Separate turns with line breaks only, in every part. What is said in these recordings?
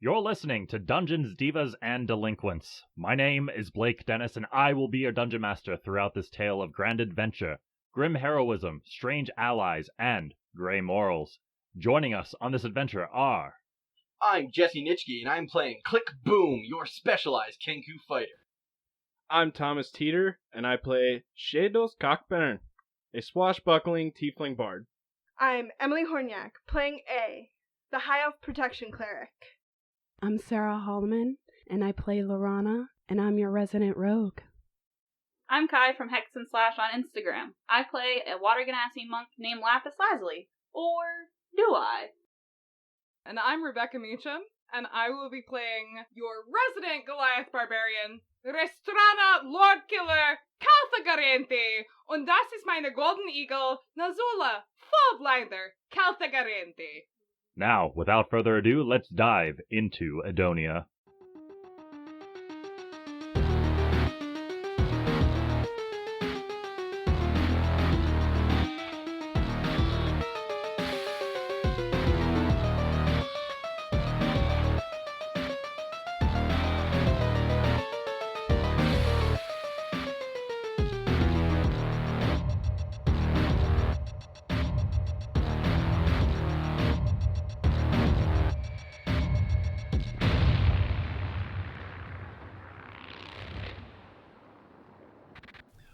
You're listening to Dungeons, Divas, and Delinquents. My name is Blake Dennis, and I will be your Dungeon Master throughout this tale of grand adventure, grim heroism, strange allies, and grey morals. Joining us on this adventure are...
I'm Jesse Nitchkey, and I'm playing Click Boom, your specialized Kenku fighter.
I'm Thomas Teter, and I play Shados Cockburn, a swashbuckling tiefling bard.
I'm Emily Hornyak, playing A, the High Elf Protection Cleric.
I'm Sarah Holloman, and I play Ylorhana, and I'm your resident rogue.
I'm Kai from Hex and Slash on Instagram. I play a water genasi monk named Lapis Lazulli. Or do I?
And I'm Rebecca Meacham, and I will be playing your resident Goliath barbarian, Restrana, Lord Killer, Calthagarenthee, und das ist meine Golden Eagle, Nazula, Vollblinder, Calthagarenthee.
Now, without further ado, let's dive into Eddonia.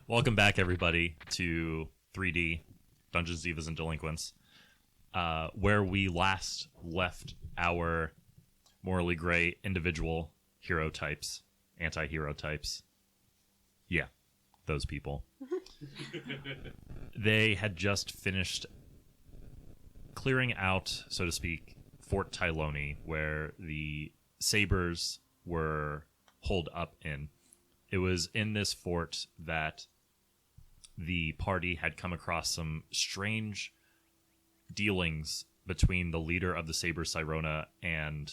Welcome back, everybody, to 3D Dungeons, Divas, and Delinquents, where we last left our morally gray individual hero types, anti-hero types. Yeah, those people. They had just finished clearing out, so to speak, Fort Tylonee, where the sabers were holed up in. It was in this fort that the party had come across some strange dealings between the leader of the Saber Sirona and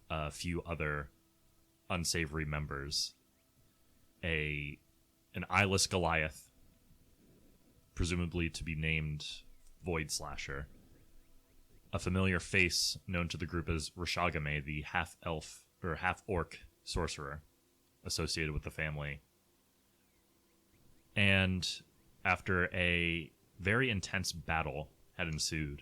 a few other unsavory members. An eyeless Goliath, presumably to be named Void Slasher. A familiar face known to the group as Rashagame, the half-elf or half-orc sorcerer associated with the family. And after a very intense battle had ensued,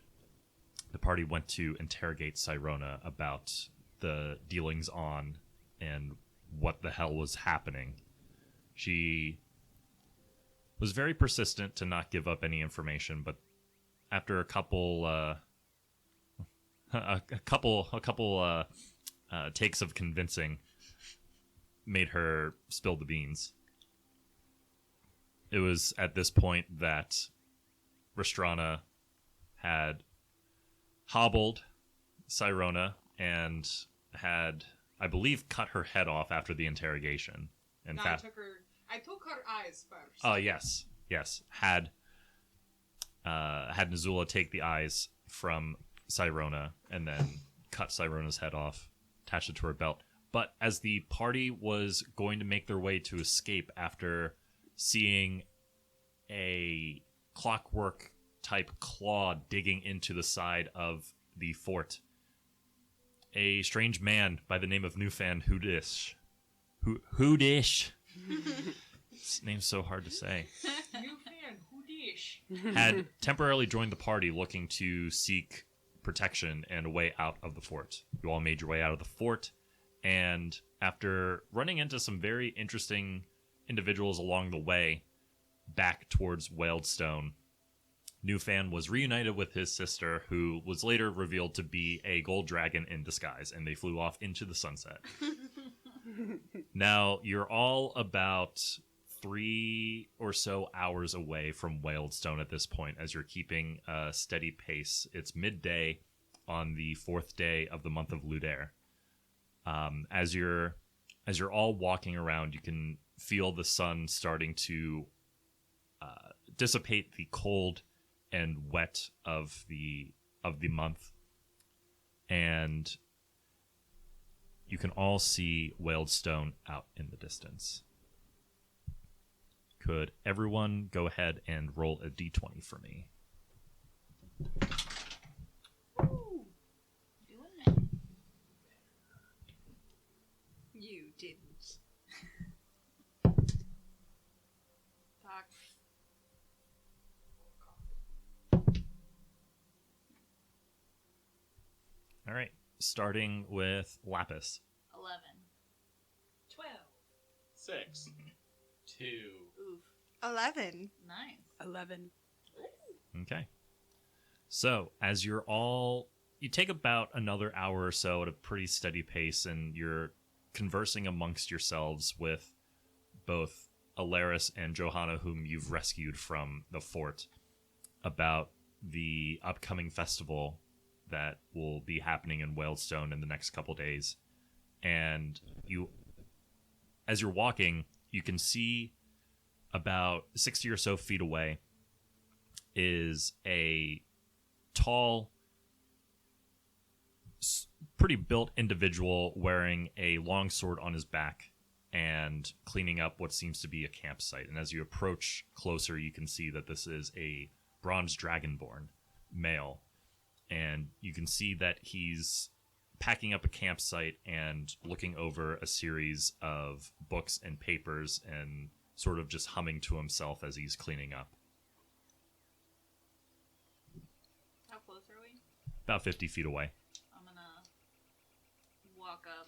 the party went to interrogate Sirona about the dealings on and what the hell was happening. She was very persistent to not give up any information, but after a couple takes of convincing, made her spill the beans. It was at this point that Restrana had hobbled Sirona and had, I believe, cut her head off after the interrogation.
No, I took her eyes first.
Oh, yes. Had Nazula take the eyes from Sirona and then cut Sirona's head off, attached it to her belt. But as the party was going to make their way to escape after seeing a clockwork type claw digging into the side of the fort, a strange man by the name of Newfan Hoodish. This name's so hard to say.
Newfan Hoodish
had temporarily joined the party looking to seek protection and a way out of the fort. You all made your way out of the fort, and after running into some very interesting individuals along the way back towards Waeldstone, Newfan was reunited with his sister, who was later revealed to be a gold dragon in disguise, and they flew off into the sunset. Now, you're all about 3 or so hours away from Waeldstone at this point, as you're keeping a steady pace. It's midday on the 4th day of the month of Ludair. As you're all walking around, you can feel the sun starting to dissipate the cold and wet of the month, and you can all see Waeldstone out in the distance. Could everyone go ahead and roll a d20 for me?
Ooh, doing it.
starting with Lapis.
11.
12.
6. 2.
Oof.
11.
Nice.
11.
Okay. So, as you take about another hour or so at a pretty steady pace, and you're conversing amongst yourselves with both Alaris and Johanna, whom you've rescued from the fort, about the upcoming festival that will be happening in Waeldstone in the next couple days. And as you're walking, you can see about 60 or so feet away is a tall, pretty built individual wearing a longsword on his back and cleaning up what seems to be a campsite. And as you approach closer, you can see that this is a bronze dragonborn male. And you can see that he's packing up a campsite and looking over a series of books and papers and sort of just humming to himself as he's cleaning up.
How close are we?
About 50 feet away.
I'm gonna walk up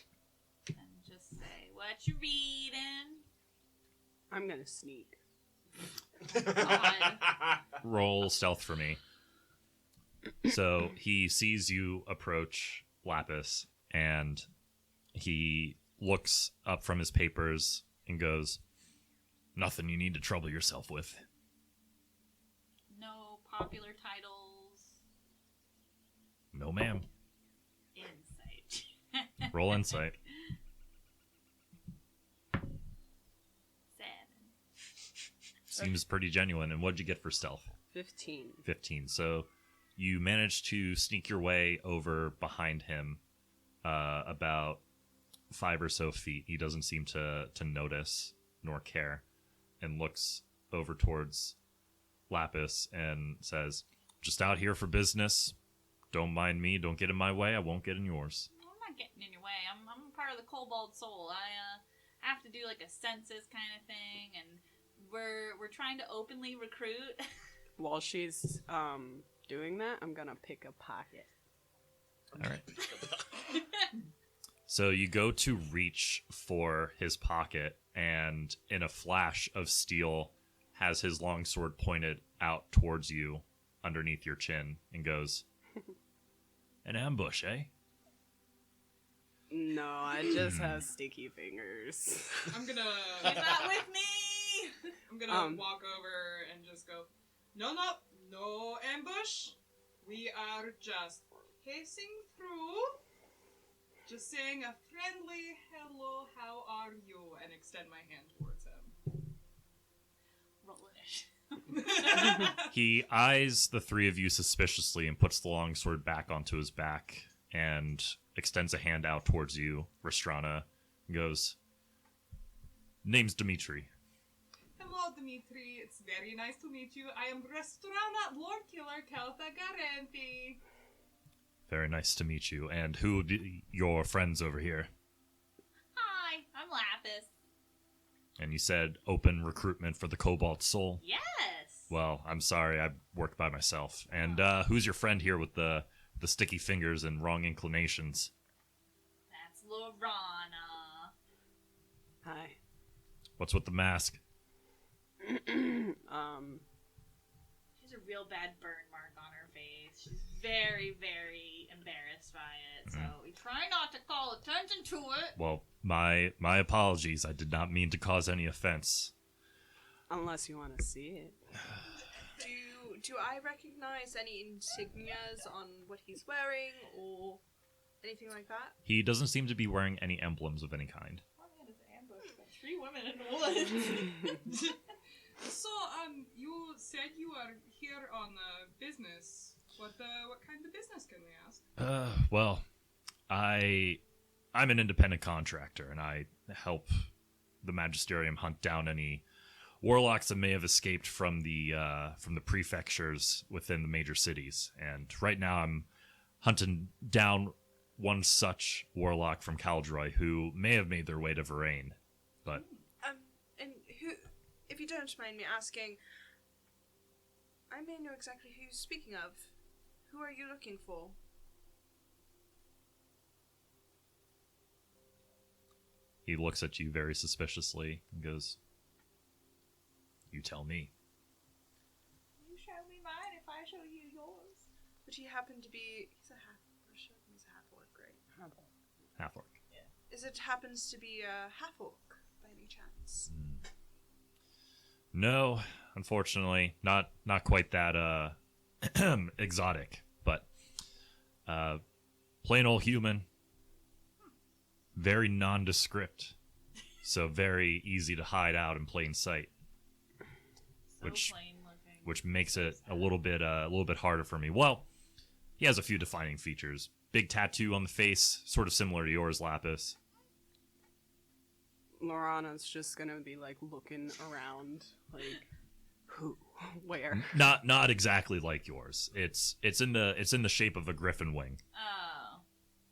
and just say, "What you reading?"
I'm gonna sneak.
God.
Roll stealth for me. So he sees you approach Lapis, and he looks up from his papers and goes, "Nothing you need to trouble yourself with."
No popular titles.
No, ma'am.
Insight.
Roll insight.
7.
Seems pretty genuine. And what'd you get for stealth?
15.
15. So you managed to sneak your way over behind him about 5 or so feet. He doesn't seem to notice nor care, and looks over towards Lapis and says, "Just out here for business. Don't mind me. Don't get in my way. I won't get in yours."
I'm not getting in your way. I'm part of the Kobold Soul. I have to do like a census kind of thing, and we're trying to openly recruit.
While she's doing that, I'm gonna pick a pocket.
All right. So you go to reach for his pocket, and in a flash of steel, has his longsword pointed out towards you underneath your chin, and goes, "An ambush, eh?"
No, I just have sticky fingers.
I'm gonna.
He's not with me.
I'm gonna walk over and just go, no ambush. We are just pacing through, just saying a friendly hello, how are you, and extend my hand towards him.
Roll it.
He eyes the three of you suspiciously and puts the longsword back onto his back and extends a hand out towards you, Restrana, and goes, "Name's Dimitri."
Hello, Dimitri. It's very nice to meet you. I am Restrana, Lord Killer Calthagarenthee.
Very nice to meet you. And who your friends over here?
Hi, I'm Lapis.
And you said open recruitment for the Cobalt Soul?
Yes.
Well, I'm sorry, I work by myself. And who's your friend here with the sticky fingers and wrong inclinations?
That's Ylorhana.
Hi.
What's with the mask?
She has a real bad burn mark on her face. She's very, very embarrassed by it. So we try not to call attention to it.
Well, my apologies. I did not mean to cause any offense.
Unless you want to see it.
Do I recognize any insignias on what he's wearing or anything like that?
He doesn't seem to be wearing any emblems of any kind.
Ambushed by 3 women in one.
So, you said you are here on business. What kind of business can we ask?
Well, I'm an independent contractor, and I help the Magisterium hunt down any warlocks that may have escaped from the prefectures within the major cities. And right now I'm hunting down one such warlock from Caldroy who may have made their way to Varaine. But
And who, if you don't mind me asking, I may know exactly who you're speaking of. Who are you looking for?
He looks at you very suspiciously and goes, "You tell me."
You show me mine if I show you yours.
Would he happen to be... He's a half-orc, right?
Half-orc.
Is it happens to be a half-orc by any chance?
No, unfortunately, not quite that exotic, but plain old human. Very nondescript, so very easy to hide out in plain sight.
So plain looking.
Which makes it a little bit harder for me. Well, he has a few defining features. Big tattoo on the face, sort of similar to yours, Lapis.
Ylorhana's just gonna be like looking around, like who, where?
Not exactly like yours. It's in the shape of a griffin wing.
Oh,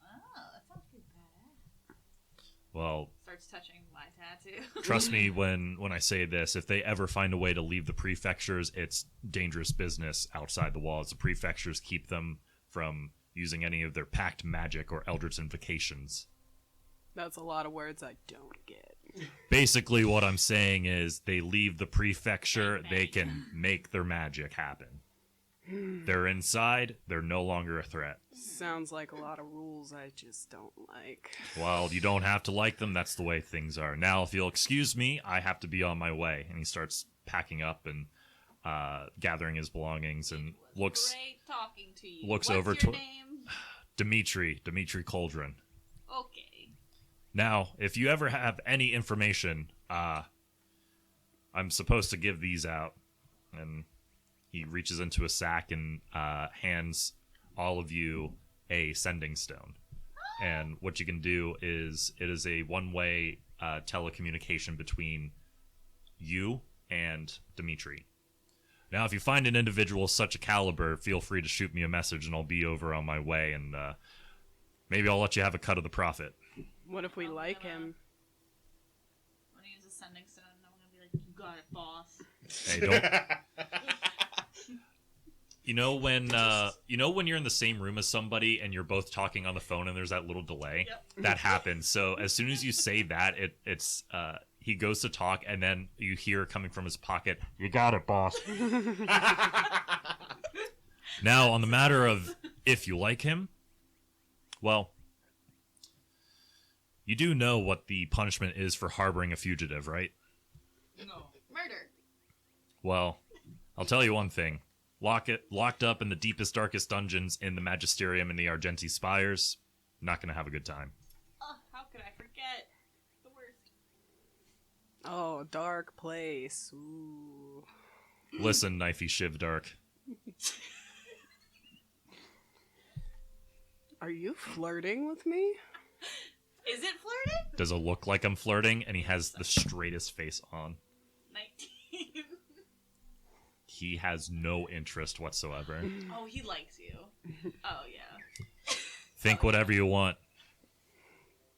that sounds pretty badass.
Well,
Starts touching my tattoo.
trust me when I say this. If they ever find a way to leave the prefectures, it's dangerous business outside the walls. The prefectures keep them from using any of their pact magic or eldritch invocations.
That's a lot of words I don't get.
Basically, what I'm saying is they leave the prefecture, they can make their magic happen. They're inside, they're no longer a threat.
Sounds like a lot of rules I just don't like.
Well, you don't have to like them, that's the way things are. Now, if you'll excuse me, I have to be on my way. And he starts packing up and gathering his belongings and looks
Great talking to you.
looks
What's
over
your
to
name?
Dimitri Cauldron.
Okay.
Now, if you ever have any information, I'm supposed to give these out. And he reaches into a sack and hands all of you a sending stone. And what you can do is, it is a one-way telecommunication between you and Dimitri. Now, if you find an individual such a caliber, feel free to shoot me a message and I'll be over on my way. And maybe I'll let you have a cut of the profit.
What if we like him?
I'm gonna use a sending stone and I'm gonna be like, you got it, boss.
Hey, don't... You know when you're in the same room as somebody and you're both talking on the phone and there's that little delay?
Yep.
That happens. So as soon as you say that, it's he goes to talk and then you hear coming from his pocket, "You got it, boss." Now, on the matter of if you like him, well, you do know what the punishment is for harboring a fugitive, right?
No. Murder.
Well, I'll tell you one thing. Locked up in the deepest, darkest dungeons in the Magisterium and the Argenti Spires, not gonna have a good time.
Oh, how could I forget? The worst.
Oh, dark place. Ooh.
Listen, Knifey Shiv Dark.
Are you flirting with me?
Is it flirting?
Does it look like I'm flirting? And he has the straightest face on.
19.
He has no interest whatsoever.
Oh, he likes you. Oh, yeah.
Think whatever you want.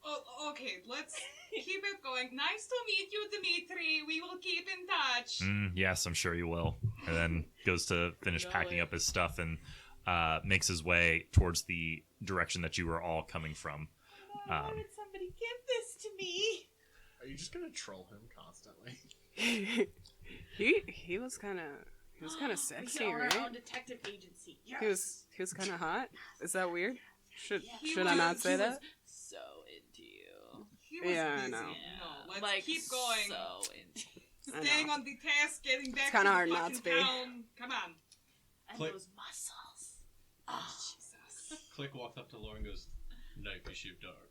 Oh, okay, let's keep it going. Nice to meet you, Dimitri. We will keep in touch.
Yes, I'm sure you will. And then goes to finish packing up his stuff and makes his way towards the direction that you were all coming from.
Why did somebody give this to me?
Are you just gonna troll him constantly?
He was kind of sexy,
We own
right?
our own detective agency. Yes.
He was kind of hot. Is that weird? Should
He
I not
was-
say
he
that?
was so into you.
He was
Yeah, I
busy.
know.
No, let's
Like,
keep going.
So into
I
Staying
know.
on the task, getting back
It's
to
kinda
the
hard not
fucking
to be.
town. Come on.
And
Click.
those muscles. Oh, Jesus.
Click walks up to Laura and goes, "Knifey Shiv Dark."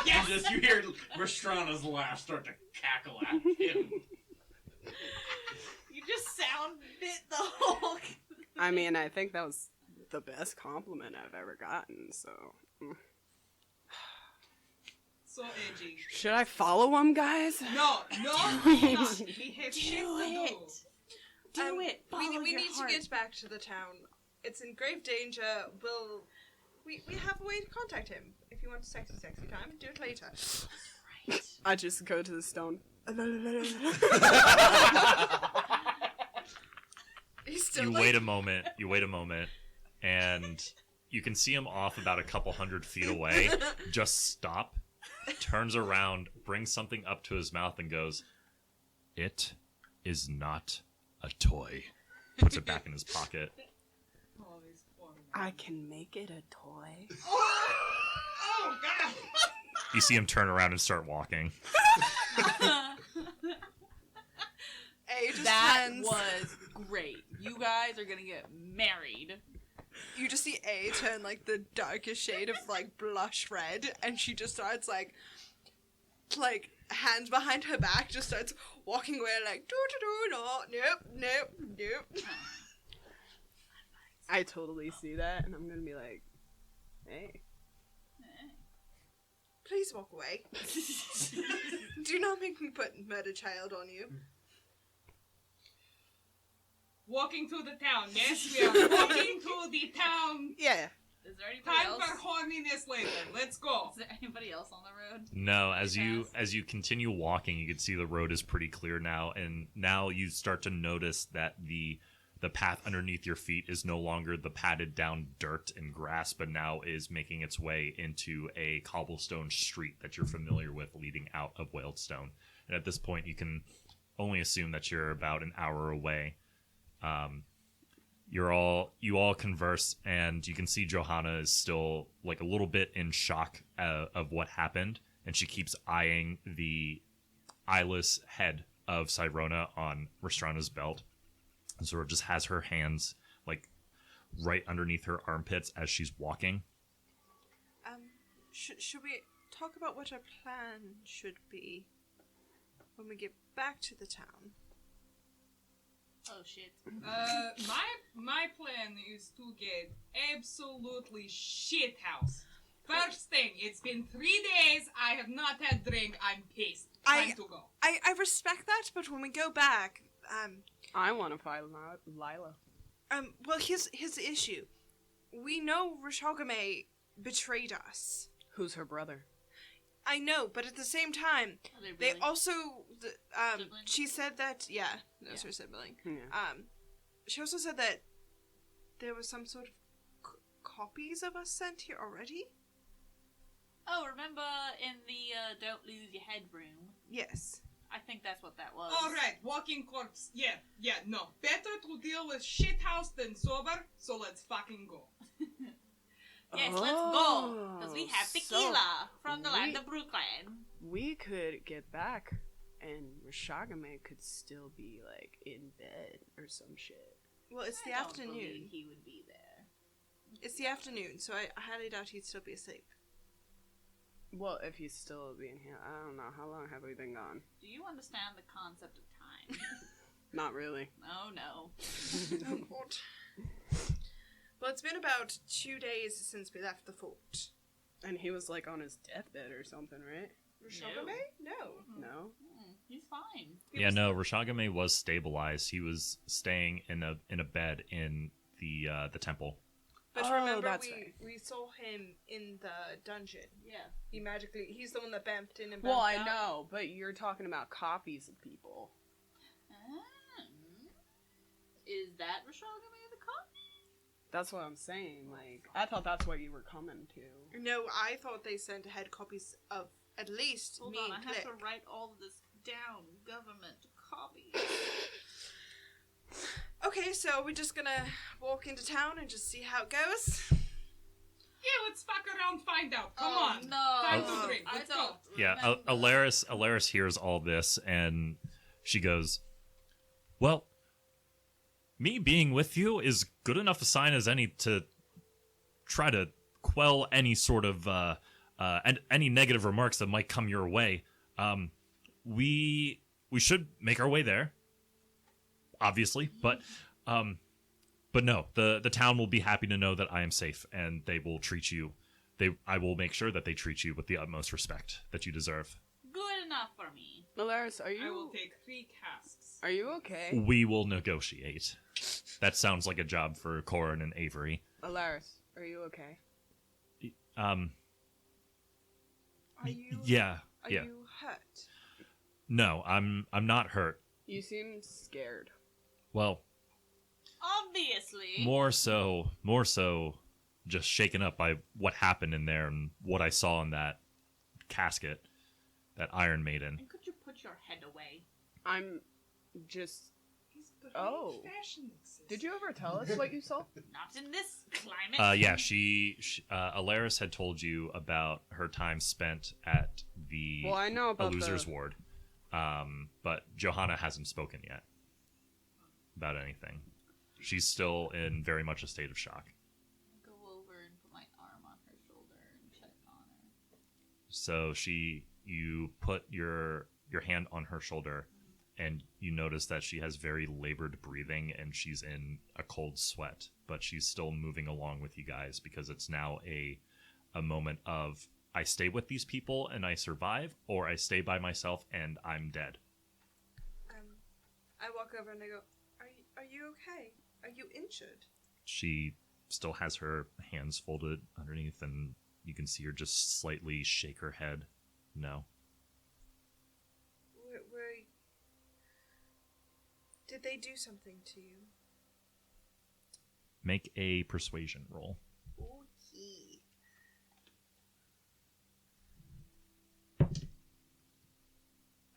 And just you hear Restrana's laugh start to cackle at him.
You just sound bit the whole.
I mean, I think that was the best compliment I've ever gotten. So,
So edgy.
should I follow him, guys?
No, we have shit to do.
Do it. Follow
We
your
need
heart.
to get back to the town. It's in grave danger. We have a way to contact him. If you want a sexy time, do it later.
Right.
I just go to the stone.
He's still
You
like,
wait a moment, and you can see him off about a couple 100 feet away. Just stop turns around, brings something up to his mouth, and goes, "It is not a toy." Puts it back in his pocket.
I can make it a toy.
Oh, God!
You see him turn around and start walking.
A just
That
turns.
was great. You guys are gonna get married.
You just see A turn like the darkest shade of like blush red, and she just starts like hands behind her back, just starts walking away like nope.
I totally see that, and I'm gonna be like, hey.
Please walk away. Do not make me put murder child on you.
Walking to the town, yes? We are walking to the town.
Yeah.
Is there anybody
Time
else?
for horniness later. Let's go.
Is there anybody else on the road?
No, as
Yes.
you continue walking, you can see the road is pretty clear now, and now you start to notice that the path underneath your feet is no longer the padded down dirt and grass, but now is making its way into a cobblestone street that you're familiar with leading out of Waeldstone. And at this point, you can only assume that you're about an hour away. You all converse, and you can see Johanna is still like a little bit in shock of what happened, and she keeps eyeing the eyeless head of Cyrona on Restrana's belt, and sort of just has her hands like right underneath her armpits as she's walking.
Should we talk about what our plan should be when we get back to the town?
Oh shit.
My plan is to get absolutely shit house. First thing, it's been 3 days. I have not had drink. I'm pissed. Time to go.
I respect that, but when we go back,
I want to fight Lila.
well, here's the issue. We know Rashogame betrayed us.
Who's her brother?
I know, but at the same time,
Are they
they
really?
also,
Siblings?
she said that, that's her sibling.
Yeah.
She also said that there was some sort of copies of us sent here already?
Oh, remember in the don't lose your head room?
Yes.
I think that's what that was.
Alright, walking corpse. Yeah, no. Better to deal with shit house than sober, so let's fucking go.
Yes, let's go. Because we have tequila from the land
we-
of Brooklyn.
We could get back, and Rashogame could still be, like, in bed or some shit.
Well, it's the
I don't
afternoon.
believe he would be there.
It's the afternoon, so I highly doubt he'd still be asleep.
Well, if he's still being here, I don't know. How long have we been gone?
Do you understand the concept of time?
Not really.
Oh no.
Oh, God. Well, it's been about 2 days since we left the fort.
And he was, like, on his deathbed or something, right?
Rashogame? No.
No?
He's fine.
Yeah, no, Rashogame was stabilized. He was staying in a bed in the temple.
But
Oh,
remember,
that's right.
we saw him in the dungeon.
Yeah.
He's the one that bumped in and bumped
Well, I
out.
know, but you're talking about copies of people.
Is that Rashogame the cop?
That's what I'm saying. Like, I thought that's what you were coming to.
No, I thought they sent ahead copies of at least
Hold
me
on, I
and
have
Click.
to write all of this down. Government copy.
Okay, so we're just gonna walk into town and just see how it goes.
Yeah, let's fuck around, find out. Come
Oh,
on.
no.
Time to drink.
I
Let's
don't
go.
Yeah,
remember.
Alaris hears all this, and she goes, "Well, me being with you is good enough a sign as any to try to quell any sort of and any negative remarks that might come your way. We should make our way there, obviously, but no, the town will be happy to know that I am safe, and they will treat you. I will make sure that they treat you with the utmost respect that you deserve.
Good enough for me.
Alaris, are
I will
you
take 3 casks.
are you okay?
We will negotiate. That sounds like a job for Corin and Avery.
Alaris, are you okay?
Are you?
Yeah.
Are you hurt?
No, I'm not hurt.
You seem scared.
Well,
Obviously.
more so just shaken up by what happened in there and what I saw in that casket, that Iron Maiden.
And could you put your head away?
I'm just.
He's
Oh.
fashion exists.
Did you ever tell us what you saw?
Not in this climate.
Yeah, she Alaris had told you about her time spent at the
Well, I know about
loser's
the.
ward, but Johanna hasn't spoken yet about anything. She's still in very much a state of shock.
Go over and put my arm on her shoulder and check on her.
So you put your hand on her shoulder, and you notice that she has very labored breathing, and she's in a cold sweat, but she's still moving along with you guys because it's now a moment of I stay with these people and I survive, or I stay by myself and I'm dead.
I walk over and I go, Are you okay? Are you injured?
She still has her hands folded underneath, and you can see her just slightly shake her head. No.
Did they do something to you?
Make a persuasion roll.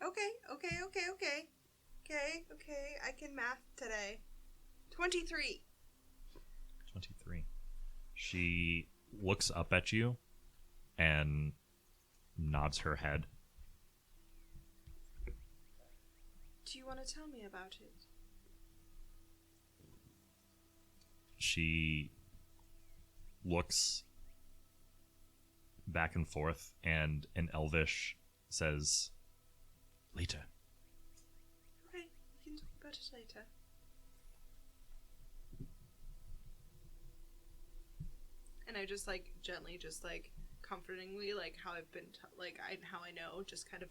Okay. Okay. I can math today. 23.
23. She looks up at you and nods her head.
Do you want to tell me about it?
She looks back and forth, and in Elvish says, later.
Okay, we can talk about it later. And I just gently, comfortingly, how I've been, how I know, just kind of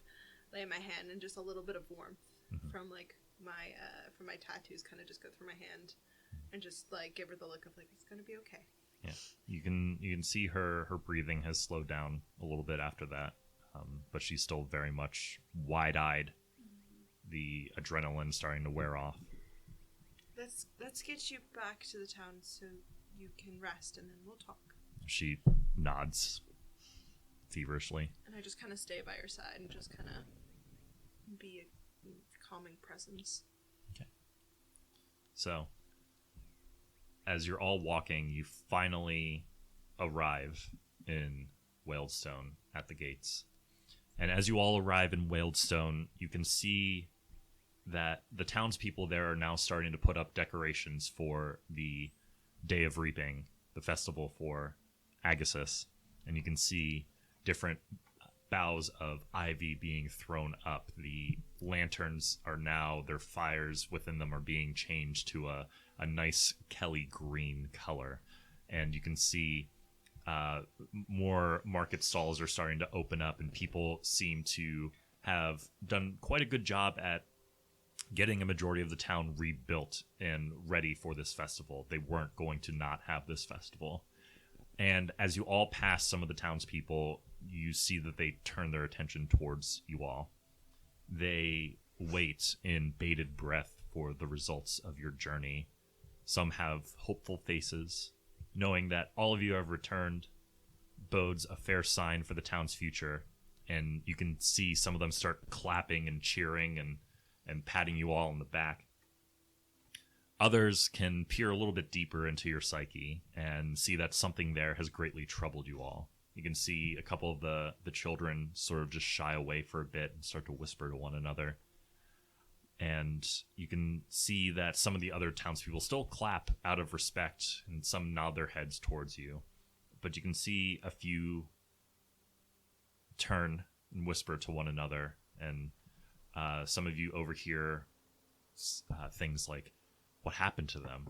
lay my hand and just a little bit of warmth from my tattoos kind of just go through my hand and just give her the look of it's gonna be okay.
Yeah, you can see her breathing has slowed down a little bit after that, but she's still very much wide-eyed. The adrenaline starting to wear off.
Let's get you back to the town so you can rest, and then we'll talk.
She nods feverishly.
And I just kind of stay by her side and just kind of be a calming presence.
Okay. So, as you're all walking, you finally arrive in Waeldstone at the gates. And as you all arrive in Waeldstone, you can see that the townspeople there are now starting to put up decorations for the Day of Reaping, the festival for Agassiz. And you can see different boughs of ivy being thrown up. The lanterns are now, their fires within them are being changed to a nice Kelly green color. And you can see more market stalls are starting to open up, and people seem to have done quite a good job at getting a majority of the town rebuilt and ready for this festival. They weren't going to not have this festival. And as you all pass some of the townspeople, you see that they turn their attention towards you all. They wait in bated breath for the results of your journey. Some have hopeful faces, knowing that all of you have returned bodes a fair sign for the town's future. And you can see some of them start clapping and cheering and patting you all on the back. Others can peer a little bit deeper into your psyche and see that something there has greatly troubled you all. You can see a couple of the children sort of just shy away for a bit and start to whisper to one another. And you can see that some of the other townspeople still clap out of respect, and some nod their heads towards you. But you can see a few turn and whisper to one another, and some of you overhear things like, "What happened to them?"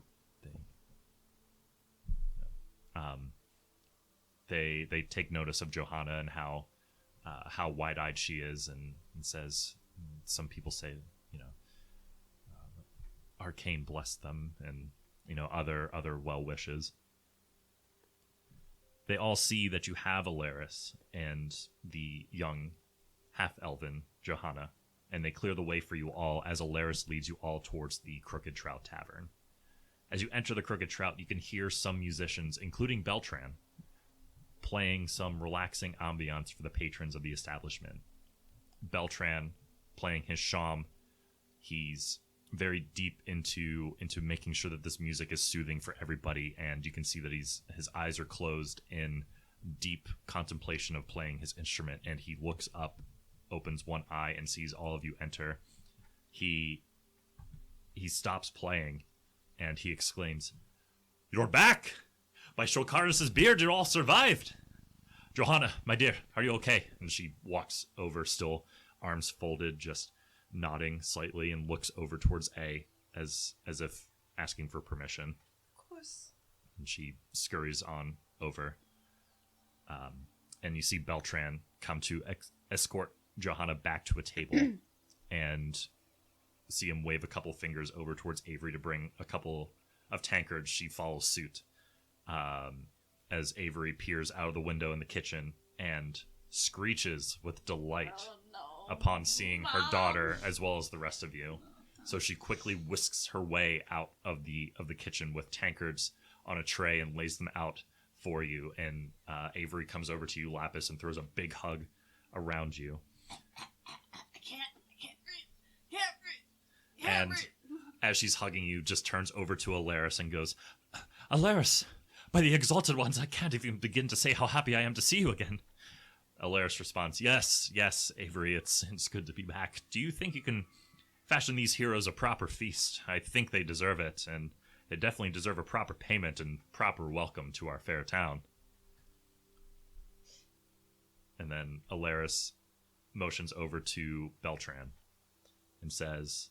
They take notice of Johanna and how wide-eyed she is, and says, some people say, Arcane blessed them, and other well wishes. They all see that you have Alaris and the young half-elven Johanna, and they clear the way for you all as Alaris leads you all towards the Crooked Trout Tavern. As you enter the Crooked Trout, you can hear some musicians, including Beltran, playing some relaxing ambiance for the patrons of the establishment. Beltran playing his shawm. He's very deep into making sure that this music is soothing for everybody, and you can see that his eyes are closed in deep contemplation of playing his instrument, and he looks up, opens one eye, and sees all of you enter. He stops playing, and he exclaims, "You're back! By Shokaris' beard, you all survived! Johanna, my dear, are you okay?" And she walks over, still arms folded, just nodding slightly, and looks over towards A as if asking for permission.
Of course.
And she scurries on over. And you see Beltran come to escort Johanna back to a table and see him wave a couple fingers over towards Avery to bring a couple of tankards. She follows suit as Avery peers out of the window in the kitchen and screeches with delight upon seeing her daughter as well as the rest of you. So she quickly whisks her way out of the kitchen with tankards on a tray and lays them out for you. And Avery comes over to you, Lapis, and throws a big hug around you.
I can't breathe.
And as she's hugging you, just turns over to Alaris and goes, "Alaris, by the Exalted Ones, I can't even begin to say how happy I am to see you again." Alaris responds, yes, Avery, it's good to be back. Do you think you can fashion these heroes a proper feast? I think they deserve it, and they definitely deserve a proper payment and proper welcome to our fair town. And then Alaris motions over to Beltran and says,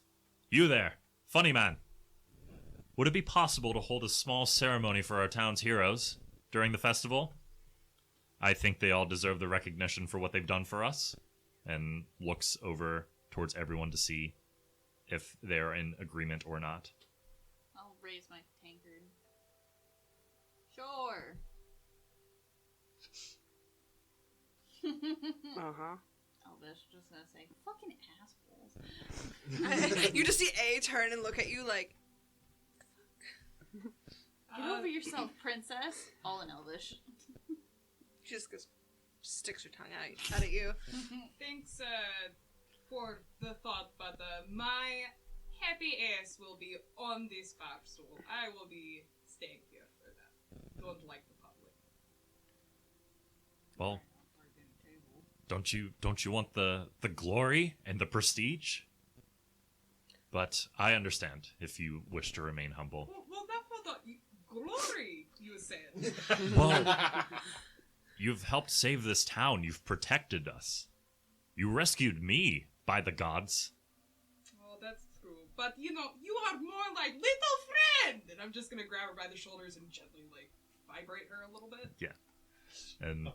"You there, funny man. Would it be possible to hold a small ceremony for our town's heroes during the festival? I think they all deserve the recognition for what they've done for us." And looks over towards everyone to see if they're in agreement or not.
I'll raise my tankard. Sure.
Uh-huh.
Elvish, just gonna say, fucking assholes.
You just see A turn and look at you like,
Get over yourself, princess. All in Elvish.
she just goes, sticks her tongue out at you.
Thanks for the thought, but my happy ass will be on this bar stool. I will be staying here for that. Don't like the public.
Well, don't you want the glory and the prestige? But I understand if you wish to remain humble.
Well, that's not the glory you said.
Well, you've helped save this town. You've protected us. You rescued me, by the gods.
Well, that's true. But, you are more like little friend! And I'm just gonna grab her by the shoulders and gently, vibrate her a little bit.
Yeah. And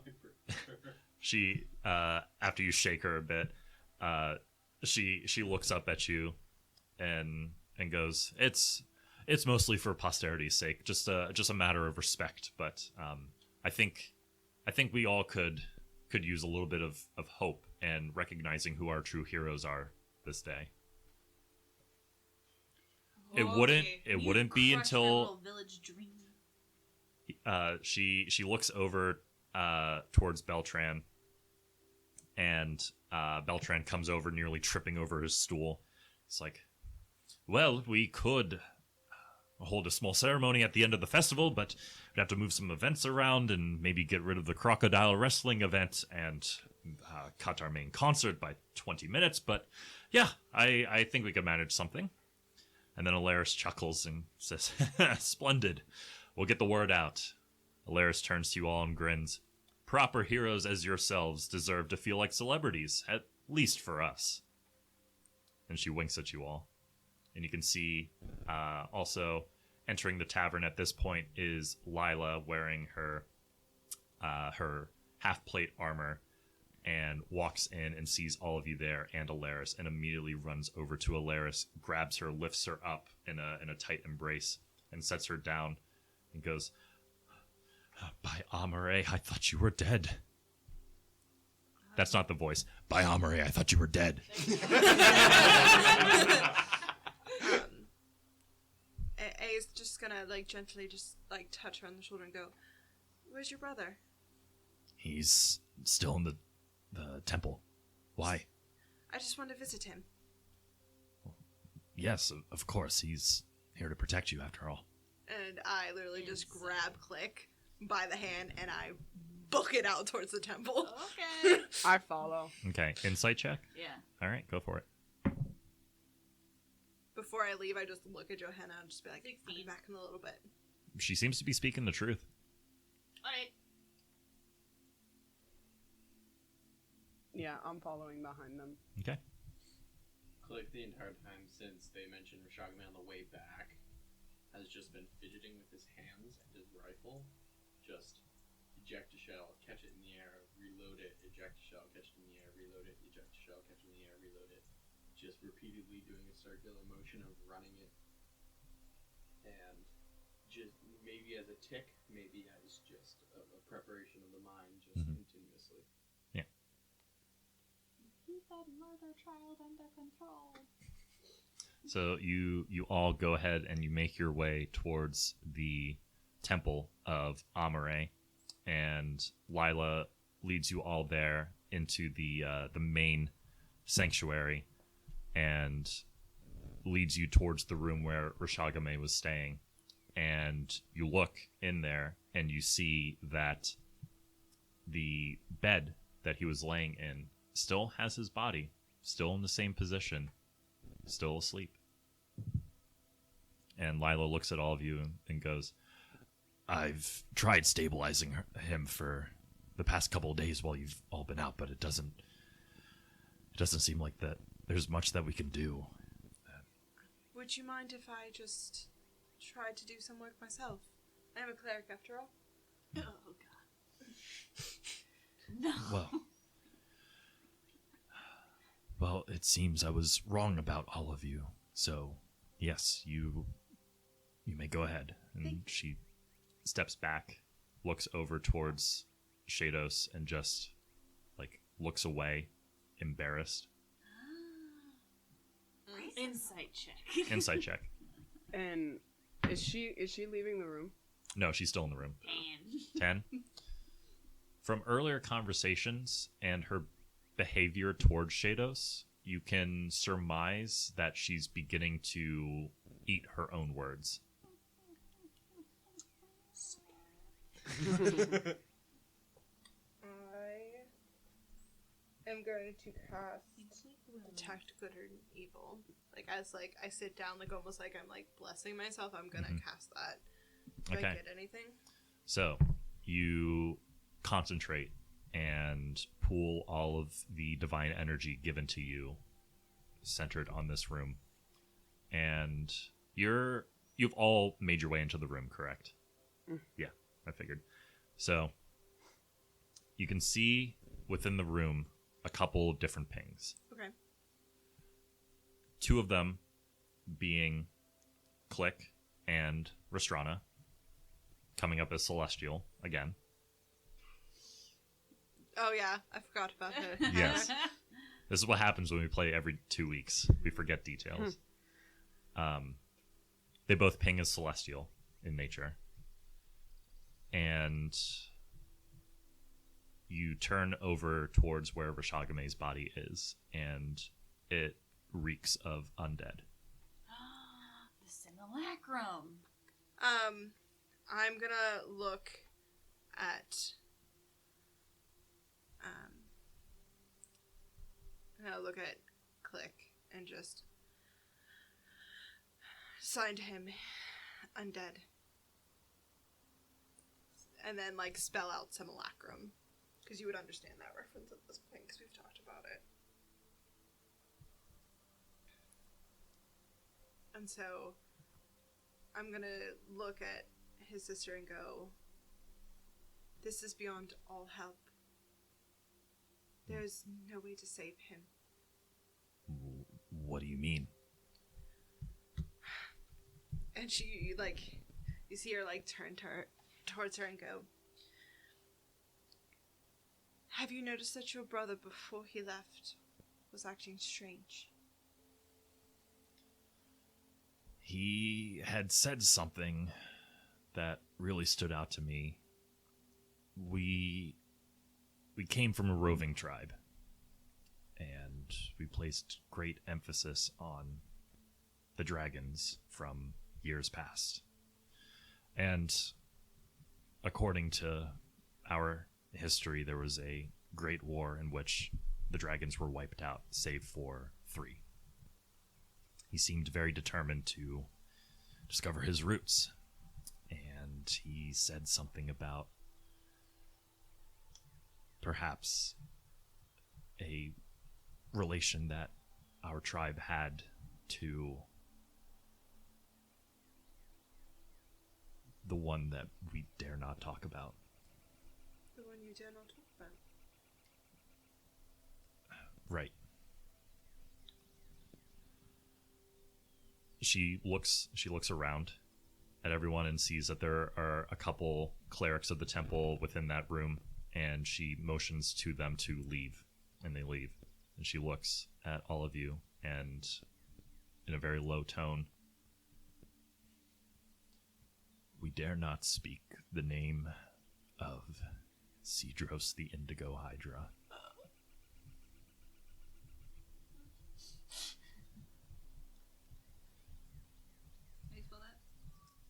she, after you shake her a bit, she looks up at you and goes, It's mostly for posterity's sake, just a matter of respect, but I think we all could use a little bit of hope and recognizing who our true heroes are this day. It wouldn't be until
village dream.
she looks over towards Beltran, and Beltran comes over, nearly tripping over his stool. It's like, well, we could hold a small ceremony at the end of the festival, but we'd have to move some events around and maybe get rid of the crocodile wrestling event and cut our main concert by 20 minutes. But yeah, I think we could manage something. And then Alaris chuckles and says, "Splendid. We'll get the word out." Alaris turns to you all and grins. "Proper heroes as yourselves deserve to feel like celebrities, at least for us." And she winks at you all. And you can see also entering the tavern at this point is Lila wearing her half-plate armor and walks in and sees all of you there and Alaris and immediately runs over to Alaris, grabs her, lifts her up in a tight embrace and sets her down and goes, "By Amare, I thought you were dead." That's not the voice. "By Amare, I thought you were dead."
A is just gonna gently touch her on the shoulder and go, "Where's your brother?"
He's still in the temple. Why?
I just want to visit him.
Yes, of course. He's here to protect you, after all.
And I literally just grab Click by the hand and I book it out towards the temple.
Okay.
I follow.
Okay, insight check?
Yeah.
All right, go for it.
Before I leave, I just look at Johanna and just be like, I'll be
16.
back in a little bit.
She seems to be speaking the truth.
Alright.
Yeah, I'm following behind them.
Okay.
Click the entire time since they mentioned Rashagame on the way back has just been fidgeting with his hands and his rifle. Just eject a shell, catch it in the air, reload it, eject a shell, catch it in the air, reload it, eject a shell, catch it in the air, reload it. Just repeatedly doing a circular motion of running it. And just maybe as a tick, maybe as just a preparation of the mind, just continuously.
Keep that murder child under control.
So you all go ahead and you make your way towards the temple of Amare, and Lila leads you all there into the main sanctuary, and leads you towards the room where Rashagame was staying. And you look in there, and you see that the bed that he was laying in still has his body, still in the same position, still asleep. And Lila looks at all of you and goes, I've tried stabilizing him for the past couple of days while you've all been out, but it doesn't seem like that there's much that we can do.
Would you mind if I just tried to do some work myself? I am a cleric after all.
Oh, God. No.
Well, it seems I was wrong about all of you. So, yes, you may go ahead. And she steps back, looks over towards Shados, and just, looks away, embarrassed.
Insight check.
Insight check.
And is she leaving the room?
No, she's still in the room.
10.
10? From earlier conversations and her behavior towards Shados, you can surmise that she's beginning to eat her own words.
I am going to cast Detect Good or Evil. As I sit down, almost like I'm blessing myself, I'm gonna cast that. Do I get anything?
So, you concentrate and pool all of the divine energy given to you centered on this room. And you've all made your way into the room, correct? Yeah, I figured. So, you can see within the room a couple of different pings.
Okay.
2 of them being Click and Restrana, coming up as Celestial again.
Oh yeah, I forgot about her.
Yes. This is what happens when we play every 2 weeks. We forget details. They both ping as Celestial in nature. And you turn over towards where Rashagame's body is, and it reeks of undead.
The simulacrum.
I'm gonna look at Click and just sign to him undead. And then spell out simulacrum. Because you would understand that reference at this point because we've talked about it. And so I'm gonna look at his sister and go, this is beyond all help. There's no way to save him.
What do you mean?
And she, you see her, turn towards her and go, have you noticed that your brother, before he left, was acting strange?
He had said something that really stood out to me. We We came from a roving tribe, and we placed great emphasis on the dragons from years past. And according to our history, there was a great war in which the dragons were wiped out, save for 3. He seemed very determined to discover his roots, and he said something about perhaps a relation that our tribe had to the one that we dare not talk about.
The one you dare not talk about.
Right. She looks around at everyone and sees that there are a couple clerics of the temple within that room, and she motions to them to leave, and they leave. And she looks at all of you, and in a very low tone, we dare not speak the name of Cedros the Indigo Hydra.
How do you spell that?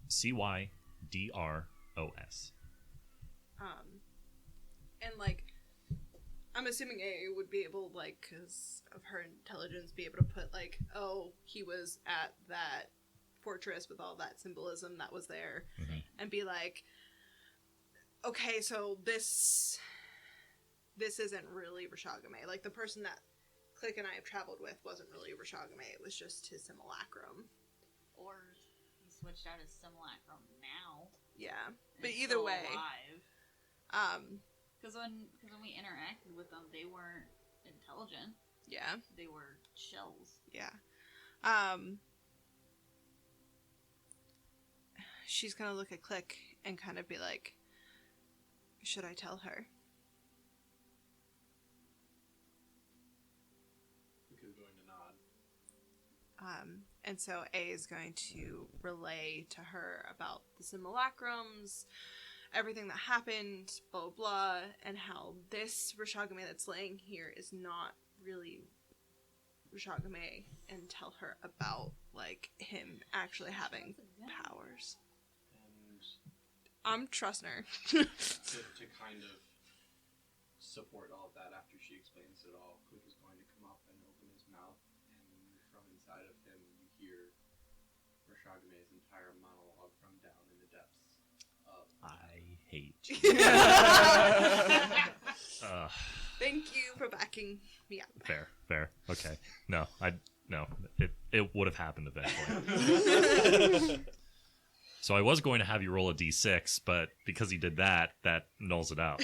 Cydros.
And like, I'm assuming A would be able, like, because of her intelligence, be able to put like, oh, he was at that fortress with all that symbolism that was there, and be like, okay, so this isn't really Rashagame. Like, the person that Click and I have traveled with wasn't really Rashagame. It was just his simulacrum.
Or he switched out his simulacrum now.
Yeah,
and
but
it's
either
still
way,
alive. Because when we interacted with them, they weren't intelligent.
Yeah.
They were shells.
Yeah. She's gonna look at Click and kind of be like, should I tell her?
Click is going to nod.
And so A is going to relay to her about the simulacrums, everything that happened, blah, blah, blah, and how this Rashagame that's laying here is not really Rashagame, and tell her about, like, him actually having powers.
And
I'm trusting her.
to kind of support all of that, after she explains it all, Click is going to come up and open his mouth, and from inside of him you hear Rashagame's entire monologue from down in the depths of...
I hate you.
Thank you for backing me up.
Fair. Okay. No, it would have happened eventually. So I was going to have you roll a d6, but because he did that nulls it out.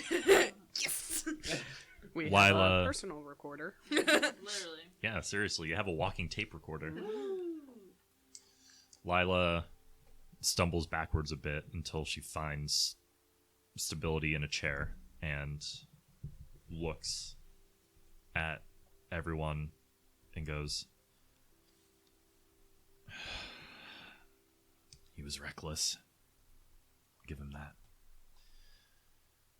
Yes!
We have
Lila-
a personal recorder.
Literally.
Yeah, seriously, you have a walking tape recorder. Lila stumbles backwards a bit until she finds stability in a chair and looks at everyone and goes, he was reckless. Give him that.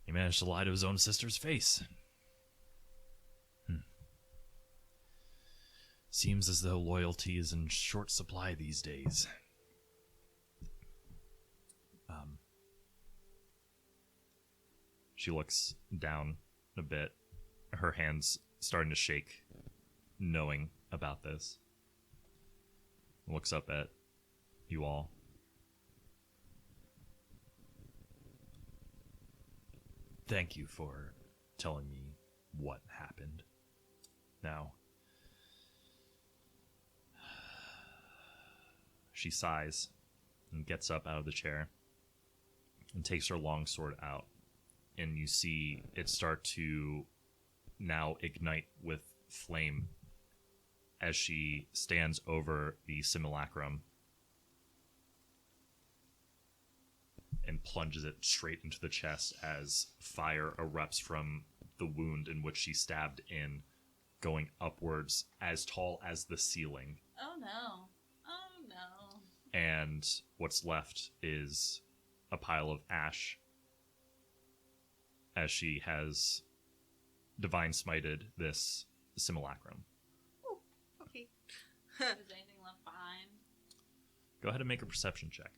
He managed to lie to his own sister's face. Seems as though loyalty is in short supply these days. She looks down a bit, her hands starting to shake, knowing about this. Looks up at you all. Thank you for telling me what happened. Now, she sighs and gets up out of the chair and takes her long sword out. And you see it start to now ignite with flame as she stands over the simulacrum and plunges it straight into the chest as fire erupts from the wound in which she stabbed in, going upwards as tall as the ceiling.
Oh no. Oh no.
And what's left is a pile of ash as she has divine smited this simulacrum.
Okay.
Is anything left behind?
Go ahead and make a perception check.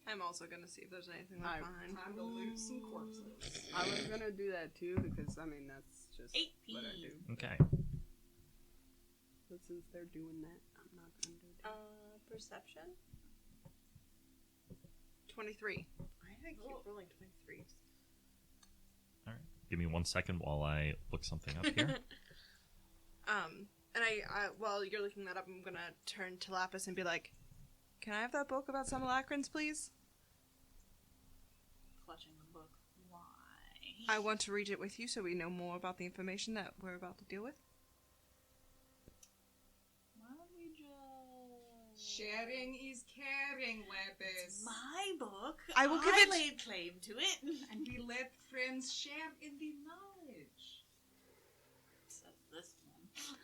I'm also gonna see if there's anything left behind.
Time to loot some corpses. I was gonna do that too because that's just
18.
what I do.
Okay.
But since they're doing that, I'm not gonna do that.
Perception? 23. Why did I keep rolling 23s?
All right. Give me 1 second while I look something up here.
And I while you're looking that up, I'm gonna turn to Lapis and be like, "Can I have that book about simulacrons, please?
Clutching the book. Why?
I want to read it with you so we know more about the information that we're about to deal with."
Why don't we just...
Sharing is caring, Lapis.
It's my book.
I will give it-
laid claim to it.
And we let friends share in the knowledge.
Except this one.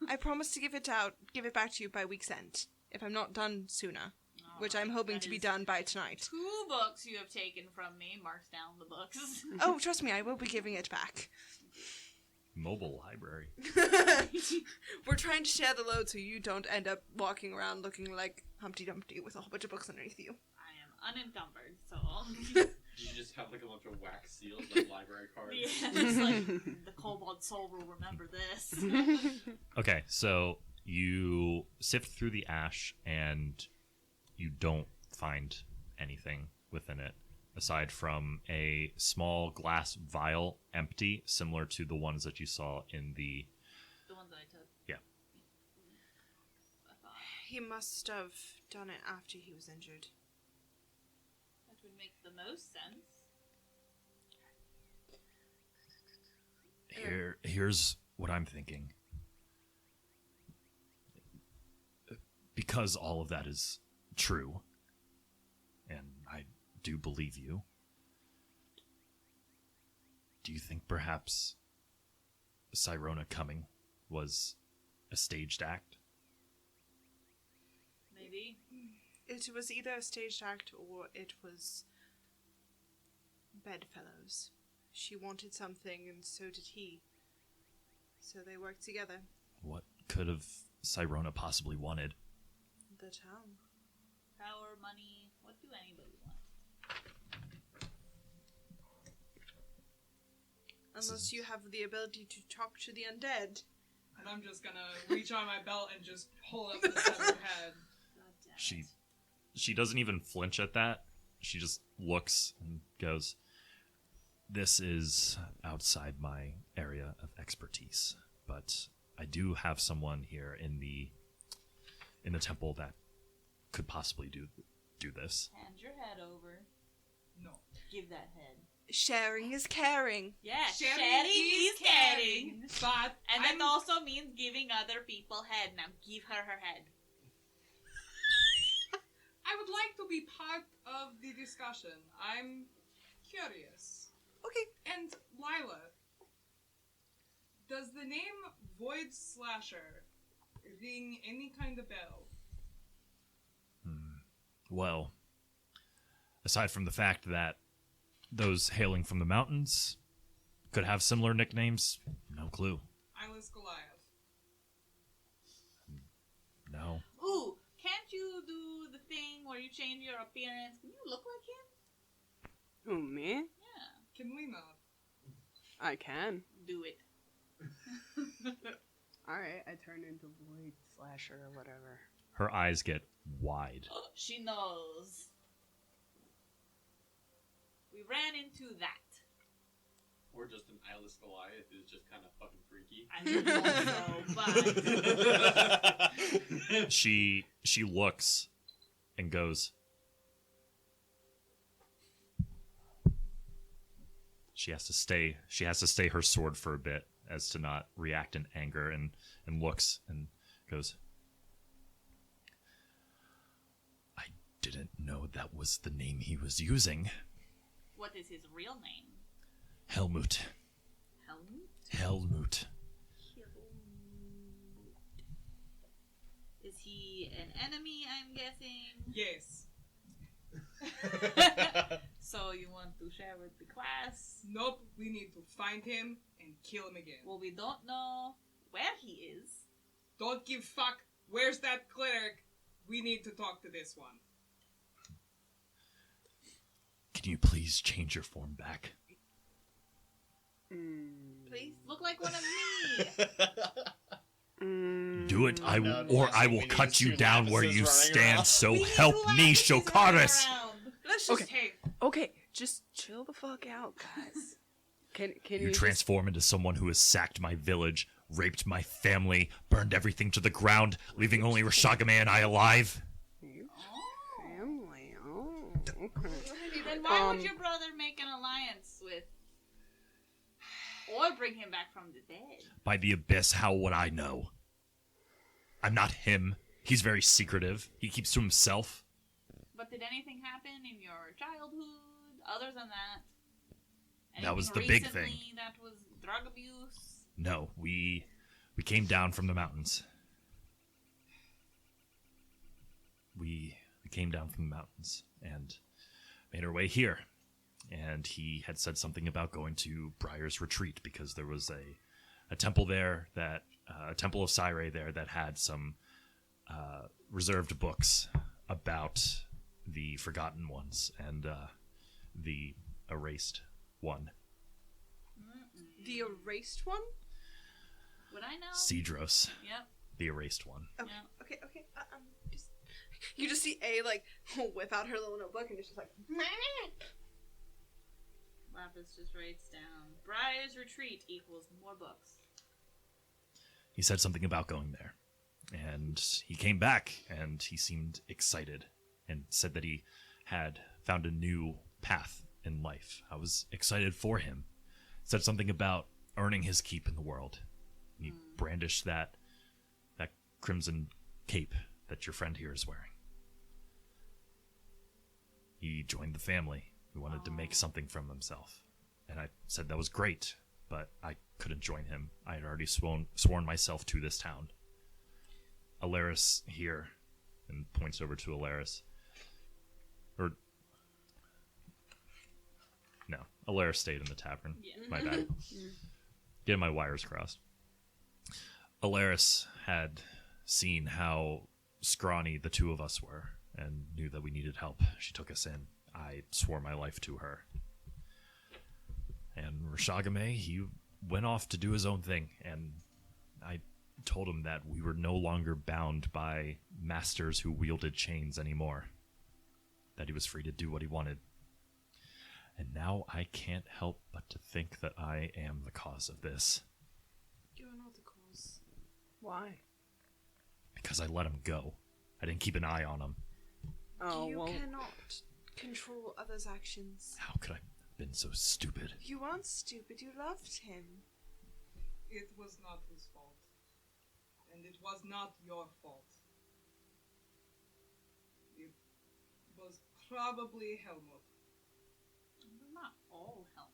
I promise to give it back to you by week's end, if I'm not done sooner, which I'm hoping
That
to be
is
done by tonight.
2 books you have taken from me. Marks down the books.
Oh, trust me, I will be giving it back.
Mobile library.
We're trying to share the load so you don't end up walking around looking like Humpty Dumpty with a whole bunch of books underneath you.
I am unencumbered, so...
You just have like a bunch of wax seals, like library cards.
Yeah, it's like, the kobold soul will remember this.
Okay, so you sift through the ash and you don't find anything within it aside from a small glass vial, empty, similar to the ones that you saw in the...
The ones that I took.
Yeah.
I thought
He must have done it after he was injured.
that would make the most sense.
Here's what I'm thinking. Because all of that is true, and I do believe you, do you think perhaps Sirona coming was a staged act?
Maybe.
It was either a staged act or it was bedfellows. She wanted something and so did he. So they worked together.
What could have Sirona possibly wanted?
The town.
Power, money, what do anybody want?
Unless you have the ability to talk to the undead.
And I'm just gonna reach on my belt and just hold up the severed head.
God damn it.
She doesn't even flinch at that. She just looks and goes, "This is outside my area of expertise, but I do have someone here in the temple that could possibly do this."
Hand your head over.
No.
Give that head.
Sharing is caring.
Yeah,
Sharing
sharing
is
is caring.
But
And
I'm
that also means giving other people head. Now give her head.
I would like to be part of the discussion. I'm curious.
Okay.
And Lila, does the name Void Slasher ring any kind of bell?
Well, aside from the fact that those hailing from the mountains could have similar nicknames, no clue.
Ilis Goliath.
No.
Ooh, can't you do the thing where you change your appearance? Can you look like him?
Who, me?
Yeah.
Can we not?
I can.
Do it.
Alright, I turn into Void Slasher or whatever.
Her eyes get wide.
She knows. We ran into that.
Or just an eyeless Goliath who's just kind of fucking freaky.
I think also, but
She looks and goes. She has to stay her sword for a bit as to not react in anger, and looks and goes, "I didn't know that was the name he was using.
what is his real name?
Helmut.
Helmut?
Helmut.
Is he an enemy, I'm guessing?
Yes.
So you want to share with the class?
Nope, we need to find him and kill him again.
Well, we don't know where he is.
Don't give fuck. Where's that cleric? We need to talk to this one.
Can you please change your form back?
Please.
Look like one of me.
Do it, I will,
No,
or
no,
I
we
will
need
cut
to
you
see
down
Lapises
where you
running
stand.
around.
So
We
help
need
me,
Lapises running
Shokaris.
around.
Let's just
Okay, just chill the fuck out, guys. Can
You
you
transform into someone who has sacked my village, raped my family, burned everything to the ground, leaving only Rashagame and I alive.
family? Oh, okay.
Then why would your brother make an alliance with, or bring him back from the dead?
By the abyss, how would I know? I'm not him. He's very secretive. He keeps to himself.
But did anything happen in your childhood other than that?
That was
Anything
the big thing.
recently that was drug abuse?
No, we came down from the mountains. We came down from the mountains and made our way here. And he had said something about going to Briar's Retreat because there was a temple there that a temple of Syre there that had some reserved books about the Forgotten Ones and the Erased One.
the erased one.
Would I know?
Cedros,
Yep.
the Erased One.
Okay,
Yeah.
okay. Just, you just see A like whip out her little notebook and it's just like.
Lapis just writes down Briar's Retreat equals more books.
He said something about going there. And he came back and he seemed excited and said that he had found a new path in life. I was excited for him. Said something about earning his keep in the world. And he brandished that crimson cape that your friend here is wearing. He joined the family. He wanted to make something from himself. And I said that was great, but I couldn't join him. I had already sworn myself to this town. Alaris here, and points over to Alaris. Or, no, Alaris stayed in the tavern.
Yeah.
My bad. Getting my wires crossed. Alaris had seen how scrawny the two of us were, and knew that we needed help. She took us in. I swore my life to her. And Rashagame, he went off to do his own thing, and I told him that we were no longer bound by masters who wielded chains anymore. That he was free to do what he wanted. And now I can't help but to think that I am the cause of this.
You're not the cause.
Why?
Because I let him go. I didn't keep an eye on him.
Oh,
You
well.
cannot control others' actions.
How could I have been so stupid?
You weren't stupid. You loved him.
It was not his fault. And it was not your fault. It was probably Helmut.
Not all Helmut.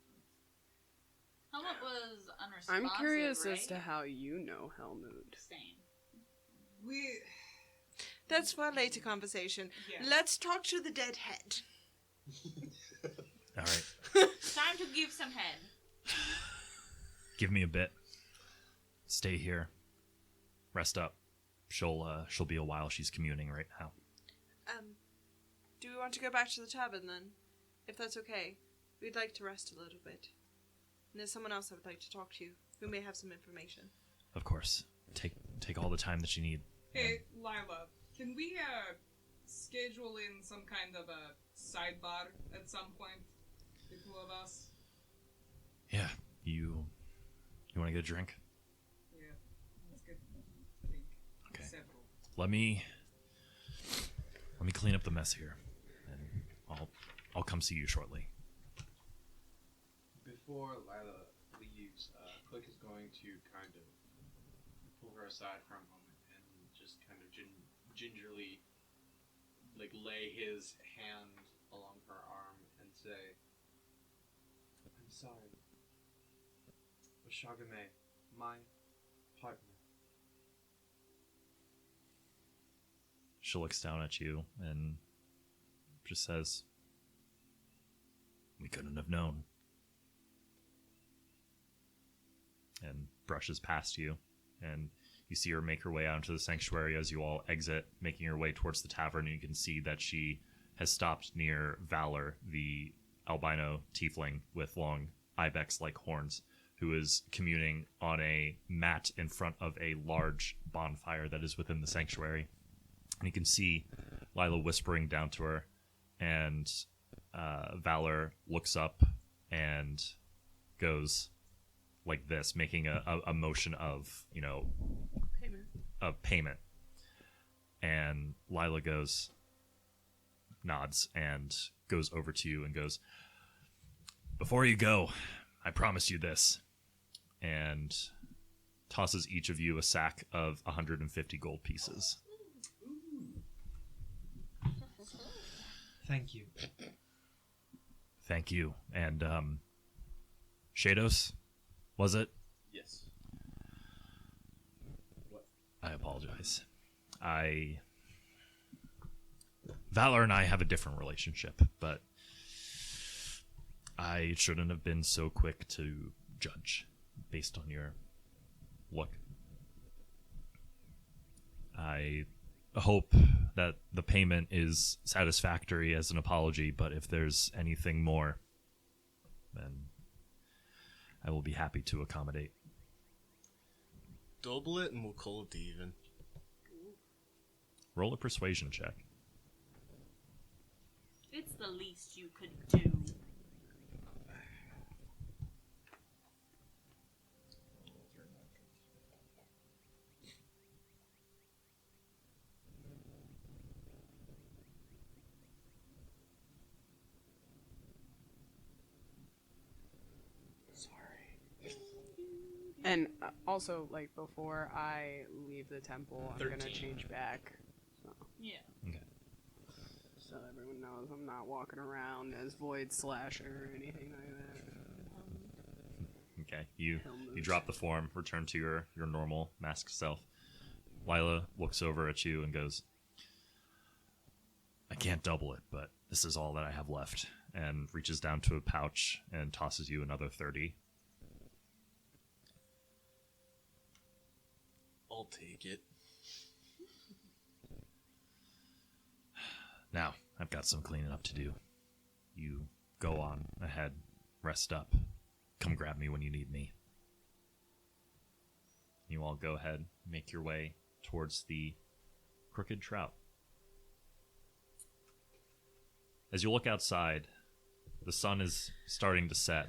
Helmut was unresponsive,
I'm curious
right?
as to how you know Helmut.
Same.
We...
That's for a later conversation.
Yeah.
Let's talk to the dead head.
All right.
Time to give some head.
Give me a bit. Stay here. Rest up. She'll be a while. She's communing right now.
Do we want to go back to the tavern then? If that's okay. We'd like to rest a little bit. And there's someone else I would like to talk to who may have some information.
Of course. Take all the time that you need.
Hey, Lila, can we, schedule in some kind of a sidebar at some point? The two of us?
Yeah. You want to get a drink?
Yeah, let's get a drink.
Okay.
Several.
Let me clean up the mess here, and I'll come see you shortly.
Before Lila leaves, Click is going to kind of pull her aside for a moment and just kind of gingerly lay his hand along her arm and say, "I'm sorry. Rashagame, my partner."
She looks down at you and just says, "We couldn't have known." and brushes past you. And you see her make her way out into the sanctuary as you all exit, making her way towards the tavern. And you can see that she has stopped near Valor, the albino tiefling with long ibex-like horns, who is communing on a mat in front of a large bonfire that is within the sanctuary. And you can see Lila whispering down to her, and Valor looks up and goes like this, making a motion of, payment. And Lila nods, and goes over to you and goes, "Before you go, I promise you this," and tosses each of you a sack of 150 gold pieces.
Thank you.
Thank you. And, Shados, was it?
Yes. What?
I apologize. Valor and I have a different relationship, but I shouldn't have been so quick to judge based on your look. I hope that the payment is satisfactory as an apology, but if there's anything more, then I will be happy to accommodate.
Double it and we'll call it even.
Roll a persuasion check.
It's the least you could do.
And also, like, before I leave the temple, I'm
13.
gonna change back. So.
Yeah.
Okay.
So everyone knows I'm not walking around as Void Slasher or anything like that.
Okay. You drop the form, return to your normal masked self. Lila looks over at you and goes, "I can't double it, but this is all that I have left," and reaches down to a pouch and tosses you another 30.
I'll take it.
Now, I've got some cleaning up to do. You go on ahead, rest up. Come grab me when you need me. You all go ahead, make your way towards the Crooked Trout. As you look outside, the sun is starting to set,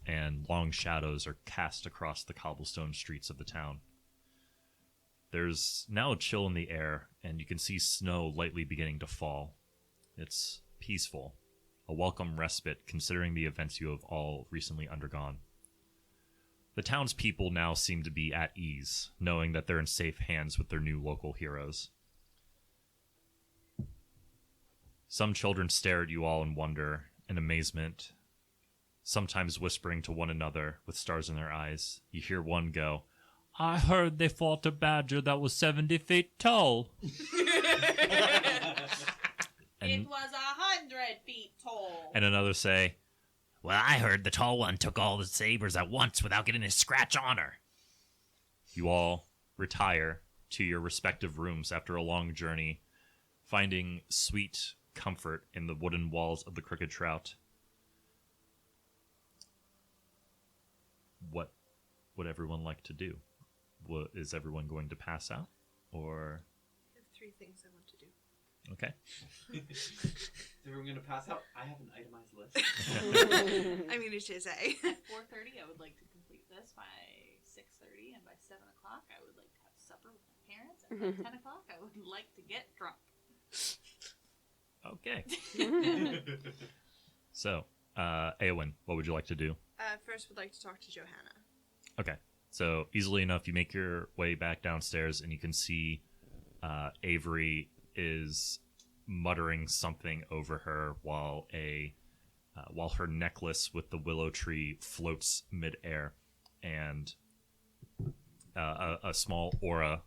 and long shadows are cast across the cobblestone streets of the town. There's now a chill in the air, and you can see snow lightly beginning to fall. It's peaceful, a welcome respite considering the events you have all recently undergone. The townspeople now seem to be at ease, knowing that they're in safe hands with their new local heroes. Some children stare at you all in wonder and amazement, sometimes whispering to one another with stars in their eyes. You hear one go, "I heard they fought a badger that was 70 feet tall."
It was 100 feet tall.
And another say, "Well, I heard the tall one took all the sabers at once without getting a scratch on her." You all retire to your respective rooms after a long journey, finding sweet comfort in the wooden walls of the Crooked Trout. What would everyone like to do? Is everyone going to pass out, or?
I have 3 things I want to do.
Okay.
Is everyone going to pass out? I have an itemized list.
I mean, it is A.
At 4:30, I would like to complete this. By 6:30 and by 7 o'clock, I would like to have supper with my parents. And by 10 o'clock, I would like to get drunk.
Okay. So, Eowyn, what would you like to do?
First, would like to talk to Johanna.
Okay. So, easily enough, you make your way back downstairs, and you can see Avery is muttering something over her while her necklace with the willow tree floats midair, and a small aura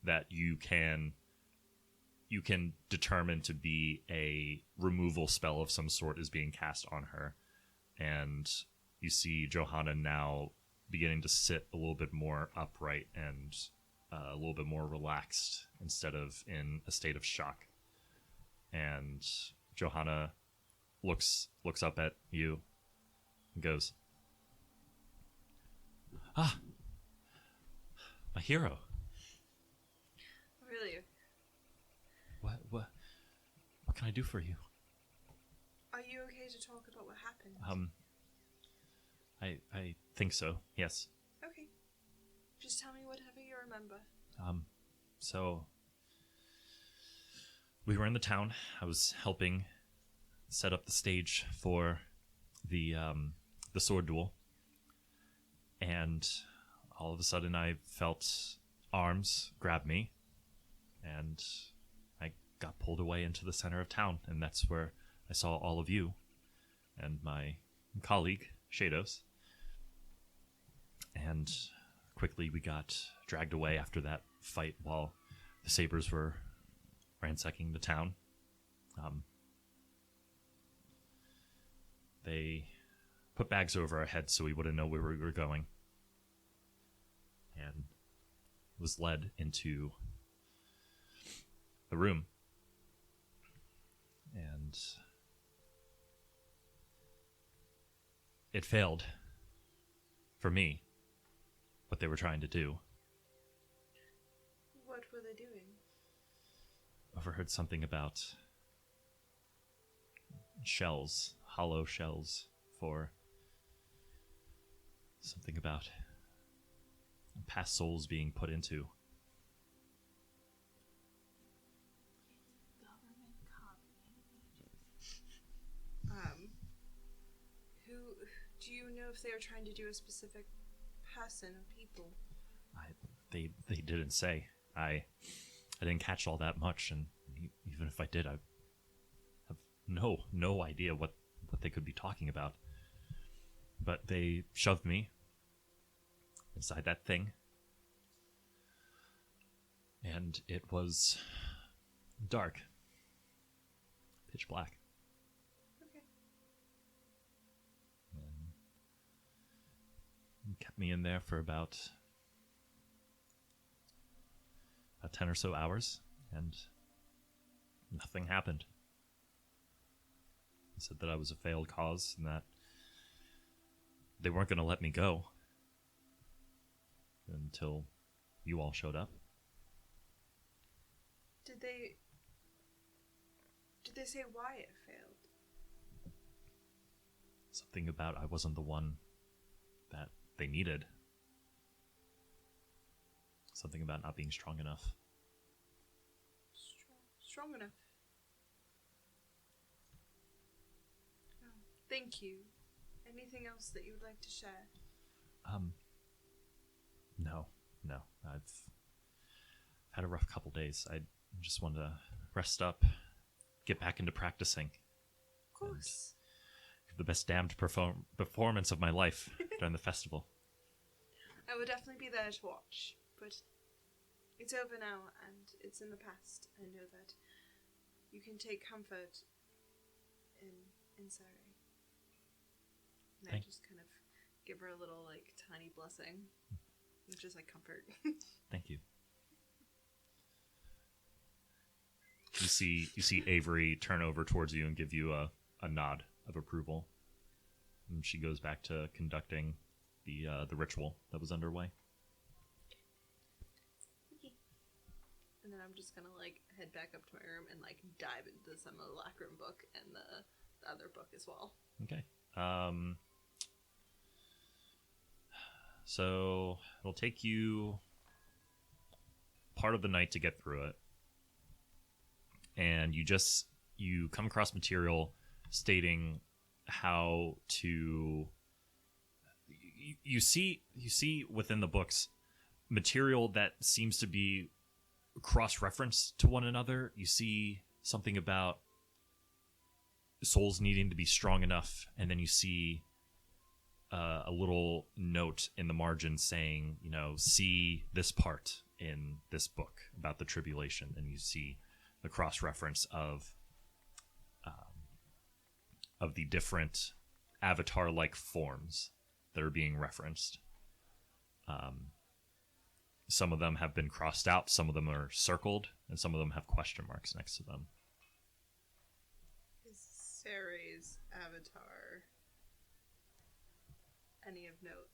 that you can determine to be a removal spell of some sort is being cast on her, and you see Johanna now beginning to sit a little bit more upright and a little bit more relaxed instead of in a state of shock. And Johanna looks up at you and goes, "Ah, my hero.
Really?
What can I do for you?"
Are you okay to talk about what happened?
I think so, yes.
Okay. Just tell me whatever you remember.
So we were in the town. I was helping set up the stage for the sword duel. And all of a sudden I felt arms grab me, and I got pulled away into the center of town, and that's where I saw all of you and my colleague, Shados. And quickly we got dragged away after that fight while the sabers were ransacking the town. They put bags over our heads so we wouldn't know where we were going. And was led into the room. And it failed for me, what they were trying to do.
What were they doing?
Overheard something about shells, hollow shells, for something about past souls being put into.
Who do you know if they were trying to do a specific person or people?
They didn't say. I didn't catch all that much, and even if I did, I have no idea what they could be talking about. But they shoved me inside that thing, and it was dark, pitch black.
Okay.
And kept me in there for about 10 or so hours, and nothing happened. They said that I was a failed cause and that they weren't going to let me go until you all showed up.
Did they say why it failed?
Something about I wasn't the one that they needed. Something about not being strong enough.
Strong enough. Oh, thank you. Anything else that you would like to share? No. I've had a rough couple days. I just want to rest up, get back into practicing. Of course.
Give the best damned performance of my life during the festival.
I will definitely be there to watch, but it's over now and it's in the past. I know that you can take comfort in Surrey. And I just kind of give her a little, like, tiny blessing. Just like comfort.
Thank you. You see Avery turn over towards you and give you a nod of approval. And she goes back to conducting the ritual that was underway.
And then I'm just gonna, like, head back up to my room and, like, dive into some of the Lacrim book and the other book as well.
Okay. So it'll take you part of the night to get through it. And you come across material stating how to... You see within the books material that seems to be cross-referenced to one another. You see something about souls needing to be strong enough, and then you see a little note in the margin saying, see this part in this book about the tribulation, and you see the cross-reference of the different avatar-like forms that are being referenced. Some of them have been crossed out, some of them are circled, and some of them have question marks next to them.
Is Saray's avatar any of note?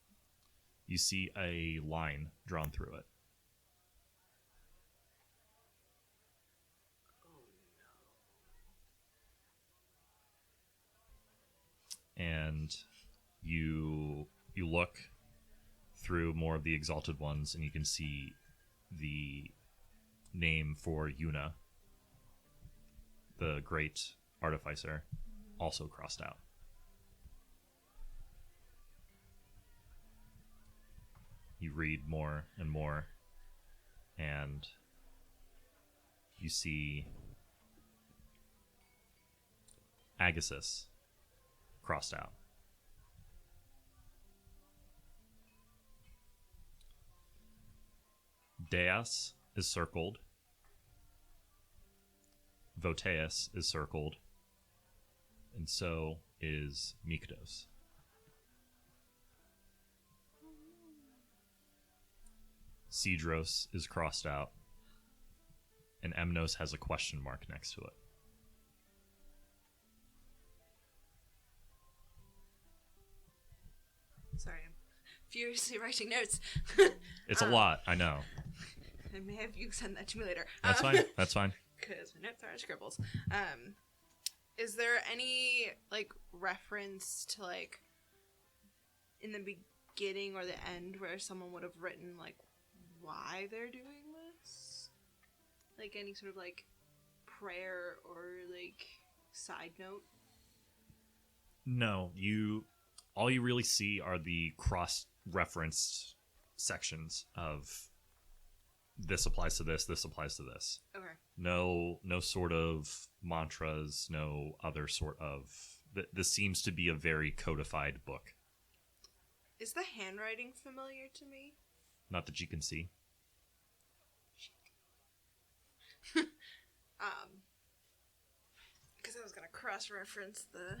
You see a line drawn through it. And you look through more of the exalted ones, and you can see the name for Yuna, the great artificer, also crossed out. You read more and more, and you see Agassiz crossed out. Deas is circled. Voteus is circled. And so is Mikdos. Cedros is crossed out. And Emnos has a question mark next to it.
Sorry, I'm furiously writing notes.
It's a lot, I know.
I may have you send that to me later.
That's fine. That's fine.
Because my notes are scribbles. Is there any reference to in the beginning or the end where someone would have written why they're doing this? Any sort of prayer or side note?
No, all you really see are the cross-referenced sections of this applies to this, this applies to this.
Okay.
No sort of mantras, no other sort of... This seems to be a very codified book.
Is the handwriting familiar to me?
Not that you can see.
Because I was going to cross-reference the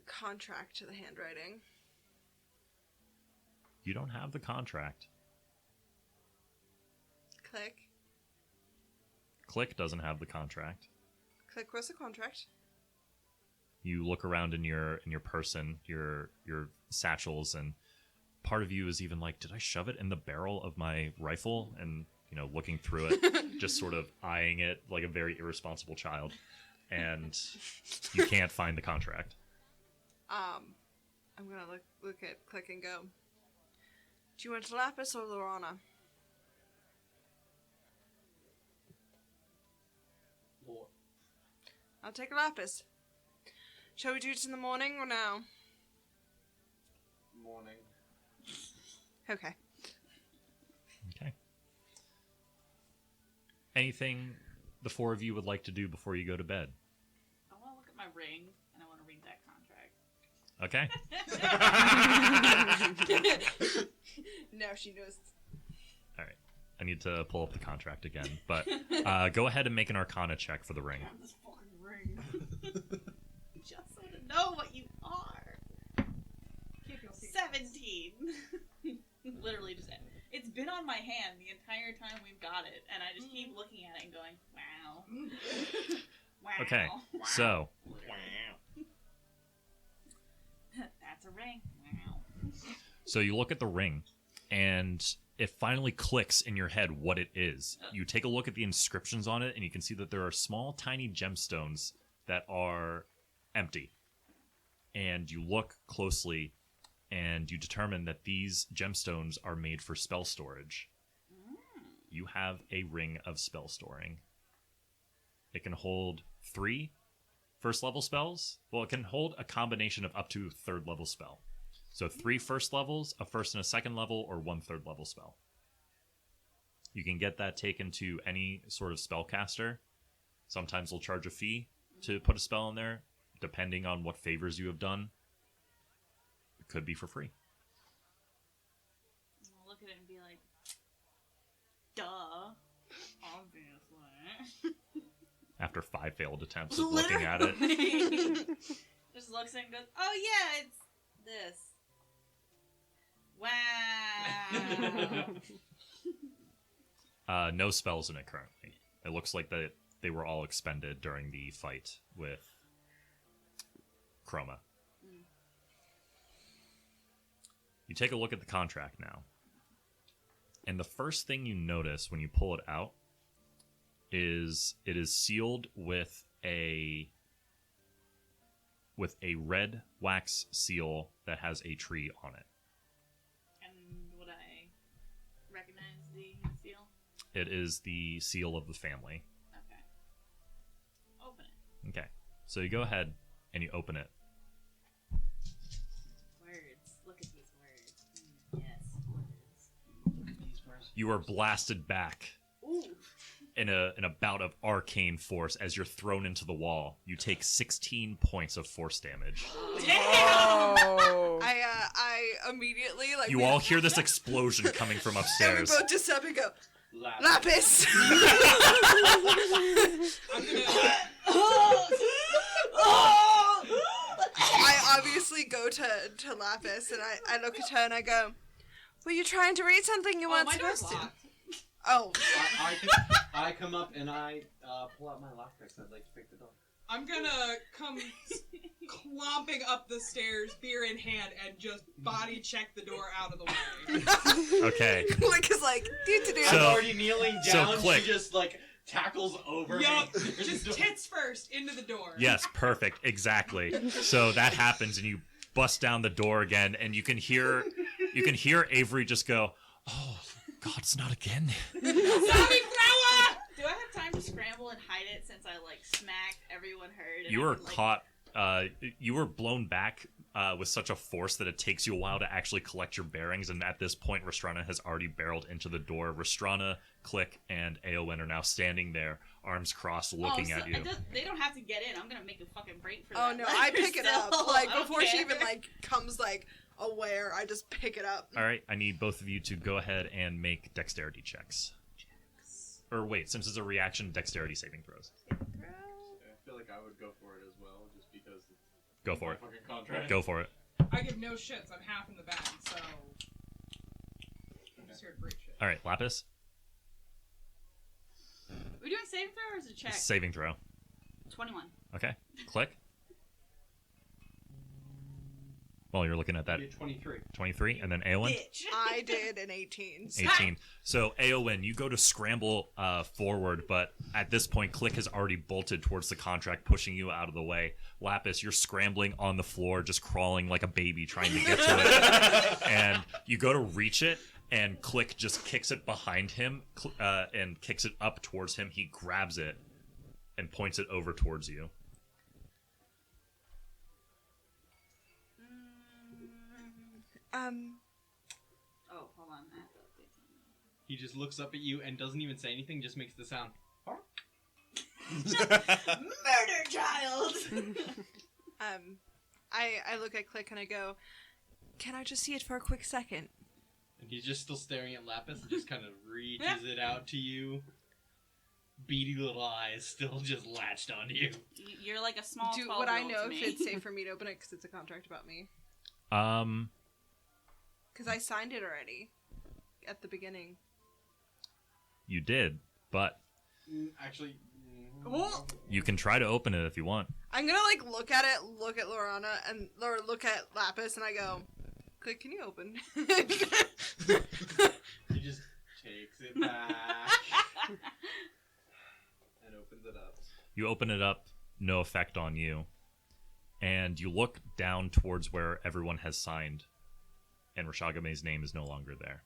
contract to the handwriting.
You don't have the contract. Click doesn't have the contract.
Click, what's the contract?
You look around in your person, your satchels, and part of you is even like, did I shove it in the barrel of my rifle? And looking through it, just sort of eyeing it like a very irresponsible child, and you can't find the contract.
I'm gonna look at Click and go, do you want Lapis or Ylorhana?
Lord.
I'll take a Lapis. Shall we do it in the morning or now?
Morning.
Okay.
Okay. Anything the four of you would like to do before you go to bed?
I want to look at my ring, and I want to read that contract.
Okay.
Now she knows.
All right. I need to pull up the contract again, but go ahead and make an Arcana check for the ring.
Grab this fucking ring. Just so to know what you are. 17. Literally just. It's been on my hand the entire time we've got it, and I just keep looking at it and going, wow. Wow.
Okay,
Wow.
so
That's a ring. Wow.
So you look at the ring, and it finally clicks in your head what it is. You take a look at the inscriptions on it, and you can see that there are small, tiny gemstones that are empty. And you look closely, and you determine that these gemstones are made for spell storage. You have a ring of spell storing. It can hold 3 first-level spells. Well, it can hold a combination of up to 3rd-level spell. So 3 first levels, a first and a second level, or 1 3rd-level spell. You can get that taken to any sort of spellcaster. Sometimes they'll charge a fee to put a spell in there, depending on what favors you have done. It could be for free.
I'll look at it and be like, duh. Obviously.
After 5 failed attempts of looking at it.
Just looks and goes, oh yeah, it's this. Wow.
No spells in it currently. It looks like that they were all expended during the fight with Chroma. You take a look at the contract now. And the first thing you notice when you pull it out is it is sealed with a red wax seal that has a tree on it.
And would I recognize the seal?
It is the seal of the family.
Okay. Open it.
Okay. So you go ahead and you open it.
Words. Look at these words. Yes, words.
Look at these words.
You are blasted back
Ooh.
in a bout of arcane force as you're thrown into the wall. You take 16 points of force damage.
Oh.
I immediately like.
You all hear this explosion coming from
And we
upstairs.
both just up and go.
Lapis.
Lapis.
I'm gonna.
I obviously go to Lapis and I look at her and I go, "Were you trying to read something you weren't
my door's
supposed to?"
locked.
Oh,
I come up and I pull out my lockpicks. I'd like to pick the door.
I'm gonna come clomping up the stairs, beer in hand, and just body check the door out of the way.
Okay.
Click is like, do.
So-
I'm already kneeling down.
Click.
She just like tackles over
Yup,
me.
just tits first into the door.
Yes, perfect. Exactly. So that happens and you bust down the door again and you can hear Avery just go, "Oh, God, it's not again."
Zombie flower! Do I have time to scramble and hide it since I like smacked everyone heard? And
You
I
were
can, like,
caught. You were blown back with such a force that it takes you a while to actually collect your bearings. And at this point, Restrana has already barreled into the door. Restrana, Click, and Aowen are now standing there, arms crossed, looking at you.
They don't have to get in. I'm gonna make a fucking break for
Oh
that.
no,
Like,
I pick it up.
still,
Like
I don't
before she
care.
even like comes like aware, I just pick it up.
All right, I need both of you to go ahead and make dexterity checks. Or wait, since it's a reaction, dexterity saving throws.
I feel like I would go for it as well, just because.
Go for it.
Fucking contract.
Go for it.
I give no shits. I'm half in the bag, so I'm just here to break shit.
All right, Lapis,
Are we doing saving throw or is it check?
saving throw.
21.
Okay, Click. Well, you're looking at that
Be a 23.
23, and then Aowen.
Bitch.
I did an 18. So
18. So, Aowen, you go to scramble forward, but at this point, Click has already bolted towards the contract, pushing you out of the way. Lapis, you're scrambling on the floor, just crawling like a baby, trying to get to it. And you go to reach it, and Click just kicks it behind him and kicks it up towards him. He grabs it and points it over towards you.
Oh, hold on. I have to update something.
He just looks up at you and doesn't even say anything, just makes the sound.
Murder child!
I look at Click and I go, "Can I just see it for a quick second?"
And he's just still staring at Lapis and just kind of reaches it out to you. Beady little eyes still just latched onto you.
You're like a small
Do
12-year-old
would I know
to
if
me.
it's safe for me to open it because it's a contract about me? Because I signed it already at the beginning.
You did, but
Actually,
Oh.
you can try to open it if you want.
I'm gonna like look at it, look at Ylorhana, and or look at Lapis, and I go, "Click, can you open?"
he just takes it back and opens it up.
You open it up, no effect on you. And you look down towards where everyone has signed, and Rashagame's name is no longer there.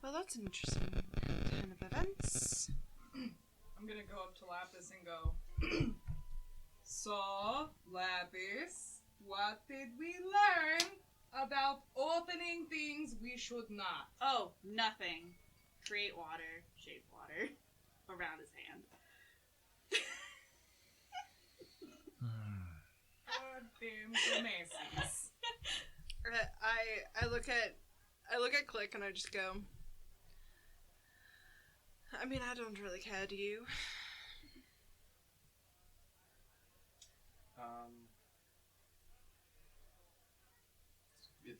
Well, that's an interesting turn of events.
I'm gonna go up to Lapis and go, "So, Lapis, what did we learn about opening things we should not?"
Oh, nothing. Create water, shape water around his hand.
Goddamn Macy's.
I look at Click and I just go, "I mean, I don't really care, do you?"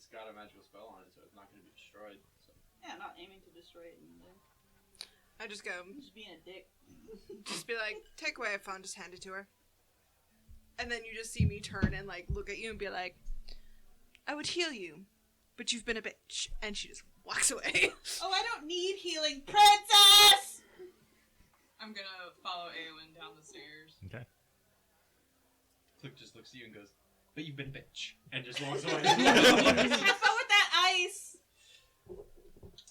it's got a magical spell on it, so it's not going to be destroyed. So.
Yeah, not aiming to destroy it either.
I just go,
Just being a dick.
just be like, take away a phone, just hand it to her. And then you just see me turn and like look at you and be like, I would heal you, but you've been a bitch. And she just walks away.
Oh, I don't need healing, princess!
I'm gonna follow Aelin down the stairs.
Okay.
Click just looks at you and goes, but you've been a bitch. And just walks away.
Have fun with that ice!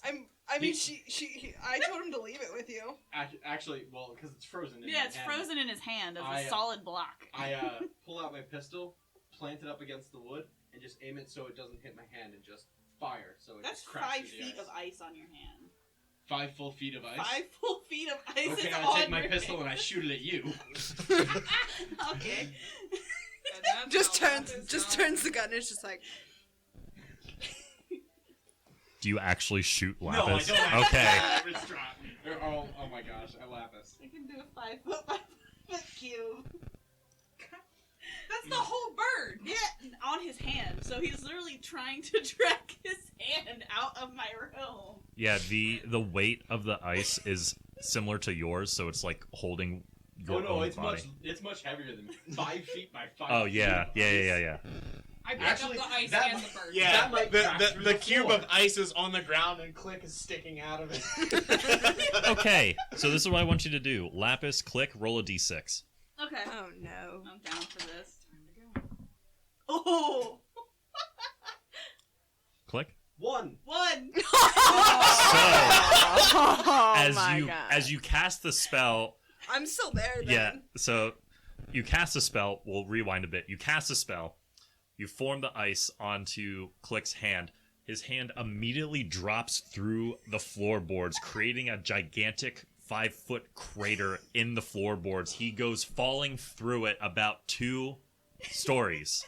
I told him to leave it with you.
Actually, well, because it's frozen.
Yeah, it's frozen in his hand as a solid block.
I pull out my pistol, plant it up against the wood, and just aim it so it doesn't hit my hand and just fire. So it
That's
just cracks
5
through the
feet
ice.
of ice on your hand.
5 full feet of ice?
5 full feet of ice
Okay,
is
I
on
take my
your
pistol
hand.
and I shoot it at you.
Okay.
And that's how Lapis
turns the gun and it's just like,
Do you actually shoot
No,
Lapis?
I don't.
Okay.
Restrana. Oh my gosh, I Lapis.
I can do a 5 foot by 5 foot cube.
That's the whole bird!
Yeah, on his hand. So he's literally trying to drag his hand out of my room.
Yeah, the weight of the ice is similar to yours, so it's like holding your own
it's
body.
it's much heavier than me. 5 feet by 5
Oh
feet.
yeah,
of
yeah.
I pick
Actually,
up the ice
that
and
might-
the bird.
Yeah,
That might crack through
the
the
cube
floor.
of ice is on the ground and Click is sticking out of it.
Okay, so this is what I want you to do. Lapis, click, roll a d6.
Okay.
oh no.
I'm down for this. Time to go. Oh!
Click.
1.
1!
As you cast the spell,
I'm still there then.
yeah. So you cast a spell. We'll rewind a bit. You cast a spell. You form the ice onto Click's hand. His hand immediately drops through the floorboards, creating a gigantic 5-foot crater in the floorboards. He goes falling through it about 2 stories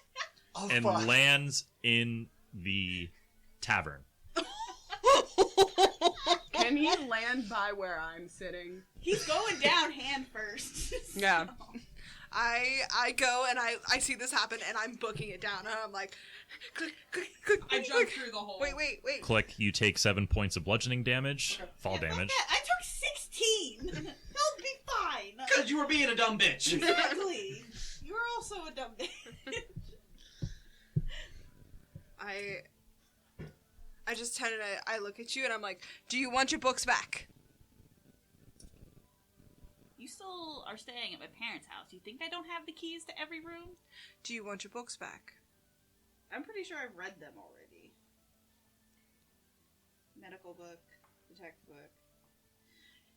and lands in the tavern.
Can he land by where I'm sitting?
He's going down hand first.
Yeah.
I go and I see this happen and I'm booking it down and I'm like, click, click, click,
I
click,
jump
click.
through the hole.
Wait.
Click, you take 7 points of bludgeoning damage, fall
Yeah, fuck
damage.
that. I took 16. That'll be fine.
Because you were being a dumb bitch.
Exactly. You're also a dumb bitch.
I just turn and I look at you and I'm like, do you want your books back?
You still are staying at my parents' house. You think I don't have the keys to every room?
Do you want your books back?
I'm pretty sure I've read them already. Medical book, detective book.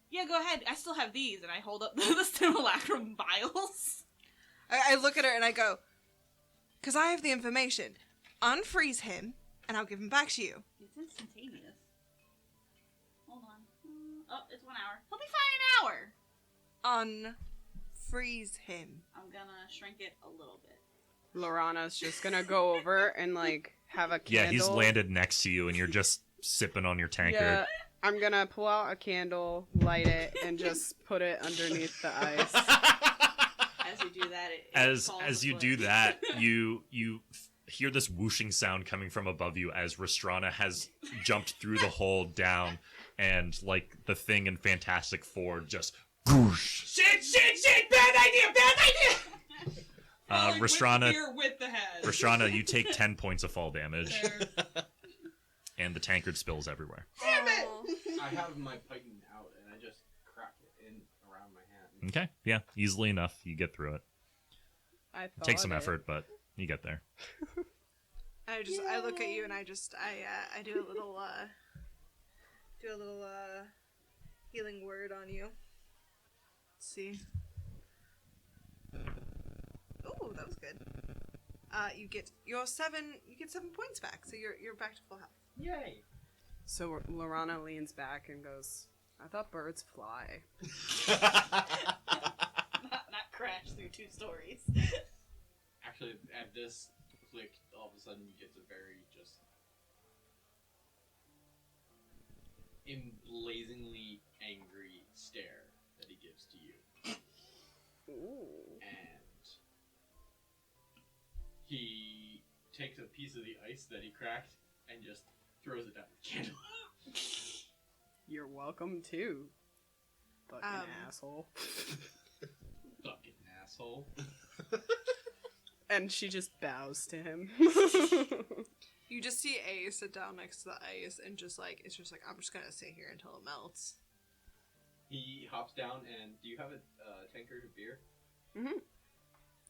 Yeah, go ahead. I still have these, and I hold up the simulacrum vials.
I look at her and I go, because I have the information. Unfreeze him and I'll give him back to you.
It's instantaneous. Hold on. Oh, it's 1 hour. He'll be fine in an hour.
Unfreeze him.
I'm gonna shrink it a little bit.
Ylorhana's just gonna go over and like have a candle.
Yeah, he's landed next to you and you're just sipping on your tankard.
Yeah, I'm gonna pull out a candle, light it, and just put it underneath the ice.
As you do that, it
As
falls
you
asleep.
do that, you hear this whooshing sound coming from above you as Restrana has jumped through the hole down, and like the thing in Fantastic Four just whoosh.
Shit! Bad idea!
Falling
Restrana,
with fear with the head.
Restrana, you take 10 points of fall damage,
There.
and the tankard spills everywhere.
Damn it!
I have my python out and I just crack it in around my hand.
Okay, yeah, easily enough. You get through it.
I
Takes some
thought it.
effort, but you get there.
I look at you and I do a little healing word on you. Let's see. Ooh, that was good. You get 7 points back, so you're back to full health.
Yay!
So Ylorhana leans back and goes, I thought birds fly.
not crash through 2 stories.
Actually, at this click, all of a sudden he gets a very just emblazingly angry stare that he gives to you.
Ooh.
And he takes a piece of the ice that he cracked and just throws it down the candle.
You're welcome too. Fucking asshole.
Fucking asshole.
And she just bows to him.
You just see A sit down next to the ice and just like, it's just like, I'm just gonna sit here until it melts.
He hops down and, do you have a tankard of beer?
Mm-hmm.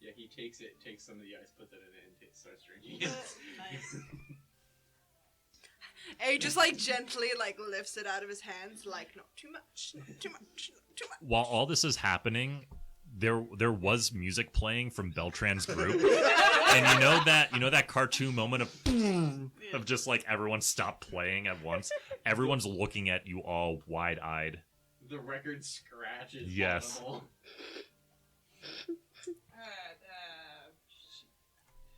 Yeah, he takes some of the ice, puts it in it, and starts drinking it.
Nice.
A just like gently like lifts it out of his hands, like, not too much, not too much, not too much.
While all this is happening, there was music playing from Beltran's group, and you know that cartoon moment of just like everyone stopped playing at once. Everyone's looking at you all wide-eyed.
The record scratches.
Yes.
On the wall.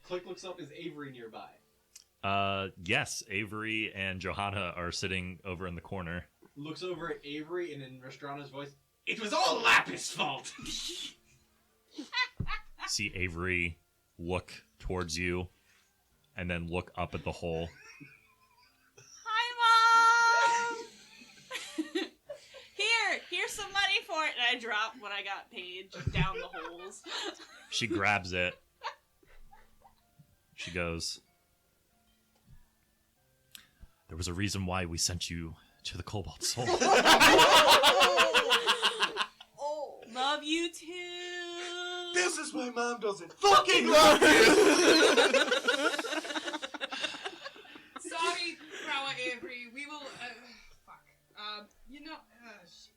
Click looks up. Is Avery nearby?
Yes, Avery and Johanna are sitting over in the corner.
Looks over at Avery and in Restrana's voice, "It was all Lapis' fault."
See Avery look towards you, and then look up at the hole.
Hi, Mom! Here's some money for it. And I drop what I got paid just down the holes.
She grabs it. She goes, "There was a reason why we sent you to the Cobalt Soul."
Oh.
Love you too.
This is why Mom doesn't fucking love you!
Sorry, Frau Avery. We will. Fuck. Shit.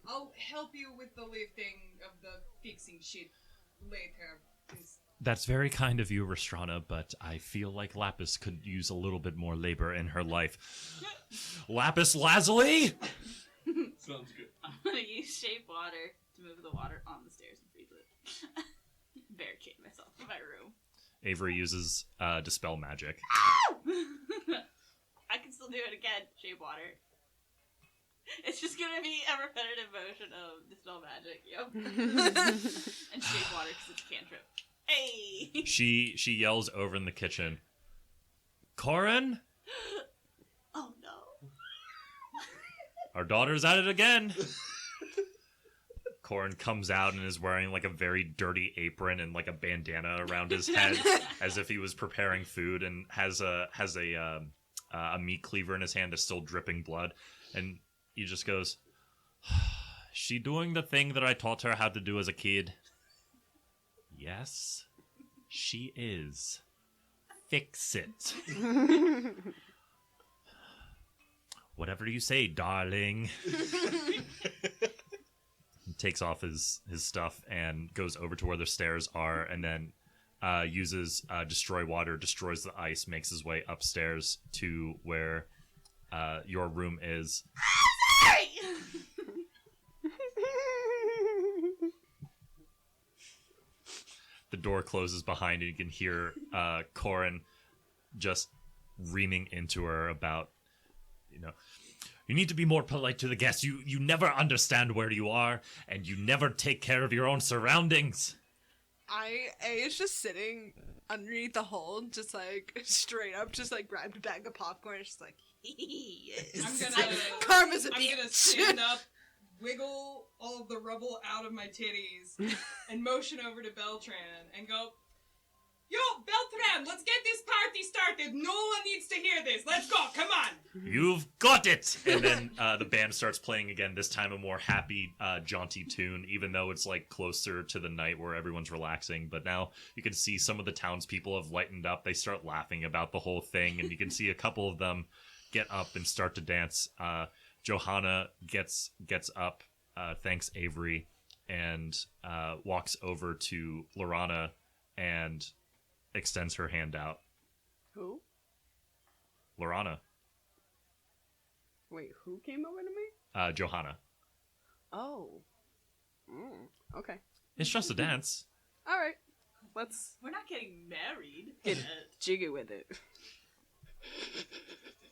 I'll help you with the lifting of the fixing shit later. Please.
That's very kind of you, Restrana, but I feel like Lapis could use a little bit more labor in her life. Lapis Lazulli?
Sounds good.
I'm gonna use shape water to move the water on the stairs and freeze it. Barricade myself in my room.
Avery uses Dispel Magic.
I can still do it again. Shape water. It's just gonna be a repetitive motion of Dispel Magic. Yep. And shape water because it's a cantrip. Hey!
She yells over in the kitchen, "Corin?
Oh no.
Our daughter's at it again." Corin comes out and is wearing like a very dirty apron and like a bandana around his head as if he was preparing food, and has a meat cleaver in his hand that's still dripping blood, and he just goes, "She doing the thing that I taught her how to do as a kid?" "Yes, she is. Fix it." "Whatever you say, darling." He takes off his stuff and goes over to where the stairs are, and then uses Destroy Water, destroys the ice, makes his way upstairs to where your room is.
Sorry!
The door closes behind you. You can hear Corin just reaming into her about, "You need to be more polite to the guests. You never understand where you are, and you never take care of your own surroundings."
A is just sitting underneath the hole, just like straight up, just like grabbed a bag of popcorn. It's just like, yes.
I'm gonna.
Karma's a
I'm
bitch.
gonna stand up, wiggle all of the rubble out of my titties, and motion over to Beltran and go, "Yo, Beltran, let's get this party started. No one needs to hear this. Let's go. Come on."
"You've got it!" And then the band starts playing again, this time a more happy, jaunty tune, even though it's like closer to the night where everyone's relaxing. But now you can see some of the townspeople have lightened up. They start laughing about the whole thing, and you can see a couple of them get up and start to dance. Johanna gets up, thanks Avery, and walks over to Ylorhana and extends her hand out.
Who?
Ylorhana.
Wait, who came over to me?
Johanna.
Oh. Okay.
It's just a dance.
All right. Let's
We're not getting married.
get jiggy with it.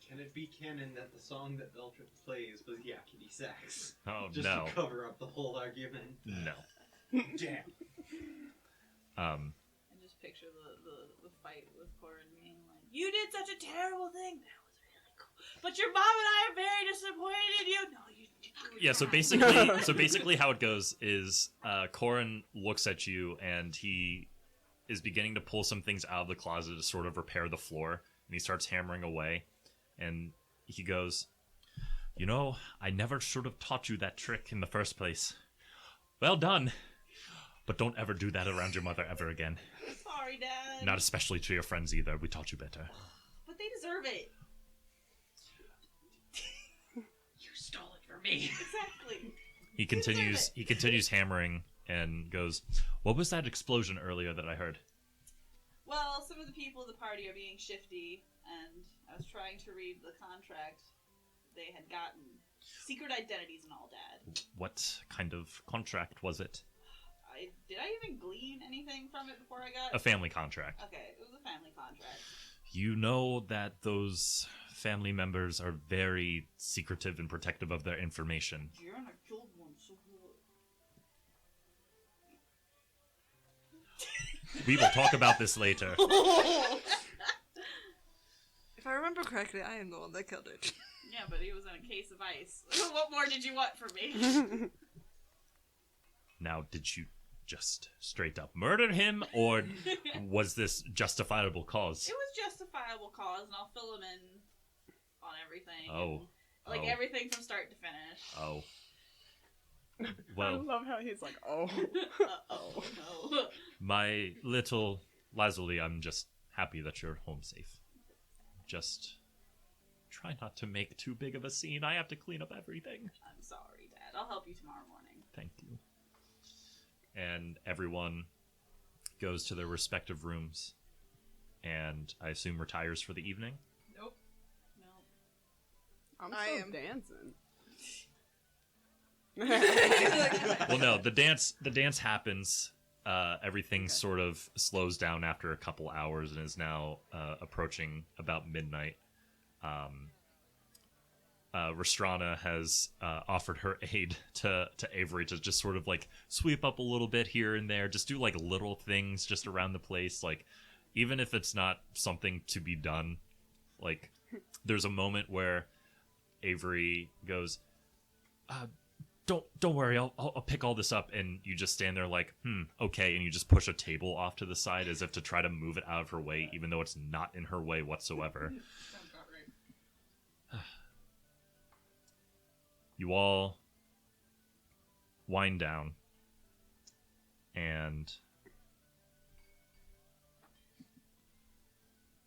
Can it be canon that the song that Beltran plays was Yakety Sax?
Oh,
Just
no.
to cover up the whole argument.
No.
Damn.
I just picture the fight with Corin being like, "You did such a terrible thing. That was really cool. But your mom and I are very disappointed in you." No, you.
Yeah. So basically, how it goes is Corin looks at you and he is beginning to pull some things out of the closet to sort of repair the floor, and he starts hammering away, and he goes, "You know, I never should have taught you that trick in the first place. Well done. But don't ever do that around your mother ever again.
Sorry, Dad.
Not especially to your friends either. We taught you better."
But they deserve it.
You stole it from me.
Exactly.
He continues hammering and goes, "What was that explosion earlier that I heard?"
Well, some of the people of the party are being shifty, and I was trying to read the contract they had gotten. Secret identities and all, Dad.
What kind of contract was it?
Did I even glean anything from it before I got...
A family contract.
Okay, it was a family contract.
You know that those family members are very secretive and protective of their information.
You're in a killed one, so
We will talk about this later.
If I remember correctly, I am the one that killed it.
Yeah, but he was in a case of ice. What more did you want from me?
Now, did you just straight up murder him, or was this justifiable cause?
It was justifiable cause, and I'll fill him in on everything.
Oh.
Like everything from start to finish.
Oh.
I
Well,
love how he's like, oh.
Oh no.
my little Lazulli, I'm just happy that you're home safe. Just try not to make too big of a scene. I have to clean up everything.
I'm sorry, Dad. I'll help you tomorrow morning.
Thank you. And everyone goes to their respective rooms and I assume retires for the evening.
Nope.
No.
I'm
I
still
am.
dancing.
Well, no, the dance happens. Everything sort of slows down after a couple hours and is now approaching about midnight. Restrana has offered her aid to Avery to just sort of like sweep up a little bit here and there, just do like little things just around the place, like even if it's not something to be done. Like there's a moment where Avery goes, Don't worry, I'll pick all this up," and you just stand there like, okay, and you just push a table off to the side as if to try to move it out of her way, even though it's not in her way whatsoever.
Sounds about right.
You all wind down and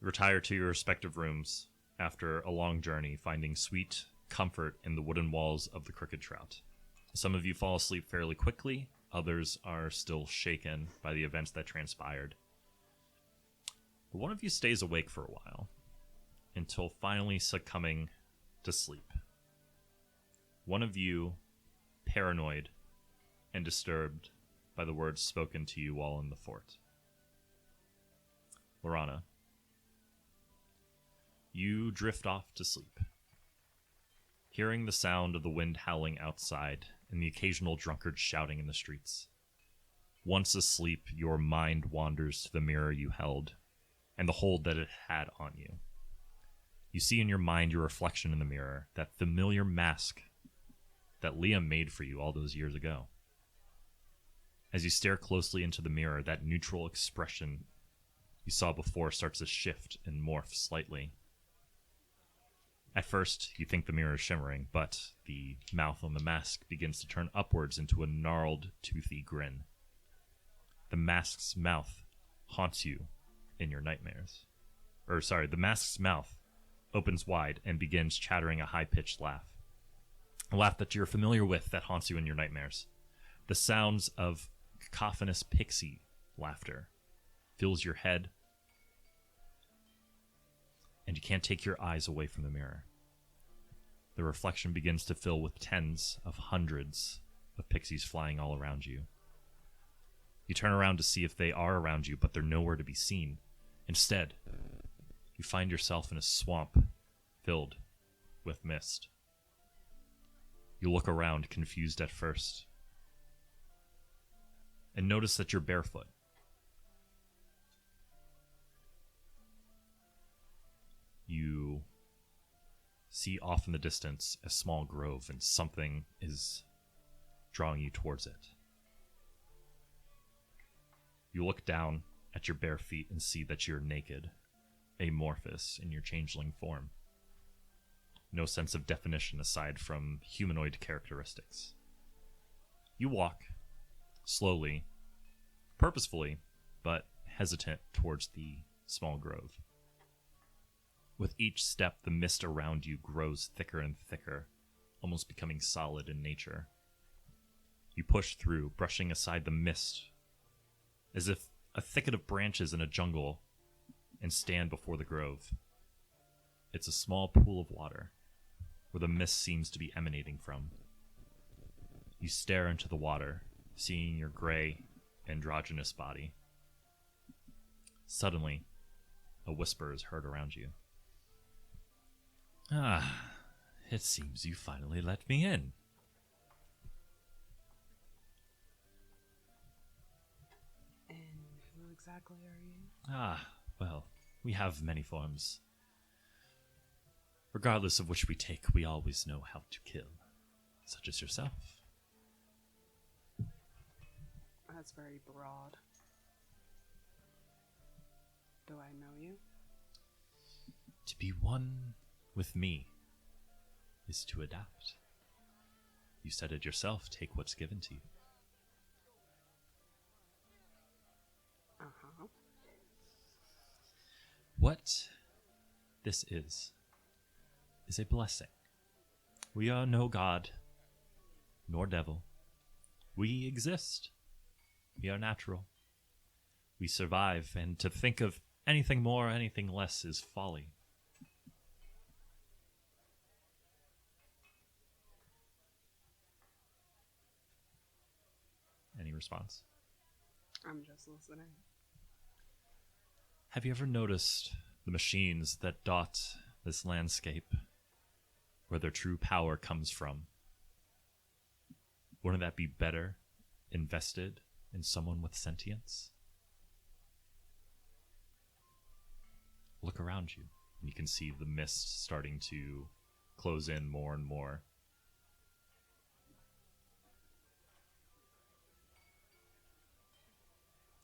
retire to your respective rooms after a long journey, finding sweet comfort in the wooden walls of the Crooked Trout. Some of you fall asleep fairly quickly, others are still shaken by the events that transpired. But one of you stays awake for a while, until finally succumbing to sleep. One of you, paranoid and disturbed by the words spoken to you while in the fort. Ylorhana, you drift off to sleep, hearing the sound of the wind howling outside and the occasional drunkard shouting in the streets. Once asleep, your mind wanders to the mirror you held and the hold that it had on you. You see in your mind your reflection in the mirror, that familiar mask that Liam made for you all those years ago. As you stare closely into the mirror, that neutral expression you saw before starts to shift and morph slightly. At first, you think the mirror is shimmering, but the mouth on the mask begins to turn upwards into a gnarled, toothy grin. The mask's mouth haunts you in your nightmares. The mask's mouth opens wide and begins chattering a high-pitched laugh. A laugh that you're familiar with that haunts you in your nightmares. The sounds of cacophonous pixie laughter fills your head, and you can't take your eyes away from the mirror. The reflection begins to fill with tens of hundreds of pixies flying all around you. You turn around to see if they are around you, but they're nowhere to be seen. Instead, you find yourself in a swamp filled with mist. You look around, confused at first, and notice that you're barefoot. see off in the distance a small grove, and something is drawing you towards it. You look down at your bare feet and see that you're naked, amorphous in your changeling form. No sense of definition aside from humanoid characteristics. You walk, slowly, purposefully, but hesitant towards the small grove. With each step, the mist around you grows thicker and thicker, almost becoming solid in nature. You push through, brushing aside the mist, as if a thicket of branches in a jungle, and stand before the grove. It's a small pool of water, where the mist seems to be emanating from. You stare into the water, seeing your gray, androgynous body. Suddenly, a whisper is heard around you. Ah, it seems you finally let me in.
And who exactly are you?
Ah, well, we have many forms. Regardless of which we take, we always know how to kill, such as yourself.
That's very broad. Do I know you?
To be one with me is to adapt. You said it yourself, take what's given to you.
Uh-huh.
What this is a blessing. We are no god, nor devil. We exist. We are natural. We survive, and to think of anything more, anything less is folly. Any response?
I'm just listening.
Have you ever noticed the machines that dot this landscape, where their true power comes from? Wouldn't that be better invested in someone with sentience? Look around you, and you can see the mist starting to close in more and more.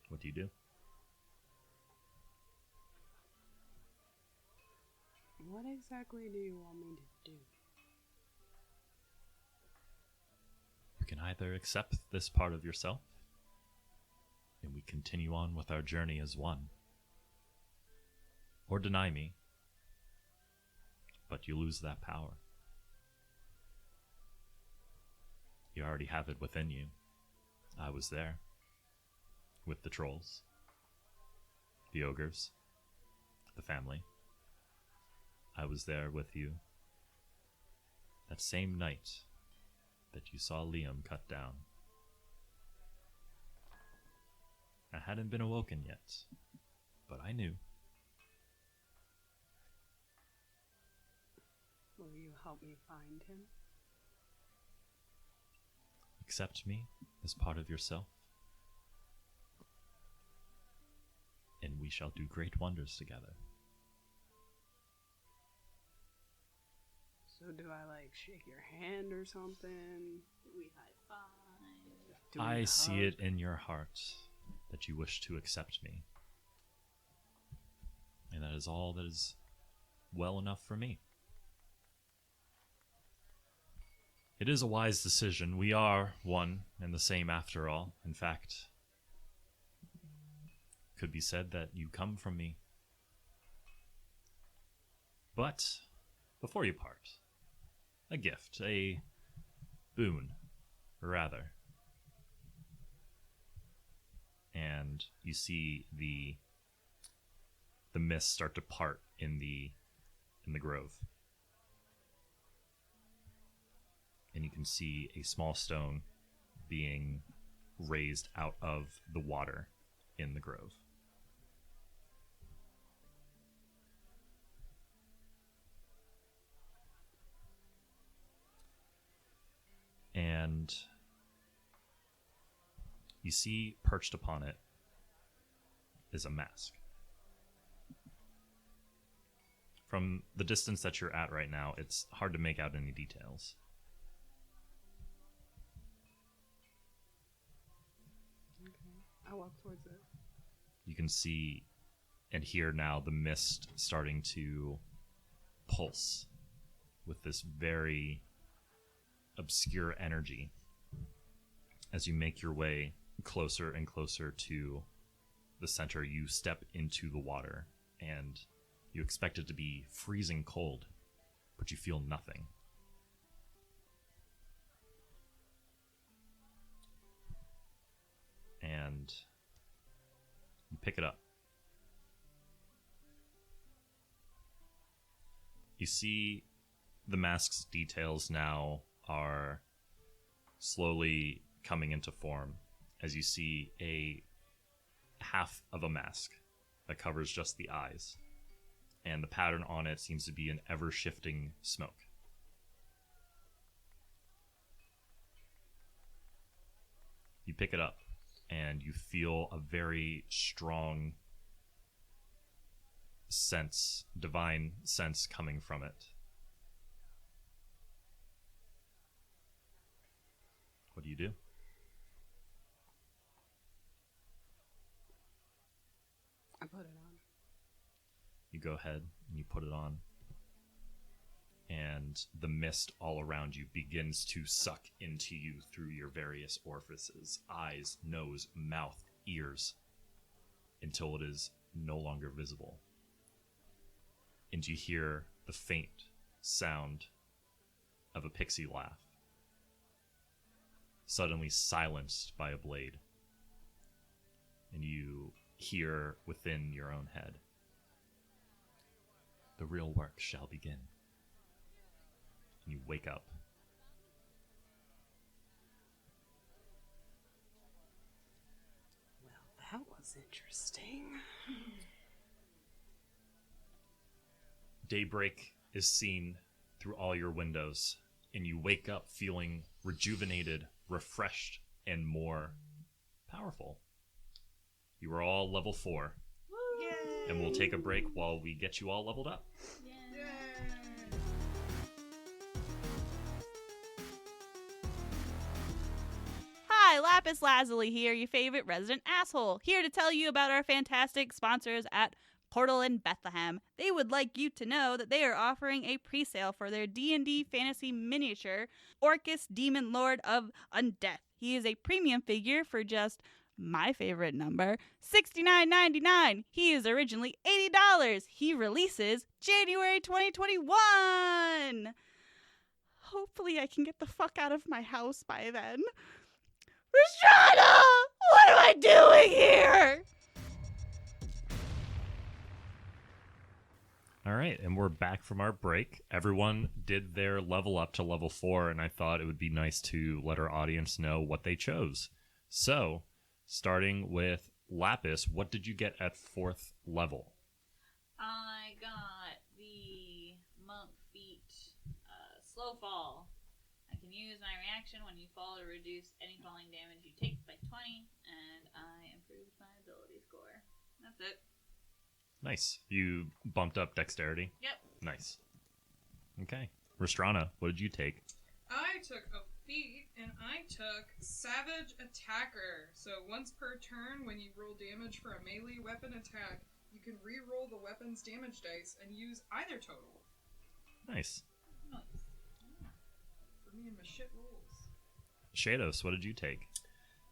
What do you do?
What exactly do you want me to do?
You can either accept this part of yourself, and we continue on with our journey as one, or deny me, but you lose that power. You already have it within you. I was there, with the trolls, the ogres, the family. I was there with you that same night that you saw Liam cut down. I hadn't been awoken yet, but I knew.
Will you help me find him?
Accept me as part of yourself, and we shall do great wonders together.
So do I, like, shake your hand or something?
Do we high five?
Do we
I see
hug?
it in your heart that you wish to accept me. And that is all that is well enough for me. It is a wise decision. We are one and the same after all. In fact, could be said that you come from me. But before you part, a gift, a boon, rather. And you see the mist start to part in the grove. And you can see a small stone being raised out of the water in the grove. And you see perched upon it is a mask. From the distance that you're at right now, it's hard to make out any details.
I walk towards it.
You can see and hear now the mist starting to pulse with this very obscure energy as you make your way closer and closer to the center. You step into the water and you expect it to be freezing cold, but you feel nothing. And you pick it up. You see the mask's details now are slowly coming into form as you see a half of a mask that covers just the eyes. And the pattern on it seems to be an ever-shifting smoke. You pick it up, and you feel a very strong sense, divine sense coming from it. What do you do?
I put it on.
You go ahead and you put it on. And the mist all around you begins to suck into you through your various orifices, eyes, nose, mouth, ears, until it is no longer visible. And you hear the faint sound of a pixie laugh, suddenly silenced by a blade. And you hear within your own head, "The real work shall begin." And you wake up.
Well, that was interesting.
Daybreak is seen through all your windows, and you wake up feeling rejuvenated, refreshed, and more powerful. You are all level 4.
Yay!
And we'll take a break while we get you all leveled up.
Hi, Lapis Lazulli here, your favorite resident asshole, here to tell you about our fantastic sponsors at Portal in Bethlehem. They would like you to know that they are offering a pre-sale for their D&D fantasy miniature, Orcus Demon Lord of Undeath. He is a premium figure for just my favorite number, $69.99. He is originally $80. He releases January 2021. Hopefully I can get the fuck out of my house by then. Restrana! What am I doing here?
All right, and we're back from our break. Everyone did their level up to level 4, and I thought it would be nice to let our audience know what they chose. So, starting with Lapis, what did you get at 4th level?
I got the Monk Feet Slow Fall. I can use my reaction when you fall to reduce any falling damage you take by 20, and I improved my ability score. That's it.
Nice. You bumped up dexterity?
Yep.
Nice. Okay. Restrana, what did you take?
I took a feat, and I took Savage Attacker. So once per turn, when you roll damage for a melee weapon attack, you can re-roll the weapon's damage dice and use either total.
Nice.
For me and my shit rolls.
Shados, what did you take?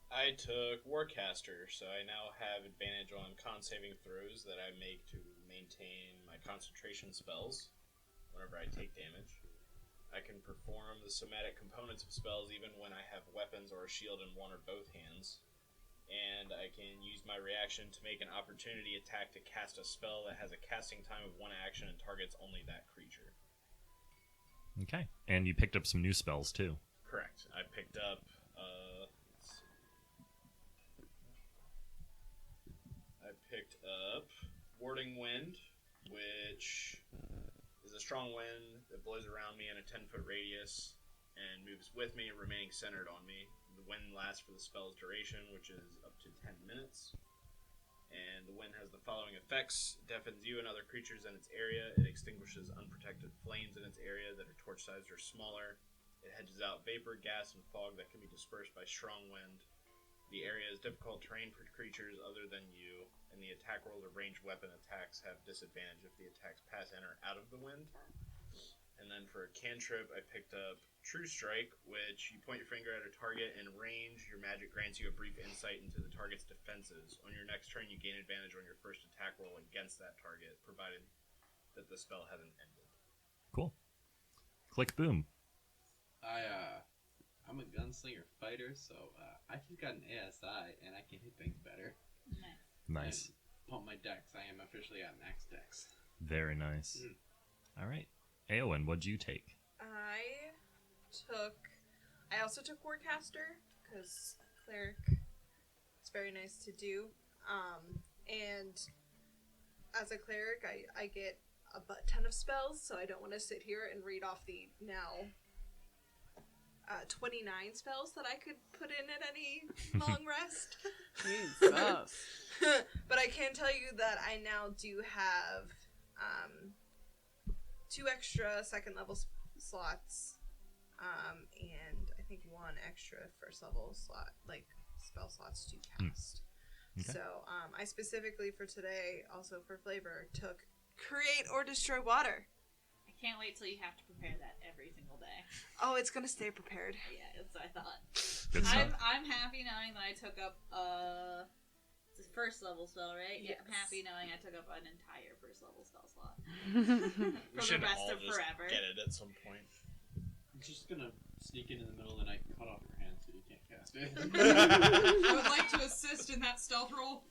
I took Warcaster, so I now have advantage on con saving throws that I make to maintain my concentration spells whenever I take damage. I can perform the somatic components of spells even when I have weapons or a shield in one or both hands. And I can use my reaction to make an opportunity attack to cast a spell that has a casting time of 1 action and targets only that creature.
Okay. And you picked up some new spells, too.
Correct. I picked up... Warding Wind, which is a strong wind that blows around me in a 10-foot radius and moves with me, remaining centered on me. The wind lasts for the spell's duration, which is up to 10 minutes. And the wind has the following effects. It deafens you and other creatures in its area. It extinguishes unprotected flames in its area that are torch-sized or smaller. It hedges out vapor, gas, and fog that can be dispersed by strong wind. The area is difficult terrain for creatures other than you, and the attack rolls of ranged weapon attacks have disadvantage if the attacks pass in or out of the wind. And then for a cantrip, I picked up True Strike, which you point your finger at a target in range. Your magic grants you a brief insight into the target's defenses. On your next turn, you gain advantage on your first attack roll against that target, provided that the spell hasn't ended.
Cool. Click boom.
I'm a gunslinger fighter, so I just got an ASI, and I can hit things better.
Nice.
And pump my dex. I am officially at max dex.
Very nice. All right. Eowyn, what'd you take?
I also took Warcaster, because cleric is very nice to do. And as a cleric, I get a butt ton of spells, so I don't want to sit here and read off the now 29 spells that I could put in at any long rest.
Jesus.
But I can tell you that I now do have 2 extra second level slots, and I think 1 extra first level slot, like spell slots to cast.
Okay.
So I specifically for today, also for flavor, took Create or Destroy Water.
I can't wait till you have to prepare that every single day.
Oh, it's gonna stay prepared.
Yeah, that's what I thought.
Good stuff.
I'm happy knowing that I took up it's a first level spell, right?
Yes.
Yeah, I'm happy knowing I took up an entire first level spell slot.
We
For
should
the rest
all
of
just
forever.
get it at some point.
I'm just gonna sneak in the middle of the night and cut off your hand so you can't cast it.
I would like to assist in that stealth roll.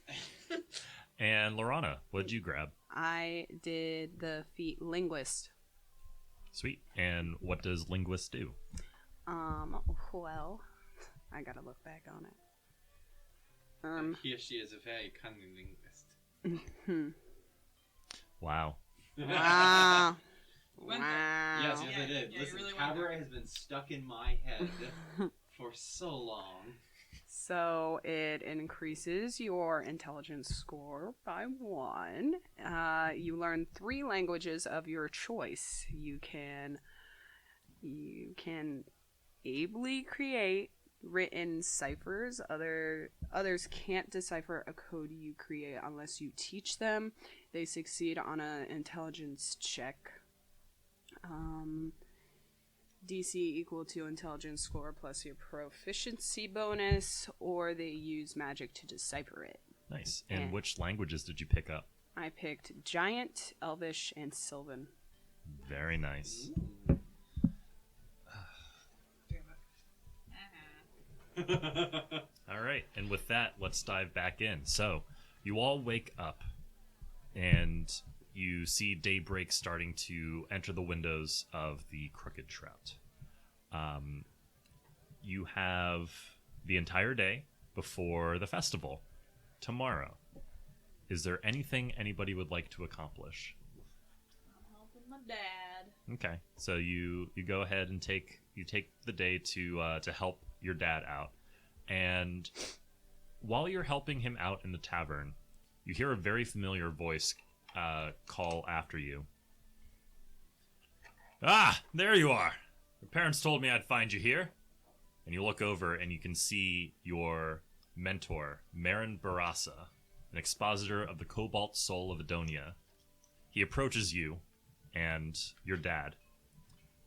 And Ylorhana, what'd you grab?
I did the feat Linguist.
Sweet. And what does Linguist do?
Well, I gotta look back on it.
He or she is a very cunning linguist.
Wow.
Wow.
Went
Wow.
Yes,
Yeah,
I did.
yeah, you
Listen,
really went
cabaret
there.
has been stuck in my head for so long.
So it increases your intelligence score by 1. You learn 3 languages of your choice. You can ably create written ciphers. Others can't decipher a code you create unless you teach them. They succeed on an intelligence check. DC equal to intelligence score plus your proficiency bonus, or they use magic to decipher it.
Nice. And
And-
which languages did you pick up?
I picked Giant, Elvish, and Sylvan.
Very nice. All right. And with that, let's dive back in. So, you all wake up and you see daybreak starting to enter the windows of the Crooked Trout. You have the entire day before the festival tomorrow. Is there anything anybody would like to accomplish?
I'm helping my dad.
Okay, so you go ahead and take the day to help your dad out, and while you're helping him out in the tavern, you hear a very familiar voice call after you. Ah, there you are. Your parents told me I'd find you here. And you look over and you can see your mentor, Marin Barasa, an expositor of the Cobalt Soul of Eddonia. He approaches you and your dad.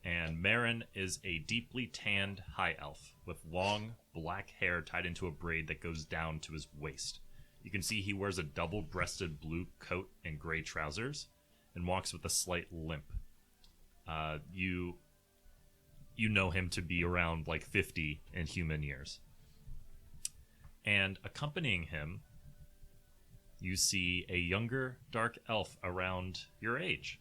And Marin is a deeply tanned high elf with long black hair tied into a braid that goes down to his waist. You can see he wears a double-breasted blue coat and gray trousers and walks with a slight limp. You know him to be around like 50 in human years. And accompanying him, you see a younger dark elf around your age.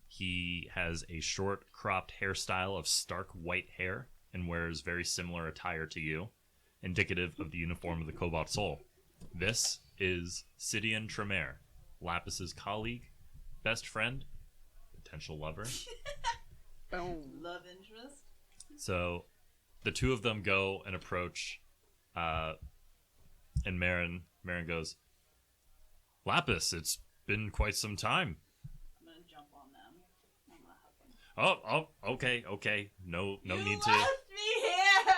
He has a short cropped hairstyle of stark white hair and wears very similar attire to you, indicative of the uniform of the Cobalt Soul. This is Sidian Tremere, Lapis's colleague, best friend, potential lover.
Boom.
Love interest.
So the two of them go and approach, and Marin goes, Lapis, it's been quite some time.
I'm gonna jump on them. I'm gonna hug them.
Oh, okay. No
You
need to.
left me here!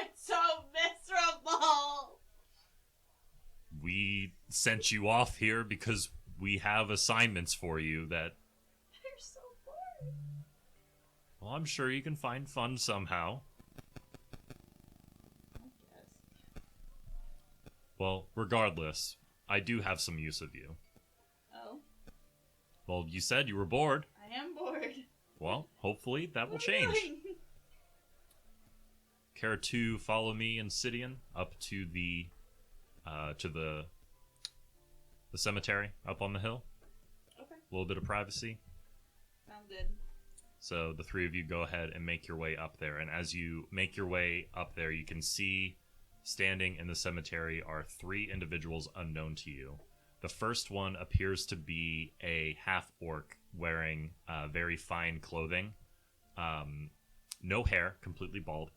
It's so miserable!
We sent you off here because we have assignments for you that.
They're so boring.
Well, I'm sure you can find fun somehow.
I guess.
Well, regardless, I do have some use of you.
Oh,
Well, you said you were bored.
I am bored.
Well, hopefully that will
What are you
change.
doing?
Care to follow me and Sidian up to the cemetery up on the hill?
Okay,
A little bit of privacy.
sounds good.
So the three of you go ahead and make your way up there. And as you make your way up there, you can see standing in the cemetery are three individuals unknown to you. The first one appears to be a half-orc wearing very fine clothing. No hair, completely bald.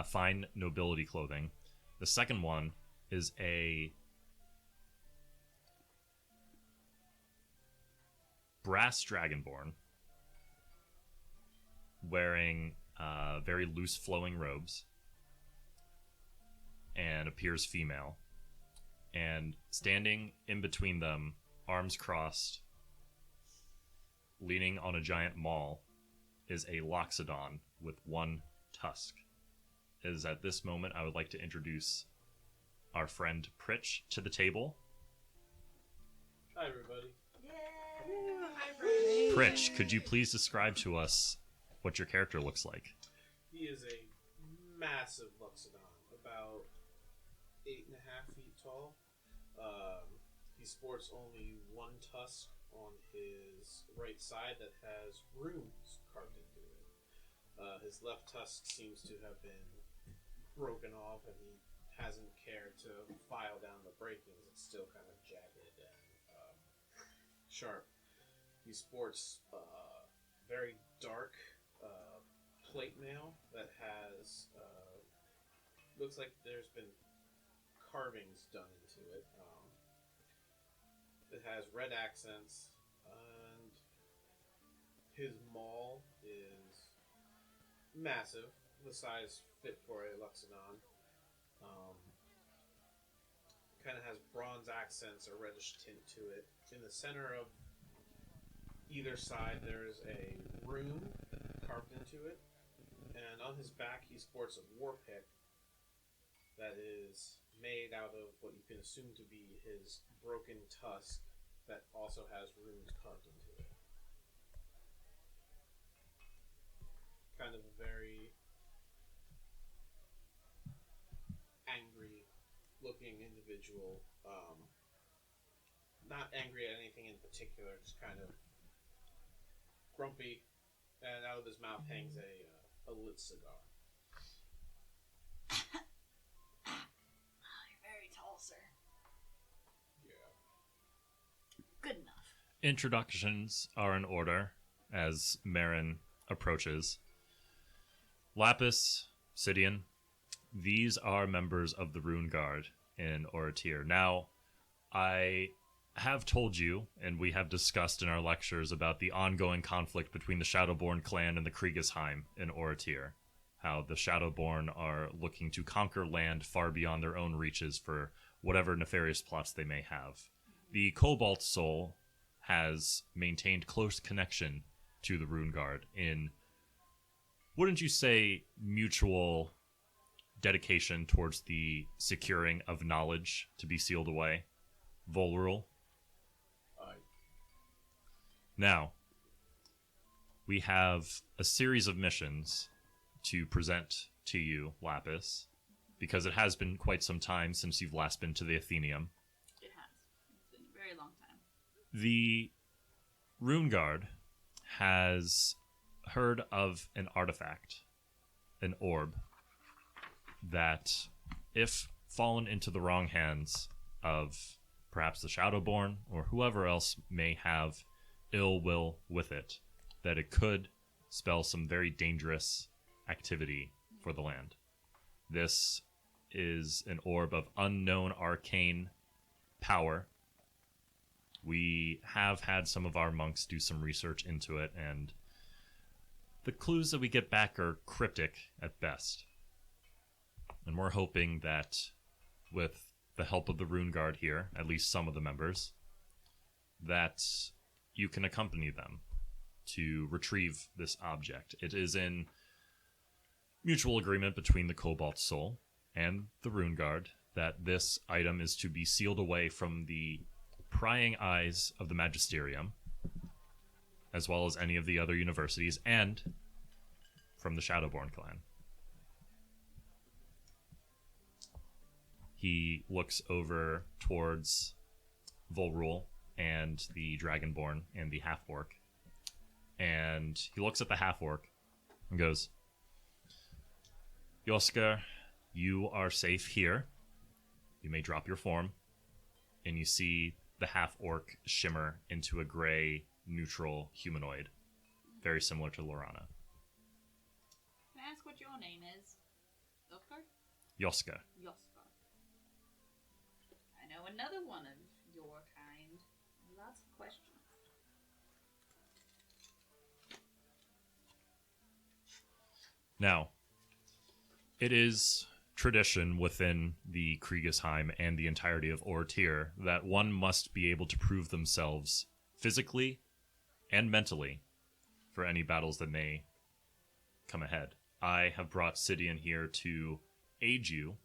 Fine nobility clothing. The second one is a brass dragonborn wearing very loose flowing robes and appears female. And standing in between them, arms crossed, leaning on a giant maul, is a Loxodon with one tusk. It is at this moment I would like to introduce our friend Pritch to the table.
Hi, everybody.
Pritch, could you please describe to us what your character looks like?
He is a massive Luxodon, about 8.5 feet tall. He sports only one tusk on his right side that has runes carved into it. His left tusk seems to have been broken off, and he hasn't cared to file down the breakings. It's still kind of jagged and sharp. He sports very dark plate mail that has looks like there's been carvings done into it. It has red accents, and his maul is massive, the size fit for a Luxodon. Kind of has bronze accents, a reddish tint to it. In the center of either side, there's a rune carved into it, and on his back he sports a war pick that is made out of what you can assume to be his broken tusk that also has runes carved into it. Kind of a very angry looking individual. Not angry at anything in particular, just kind of grumpy, and out of his mouth hangs a lit cigar.
You're very tall, sir.
Yeah.
Good enough.
Introductions are in order as Marin approaches. Lapis, Sidian, these are members of the Rune Guard in Oratir. Now, I have told you, and we have discussed in our lectures about the ongoing conflict between the Shadowborn clan and the Kriegesheim in Oratir. How the Shadowborn are looking to conquer land far beyond their own reaches for whatever nefarious plots they may have. The Cobalt Soul has maintained close connection to the Rune Guard in, wouldn't you say, mutual dedication towards the securing of knowledge to be sealed away? Volrule. Now, we have a series of missions to present to you, Lapis, because it has been quite some time since you've last been to the Athenaeum.
It has. It's been a very long time.
The Rune Guard has heard of an artifact, an orb, that, if fallen into the wrong hands of perhaps the Shadowborn or whoever else may have ill will with it, that it could spell some very dangerous activity for the land. This is an orb of unknown arcane power We have had some of our monks do some research into it, and the clues that we get back are cryptic at best. And we're hoping that with the help of the Rune Guard here, at least some of the members, that you can accompany them to retrieve this object. It is in mutual agreement between the Cobalt Soul and the Rune Guard that this item is to be sealed away from the prying eyes of the Magisterium, as well as any of the other universities, and from the Shadowborn clan. He looks over towards Volrul and the Dragonborn and the half-orc, and he looks at the half-orc and goes, Yosker, you are safe here. You may drop your form. And you see the half-orc shimmer into a gray, neutral humanoid, very similar to Ylorhana.
Can I ask what your name is? Yosker?
Yosker.
Yosker. I know another one of your kind. Lots of questions.
Now, it is tradition within the Kriegesheim and the entirety of Ortir that one must be able to prove themselves physically and mentally for any battles that may come ahead. I have brought Sidian here to aid you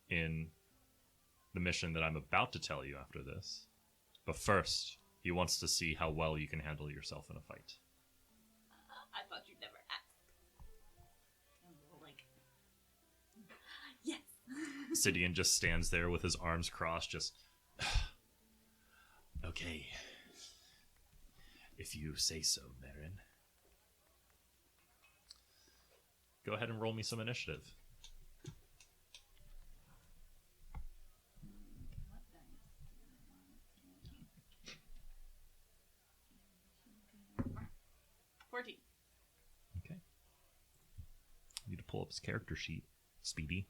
in the mission that I'm about to tell you after this. But first, he wants to see how well you can handle yourself in a fight.
I thought you'd never ask. Like, yes.
Sidian just stands there with his arms crossed, just... Okay. If you say so, Marin. Go ahead and roll me some initiative.
What dice? 14.
Okay. Need to pull up his character sheet. Speedy.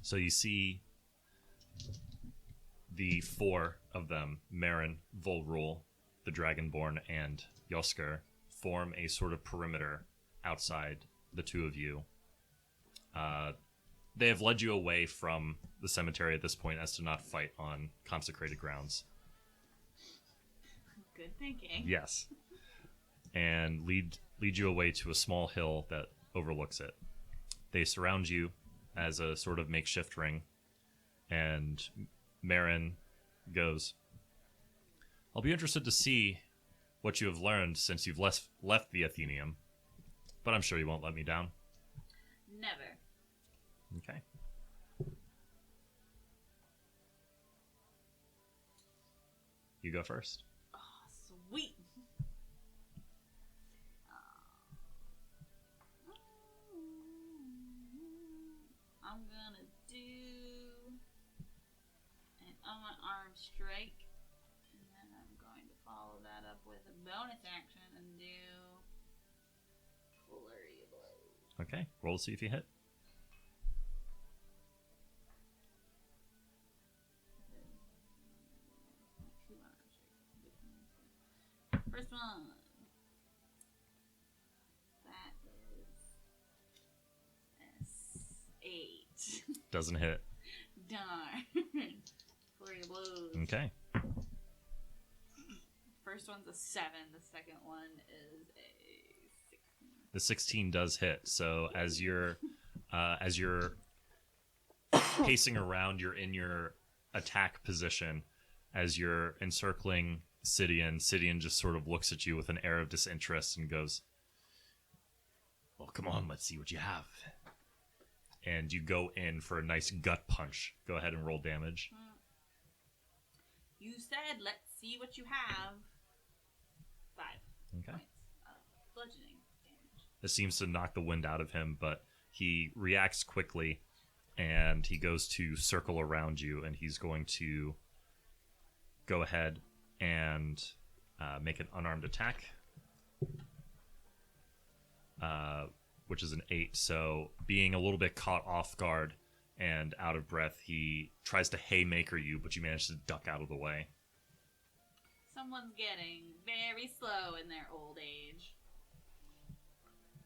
So you see the four of them, Marin, Volrul, the Dragonborn, and Yosker, form a sort of perimeter outside the two of you. They have led you away from the cemetery at this point as to not fight on consecrated grounds.
Good thinking.
Yes. And lead you away to a small hill that overlooks it. They surround you as a sort of makeshift ring, and Marin goes, I'll be interested to see what you have learned since you've left the Athenium, but I'm sure you won't let me down.
Never.
Okay. You go first.
Oh, sweet. I'm gonna do an unarmed strike, and then I'm going to follow that up with a bonus action and do flurry of blows.
Okay. Roll to see if you hit.
First one. That is 8.
Doesn't hit.
Darn. Flurry of blows.
Okay.
First one's a 7. The second one is a 16.
The 16 does hit. So as you're pacing around, you're in your attack position. As you're encircling Sidian just sort of looks at you with an air of disinterest and goes, well, come on, let's see what you have. And you go in for a nice gut punch. Go ahead and roll damage.
You said, let's see what you have. 5
Okay.
points of bludgeoning damage.
This seems to knock the wind out of him, but he reacts quickly, and he goes to circle around you, and he's going to go ahead and make an unarmed attack. which is an 8. So being a little bit caught off guard and out of breath, he tries to haymaker you, but you manage to duck out of the way.
Someone's getting very slow in their old age.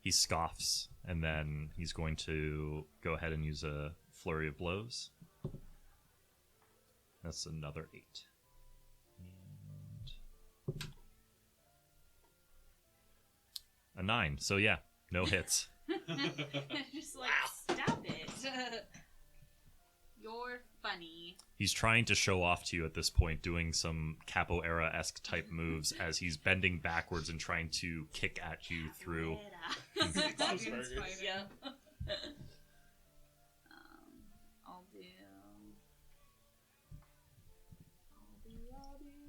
He scoffs, and then he's going to go ahead and use a flurry of blows. That's another 8. And a 9. So yeah, no hits.
Just like, stop it. You're funny.
He's trying to show off to you at this point, doing some capoeira-esque type moves as he's bending backwards and trying to kick at you through.
Cheeseburgers.
Yep. I'll do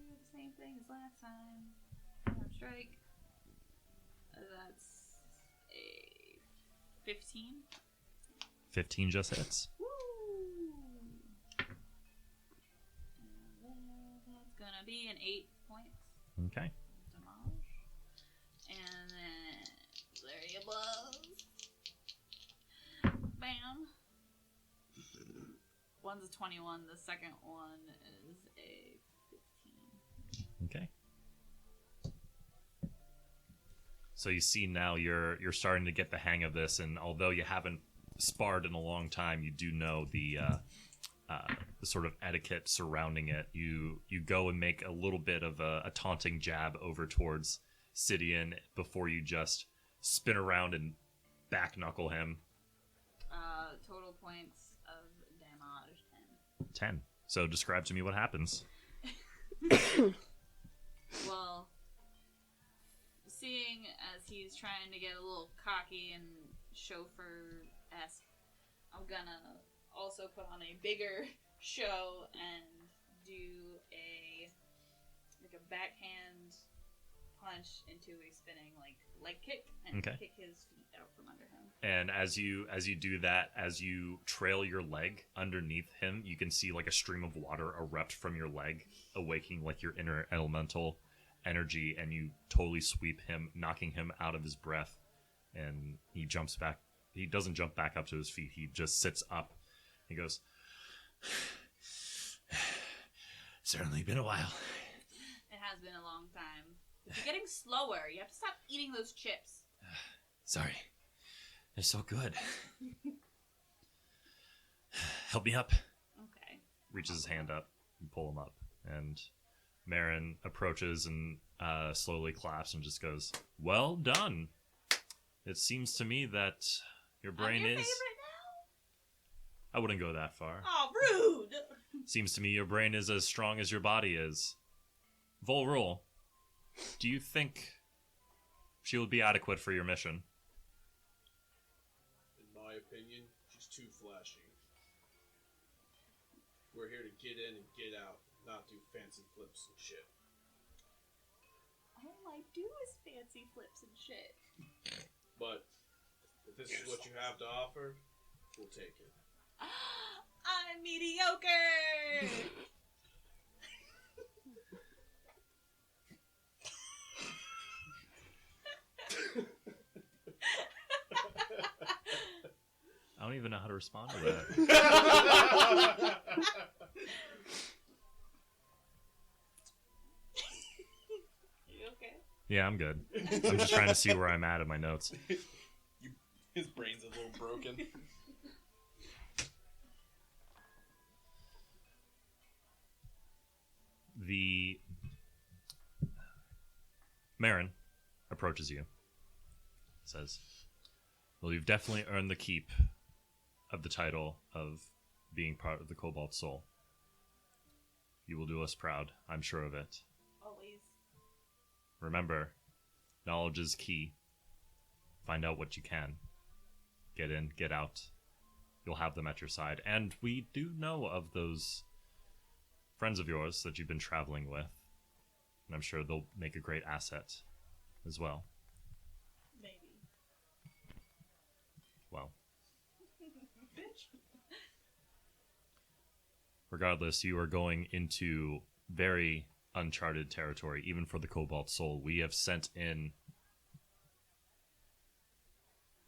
the same thing as last time. Arm strike. That's a 15.
15 just hits.
Woo! And then that's gonna be an 8 points.
Okay.
Demolish. And then flurry of blows. Bam. One's a 21. The second one is a 15.
Okay. So you see now you're starting to get the hang of this, and although you haven't sparred in a long time, you do know the sort of etiquette surrounding it. You go and make a little bit of a taunting jab over towards Sidian before you just spin around and back knuckle him.
Total points of damage 10.
10. So describe to me what happens.
Well, seeing as he's trying to get a little cocky and chauffeur-esque, I'm gonna also put on a bigger show and do a backhand punch into a spinning leg kick and kick his feet out from under him.
And as you do that, as you trail your leg underneath him, you can see like a stream of water erupt from your leg, awakening like your inner elemental energy, and you totally sweep him, knocking him out of his breath, and he jumps back. He doesn't jump back up to his feet. He just sits up. He goes, "Certainly been a while."
It has been a long time. You're getting slower. You have to stop eating those chips.
Sorry. They're so good. Help me up.
Okay.
Reaches his hand up and pull him up. And Marin approaches and slowly claps and just goes, "Well done. It seems to me that your brain
I'm your
is..."
favorite now?
I wouldn't go that far.
Oh, rude.
Seems to me your brain is as strong as your body is. Volrul, do you think she will be adequate for your mission?
In my opinion, she's too flashy. We're here to get in and get out, not do fancy flips and shit.
All I do is fancy flips and shit.
But if this is what you have to offer, we'll take it.
I'm mediocre.
I don't even know how to respond to that.
You okay?
Yeah, I'm good. I'm just trying to see where I'm at in my notes.
His brain's a little broken.
The Marin approaches you. Says, "Well, you've definitely earned the keep of the title of being part of the Cobalt Soul. You will do us proud, I'm sure of it.
Always.
Remember, knowledge is key. Find out what you can. Get in, get out. You'll have them at your side. And we do know of those friends of yours that you've been traveling with. And I'm sure they'll make a great asset as well."
Maybe.
Well,
Bitch.
regardless, you are going into very uncharted territory, even for the Cobalt Soul. We have sent in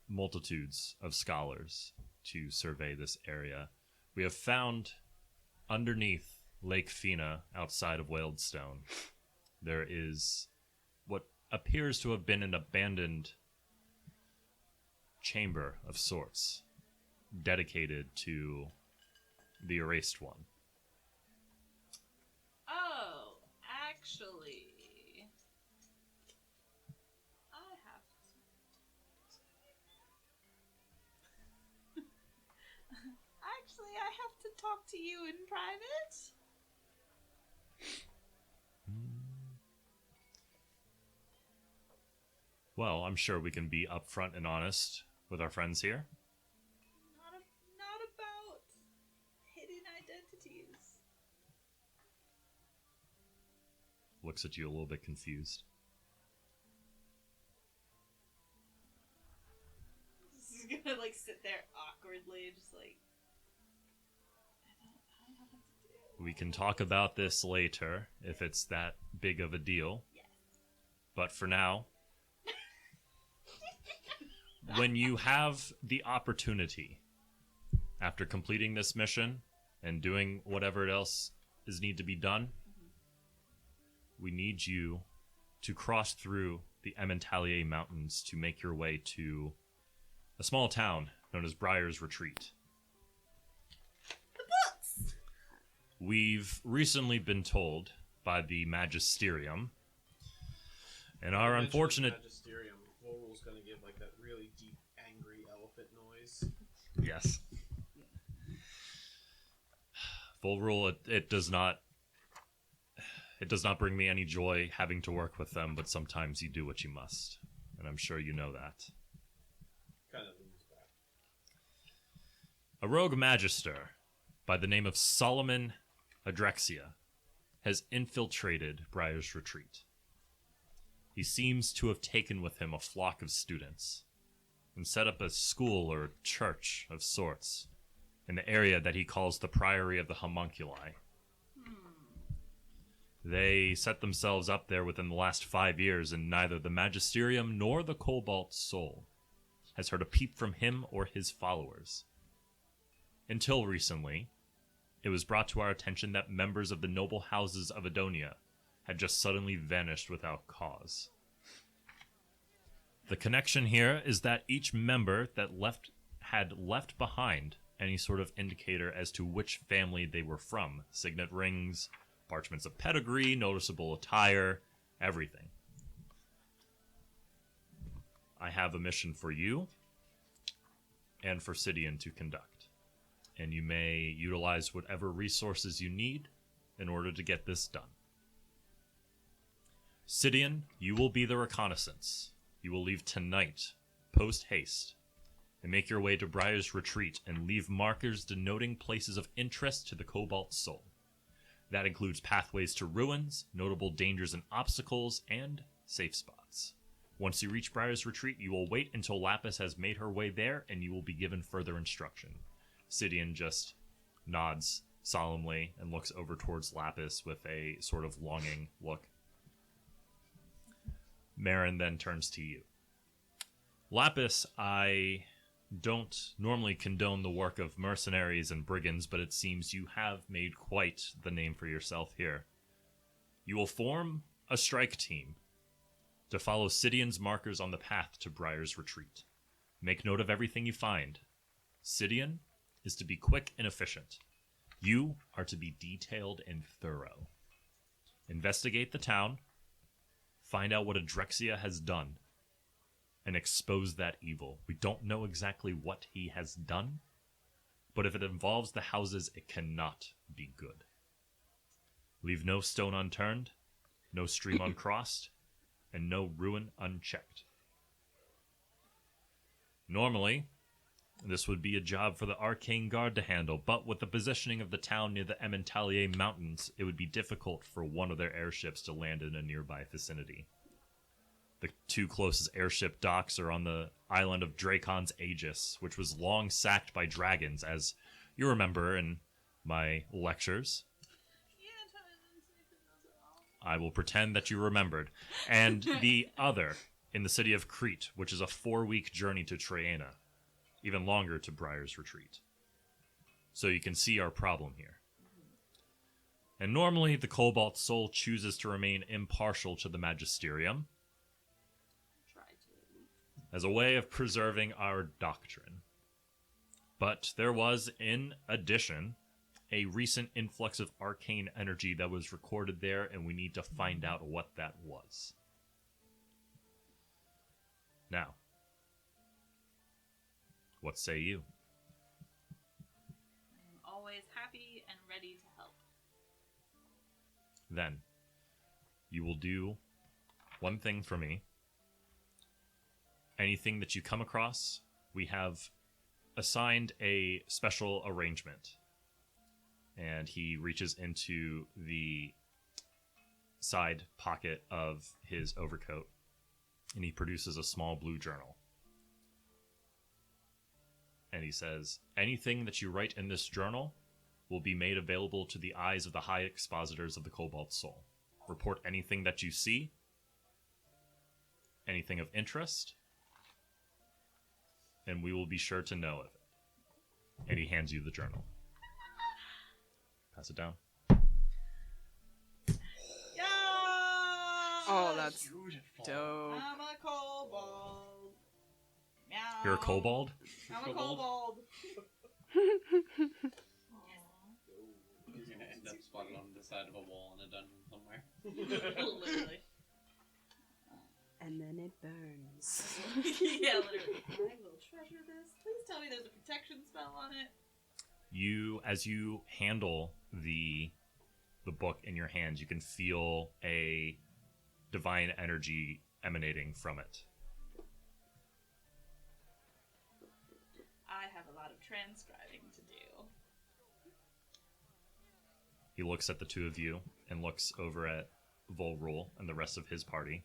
multitudes of scholars to survey this area. We have found underneath Lake Fina, outside of Waeldstone, there is what appears to have been an abandoned chamber of sorts, dedicated to the Erased One.
Oh, actually, I have to talk to you in private.
Well, I'm sure we can be upfront and honest with our friends here.
Not about hidden identities.
Looks at you a little bit confused.
Just gonna like sit there awkwardly, just like I don't know what to do.
We can talk about this later if it's that big of a deal.
Yes.
But for now, when you have the opportunity, after completing this mission and doing whatever else is need to be done, we need you to cross through the Emmentalia Mountains to make your way to a small town known as Briar's Retreat.
The books!
We've recently been told by the Magisterium, and our
Mention
unfortunate...
Magisterium. Volrul's gonna give like that really deep, angry elephant noise.
Yes. Volrul, it does not bring me any joy having to work with them, but sometimes you do what you must, and I'm sure you know that.
Kind of leans back.
A rogue magister by the name of Solomon Adrexia has infiltrated Briar's Retreat. He seems to have taken with him a flock of students and set up a school or church of sorts in the area that he calls the Priory of the Homunculi. They set themselves up there within the last 5 years, and neither the Magisterium nor the Cobalt Soul has heard a peep from him or his followers. Until recently, it was brought to our attention that members of the noble houses of Eddonia had just suddenly vanished without cause. The connection here is that each member that had left behind any sort of indicator as to which family they were from. Signet rings, parchments of pedigree, noticeable attire, everything. I have a mission for you and for Sidian to conduct, and you may utilize whatever resources you need in order to get this done. Sidian, you will be the reconnaissance. You will leave tonight, post-haste, and make your way to Briar's Retreat and leave markers denoting places of interest to the Cobalt Soul. That includes pathways to ruins, notable dangers and obstacles, and safe spots. Once you reach Briar's Retreat, you will wait until Lapis has made her way there, and you will be given further instruction. Sidian just nods solemnly and looks over towards Lapis with a sort of longing look. Marin then turns to you. Lapis, I don't normally condone the work of mercenaries and brigands, but it seems you have made quite the name for yourself here. You will form a strike team to follow Sidian's markers on the path to Briar's Retreat. Make note of everything you find. Sidian is to be quick and efficient. You are to be detailed and thorough. Investigate the town, find out what Adrexia has done, and expose that evil. We don't know exactly what he has done, but if it involves the houses, it cannot be good. Leave no stone unturned, no stream uncrossed, and no ruin unchecked. Normally, this would be a job for the Arcane Guard to handle, but with the positioning of the town near the Emmentalia Mountains, it would be difficult for one of their airships to land in a nearby vicinity. The two closest airship docks are on the island of Dracon's Aegis, which was long sacked by dragons, as you remember in my lectures. I will pretend that you remembered. And the other in the city of Crete, which is a 4-week journey to Triana, even longer to Briar's Retreat. So you can see our problem here. And normally the Cobalt Soul chooses to remain impartial to the Magisterium as a way of preserving our doctrine. But there was, in addition, a recent influx of arcane energy that was recorded there, and we need to find out what that was. Now, what say you?
I'm always happy and ready to help.
Then, you will do one thing for me. Anything that you come across, we have assigned a special arrangement. And he reaches into the side pocket of his overcoat, and he produces a small blue journal. And he says, anything that you write in this journal will be made available to the eyes of the high expositors of the Cobalt Soul. Report anything that you see, anything of interest, and we will be sure to know of it. And he hands you the journal. Pass it down.
Yeah!
Oh, that's
Beautiful.
dope.
I'm a kobold. Meow.
You're a kobold?
I'm a kobold.
He's gonna end up spotted on the side of a wall in a dungeon somewhere.
Literally.
And then it burns.
Yeah, literally. I will treasure this. Please tell me there's a protection spell on it.
You, as you handle the book in your hands, you can feel a divine energy emanating from it.
I have a lot of transcribing to do.
He looks at the two of you and looks over at Volrul and the rest of his party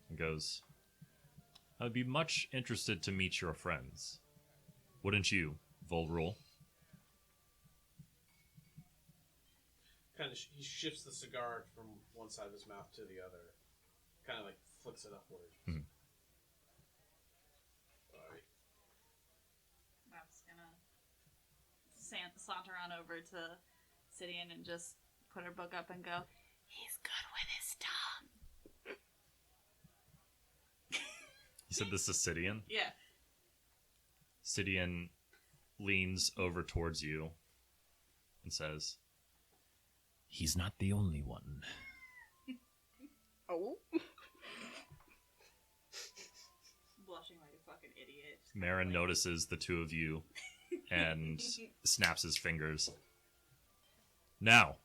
and goes, I'd be much interested to meet your friends. Wouldn't you, Volrul?
Kind of, he shifts the cigar from one side of his mouth to the other. Kind of like flicks it upward.
Mhm.
Alright.
I'm just gonna saunter on over to Sidian and just put her book up and go, he's good with his tongue.
You said this is Sidian?
Yeah.
Sidian leans over towards you and says, he's not the only one.
Oh.
Blushing like a fucking idiot.
Marin notices the two of you and snaps his fingers. Now,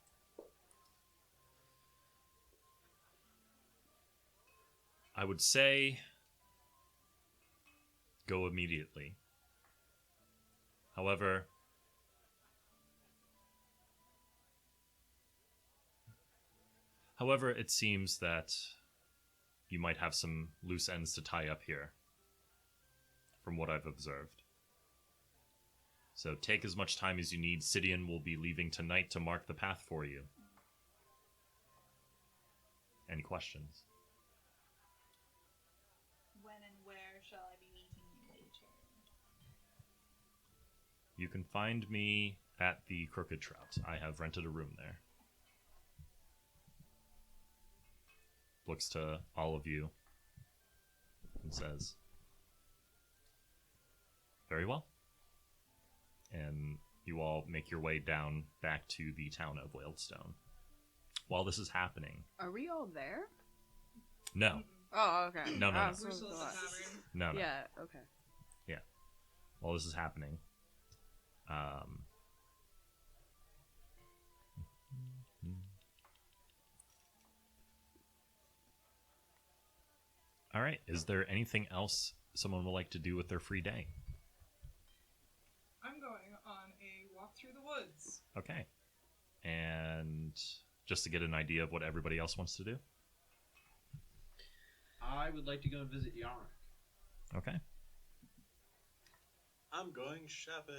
I would say go immediately. However, it seems that you might have some loose ends to tie up here, from what I've observed. So take as much time as you need. Sidian will be leaving tonight to mark the path for you. Any questions?
When and where shall I be meeting you later?
You can find me at the Crooked Trout. I have rented a room there. Looks to all of you and says, very well. And you all make your way down back to the town of Waeldstone. While this is happening...
Are we all there?
No.
Oh, okay.
No.
We're still at the tavern.
No.
Yeah, okay.
Yeah. While this is happening, all right. Is there anything else someone would like to do with their free day?
I'm going on a walk through the woods.
Okay. And just to get an idea of what everybody else wants to do?
I would like to go and visit Yarmuk.
Okay.
I'm going shopping.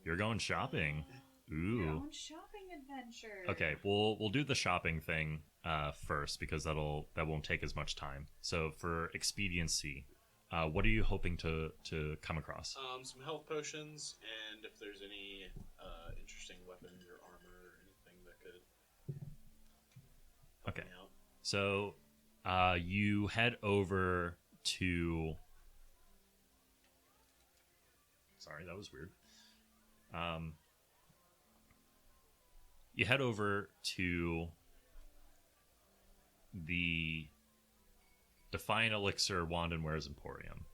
You're going shopping.
Your
Ooh.
own shopping adventure.
Okay, we'll do the shopping thing first because that won't take as much time. So for expediency, what are you hoping to come across?
Some health potions, and if there's any interesting weapons or armor or anything that could help
Okay.
me out.
So you head over to. Sorry, that was weird. You head over to the Defiant Elixir Wand and Wares Emporium.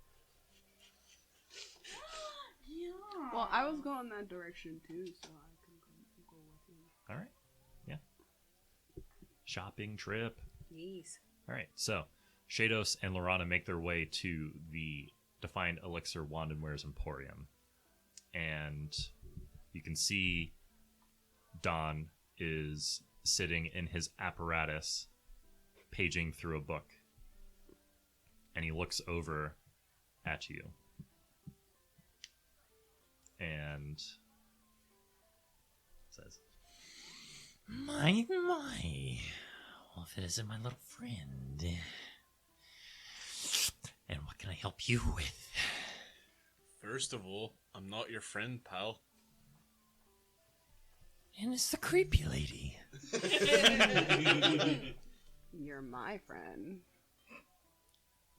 Yeah.
Well, I was going that direction too, so I can go with you.
All right. Yeah. Shopping trip.
Yes.
All right. So Shados and Ylorhana make their way to the Defiant Elixir Wand and Wares Emporium. And you can see Don is sitting in his apparatus, paging through a book. And he looks over at you. And says,
My. Well, if it isn't my little friend. And what can I help you with?
First of all, I'm not your friend, pal.
And it's the creepy lady.
You're my friend.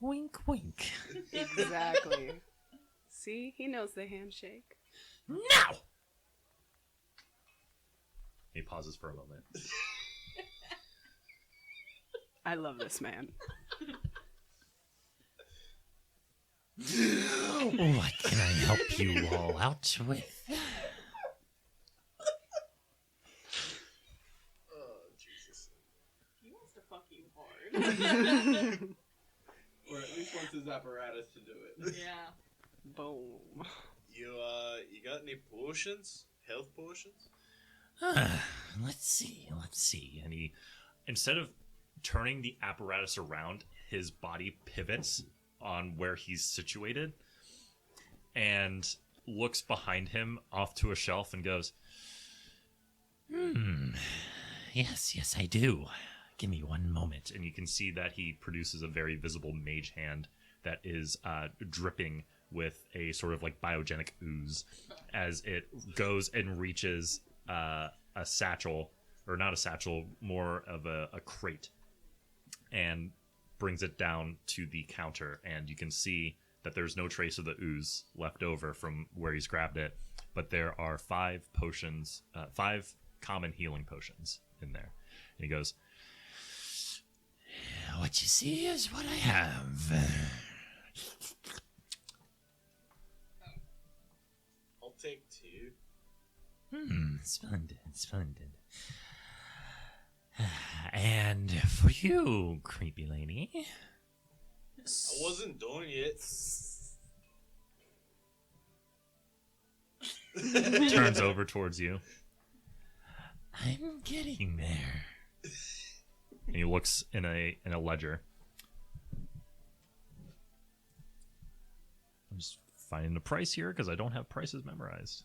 Wink, wink.
Exactly. See, he knows the handshake.
Now!
he pauses for a moment.
I love this man.
What can I help you all out with?
Oh, Jesus.
He wants to fuck you hard.
Or at least wants his apparatus to do it.
Yeah.
Boom.
You got any potions? Health potions?
Let's see.
And he, instead of turning the apparatus around, his body pivots on where he's situated and looks behind him off to a shelf and goes,
Yes, I do. Give me one moment.
and you can see that he produces a very visible mage hand that is dripping with a sort of like biogenic ooze as it goes and reaches a satchel, or not a satchel, more of a crate, and brings it down to the counter. And you can see that there's no trace of the ooze left over from where he's grabbed it, but there are 5 potions, 5 common healing potions in there. And he goes,
What you see is what I have.
I'll take 2.
Splendid. And for you, creepy lady.
I wasn't done yet.
turns over towards you,
I'm getting there.
and he looks in a ledger. I'm just finding the price here because I don't have prices memorized.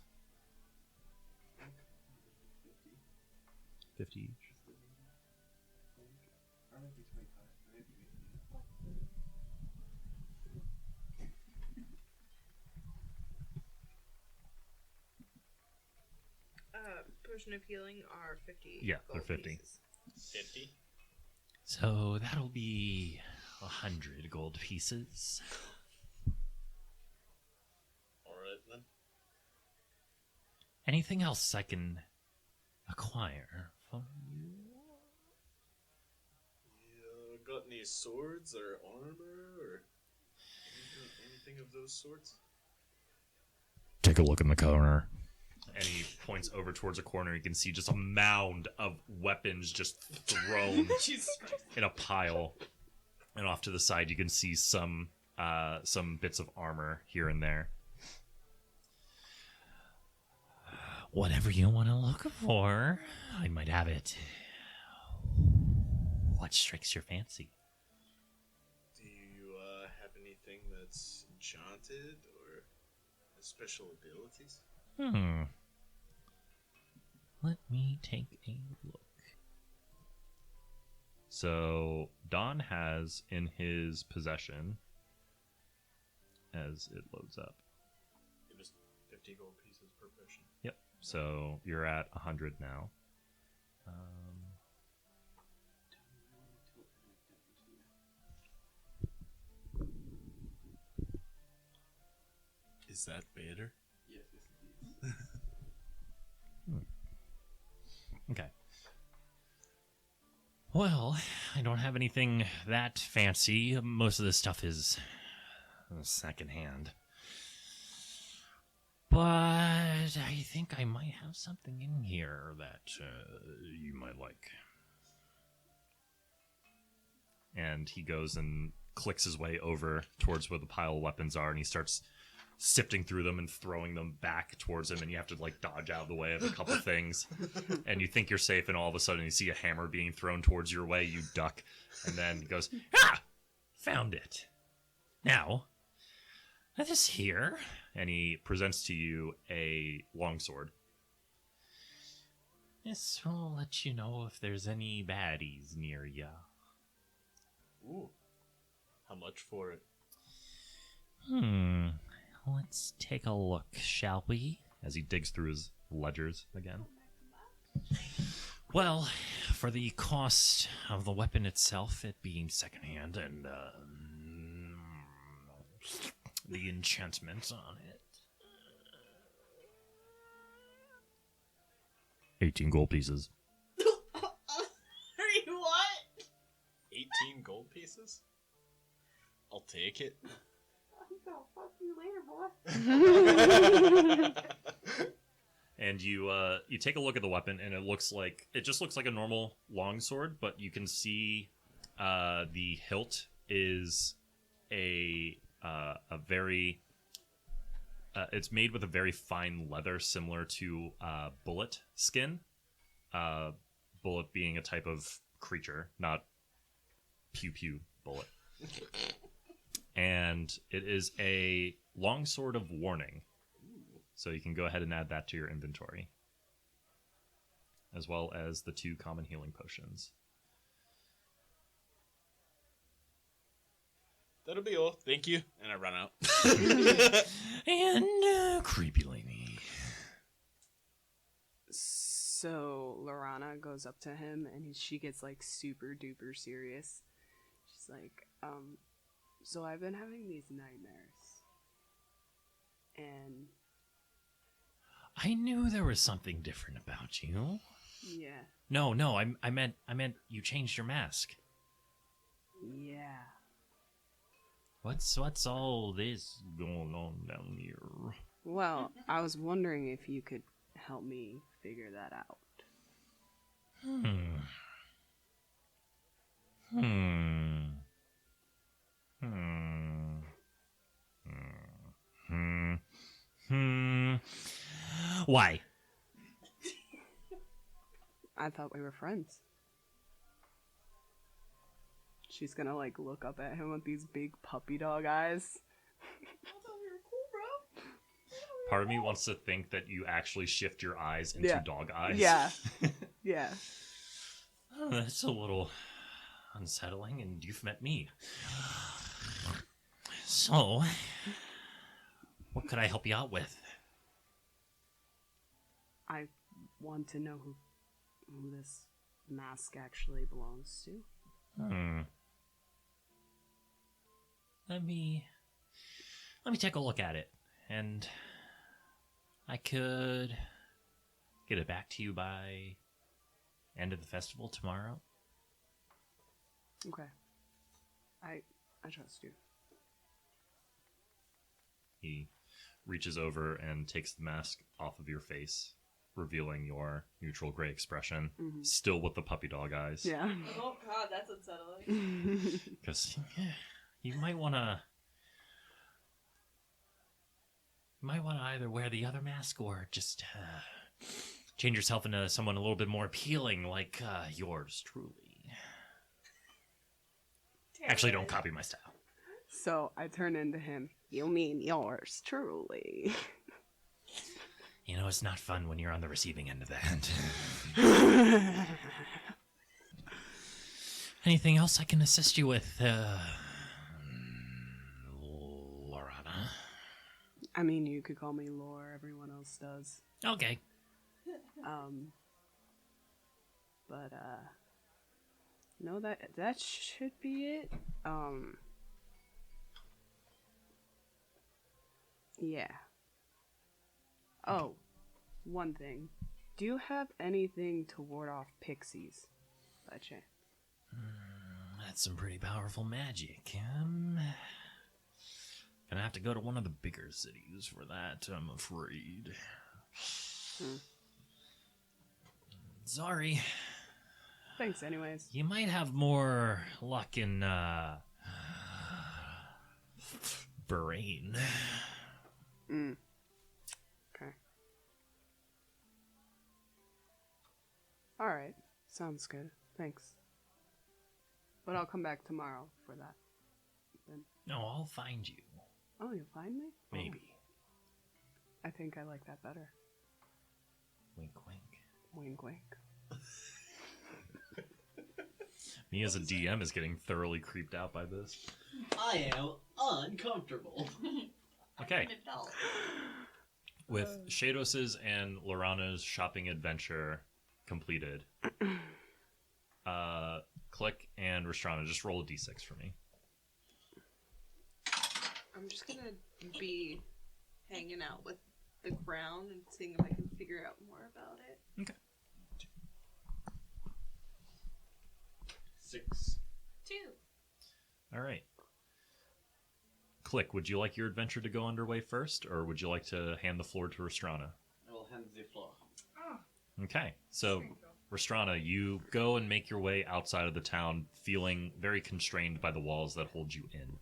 50 each.
Potion of healing are 50.
Yeah, they're
gold
50.
pieces.
50?
So that'll be 100 gold pieces.
Alright then.
Anything else I can acquire for you?
You got any swords or armor or anything of those sorts?
Take a look in the corner. And he points over towards a corner. You can see just a mound of weapons just thrown in a pile. And off to the side, you can see some bits of armor here and there.
Whatever you want to look for, I might have it. What strikes your fancy?
Do you have anything that's enchanted or has special abilities?
let me take a look.
So Don has in his possession, as it loads up.
It was 50 gold pieces per potion.
Yep. So you're at 100 now.
Is that better?
Yes, it is.
Okay.
Well, I don't have anything that fancy. Most of this stuff is secondhand. But I think I might have something in here that you might like.
And he goes and clicks his way over towards where the pile of weapons are, and he starts sifting through them and throwing them back towards him, and you have to like dodge out of the way of a couple things, and you think you're safe, and all of a sudden you see a hammer being thrown towards your way. You duck, and then he goes,
Ah! Found it. Now,
this here, and he presents to you a longsword.
this will let you know if there's any baddies near ya.
Ooh. How much for it?
Let's take a look, shall we?
As he digs through his ledgers again.
Well, for the cost of the weapon itself, it being secondhand, and the enchantment on it.
18 gold pieces.
What?
18 gold pieces? I'll take it.
I'll fuck you later, boy.
And you take a look at the weapon, and it just looks like a normal longsword, but you can see the hilt is a very it's made with a very fine leather, similar to bullet skin. Bullet being a type of creature, not pew pew bullet. And it is a longsword of warning. So you can go ahead and add that to your inventory. As well as the 2 common healing potions.
That'll be all. Thank you. And I run out.
And creepy lady.
So Ylorhana goes up to him and she gets like super duper serious. She's like, so I've been having these nightmares. And
I knew there was something different about you.
yeah.
No, I meant you changed your mask.
Yeah.
What's all this going on down here?
Well, I was wondering if you could help me figure that out.
Why?
I thought we were friends. She's gonna like look up at him with these big puppy dog eyes.
Part of me wants to think that you actually shift your eyes into dog eyes.
Yeah. Yeah.
Oh, that's a little unsettling, and you've met me. So, what could I help you out with?
I want to know who this mask actually belongs to.
Let me take a look at it, and I could get it back to you by end of the festival tomorrow.
Okay. I trust you.
He reaches over and takes the mask off of your face, revealing your neutral gray expression, still with the puppy dog eyes.
Yeah.
Oh god, that's unsettling.
Because
You might want to either wear the other mask or just change yourself into someone a little bit more appealing, like yours truly. Actually, don't copy my style.
So I turn into him. You mean yours truly?
You know, it's not fun when you're on the receiving end of that. Anything else I can assist you with, Ylorhana?
I mean, you could call me Lore. Everyone else does.
Okay.
But no, that should be it. Yeah. Oh, one thing. Do you have anything to ward off pixies, by chance?
That's some pretty powerful magic. Gonna have to go to one of the bigger cities for that, I'm afraid. Sorry.
Thanks, anyways.
You might have more luck in, Bahrain.
Okay. Alright. Sounds good. Thanks. But I'll come back tomorrow for that. Then.
No, I'll find you.
Oh, you'll find me?
Maybe.
I think I like that better.
Wink, wink.
Wink, wink.
Me as a DM is getting thoroughly creeped out by this.
I am uncomfortable.
Okay. With Shados's and Ylorhana's shopping adventure completed, Click and Restrana, just roll a d6 for me.
I'm just gonna be hanging out with the ground and seeing if I can figure out more about it.
Okay.
6.
2.
All right. Click, would you like your adventure to go underway first, or would you like to hand the floor to Restrana?
I will hand the floor.
Okay, so Restrana, you go and make your way outside of the town, feeling very constrained by the walls that hold you in.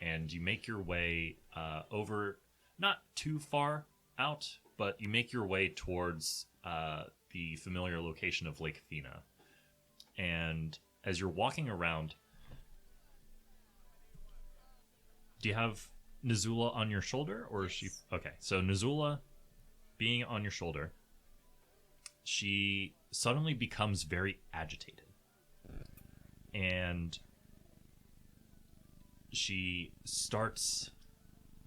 And you make your way over, not too far out, but you make your way towards the familiar location of Lake Thena. And as you're walking around, do you have Nazula on your shoulder, or is she... Okay, so Nazula being on your shoulder, she suddenly becomes very agitated. And she starts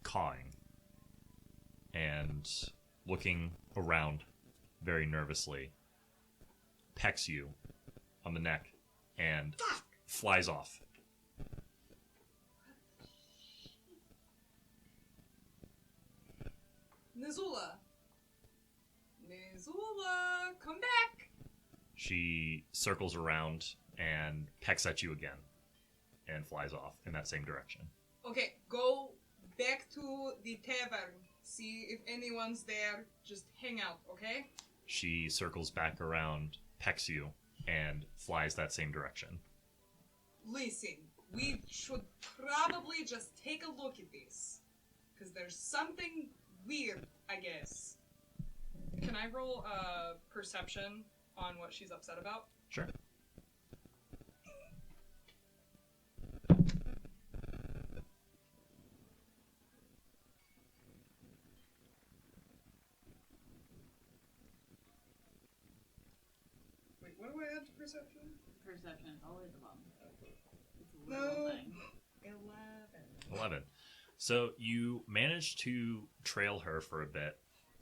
cawing and looking around very nervously, pecks you on the neck, and flies off.
Nazula! Nazula! Come back!
She circles around and pecks at you again and flies off in that same direction.
Okay, go back to the tavern. See if anyone's there. Just hang out, okay?
She circles back around, pecks you, and flies that same direction.
Listen, we should probably just take a look at this. Because there's something weird, I guess. Can I roll a perception on what she's upset about?
Sure.
Wait, what do I add to perception?
Perception, always a bum. It's a
No.
little thing.
11. So you manage to trail her for a bit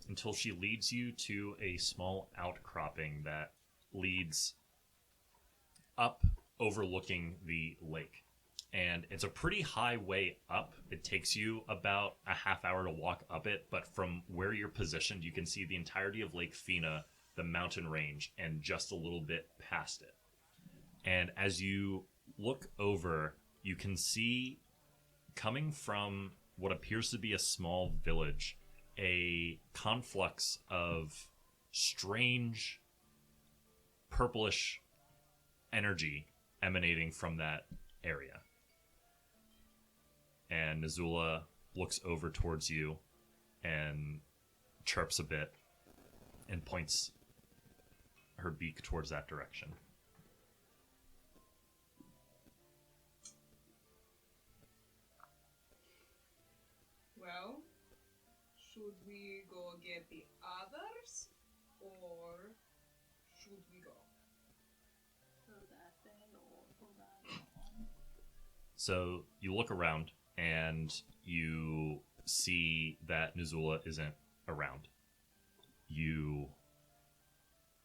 until she leads you to a small outcropping that leads up overlooking the lake. And it's a pretty high way up. It takes you about a half hour to walk up it, but from where you're positioned, you can see the entirety of Lake Thena, the mountain range, and just a little bit past it. And as you look over, you can see, coming from what appears to be a small village, a conflux of strange purplish energy emanating from that area. And Nazula looks over towards you and chirps a bit and points her beak towards that direction.
Well, should we go get the other should we go?
So you look around and you see that Nuzula isn't around. You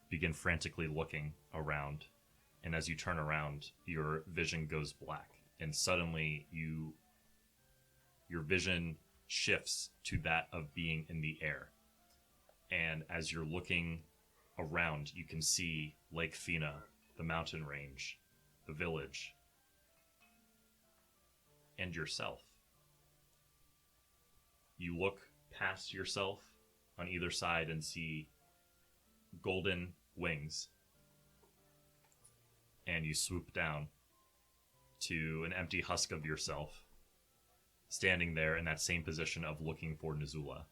begin frantically looking around, and as you turn around, your vision goes black, and suddenly your vision shifts to that of being in the air. And as you're looking around, you can see Lake Fina, the mountain range, the village, and yourself. You look past yourself on either side and see golden wings, and you swoop down to an empty husk of yourself, standing there in that same position of looking for Nuzula.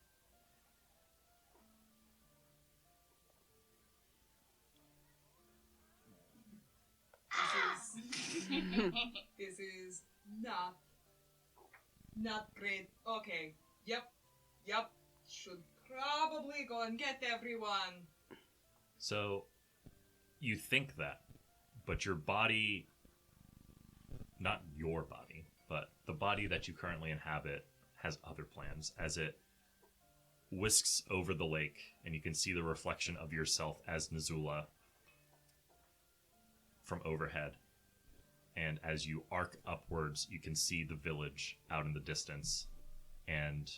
This is not great. Okay. Yep. Should probably go and get everyone.
So, you think that, but your body, not your body, but the body that you currently inhabit has other plans as it whisks over the lake, and you can see the reflection of yourself as Nuzula from overhead. And as you arc upwards, you can see the village out in the distance. And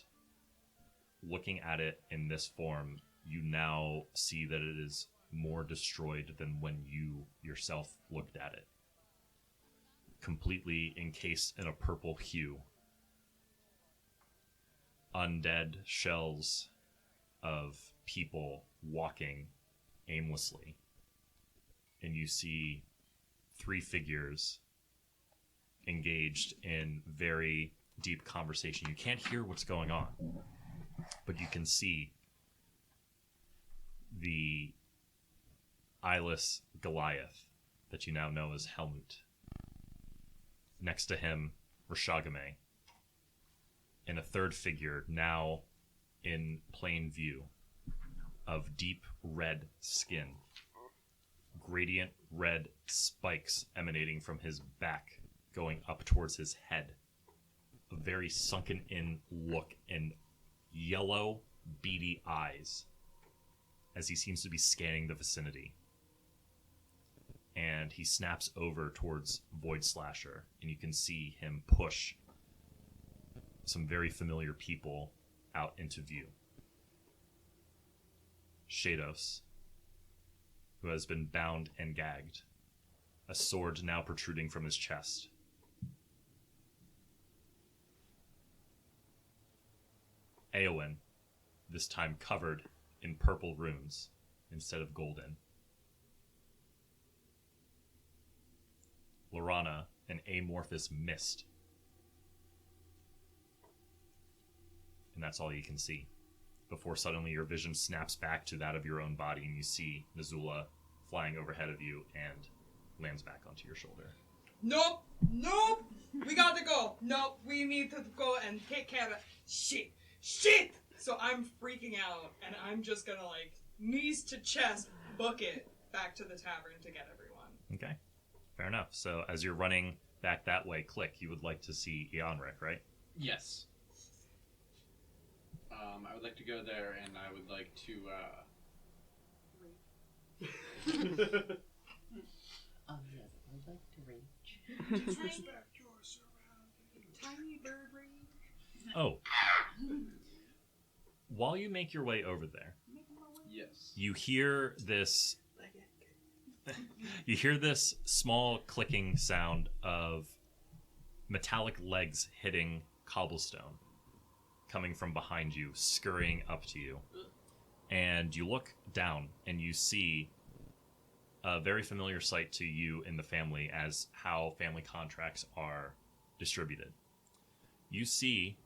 looking at it in this form, you now see that it is more destroyed than when you yourself looked at it. Completely encased in a purple hue. Undead shells of people walking aimlessly. And you see 3 figures engaged in very deep conversation. You can't hear what's going on, but you can see the eyeless Goliath that you now know as Helmut. Next to him, Rashagame. And a third figure now in plain view of deep red skin. Gradient red spikes emanating from his back, going up towards his head. A very sunken in look and yellow, beady eyes as he seems to be scanning the vicinity. And he snaps over towards Void Slasher, and you can see him push some very familiar people out into view. Shados, who has been bound and gagged, a sword now protruding from his chest. Eowyn, this time covered in purple runes instead of golden. Ylorhana, an amorphous mist. And that's all you can see. Before suddenly your vision snaps back to that of your own body and you see Nuzula flying overhead of you and lands back onto your shoulder.
Nope! We gotta go! Nope, we need to go and take care of shit! So I'm freaking out, and I'm just gonna, knees to chest, book it back to the tavern to get everyone.
Okay, fair enough. So as you're running back that way, Click, you would like to see Eonric, right?
Yes. I would like to go there, and I would like to,
yes, I'd like to reach.
Disrespect your surroundings. Tiny bird range.
Oh. While you make your way over there,
yes,
you hear this small clicking sound of metallic legs hitting cobblestone coming from behind you, scurrying up to you. And you look down and you see a very familiar sight to you in the family as how family contracts are distributed. You see,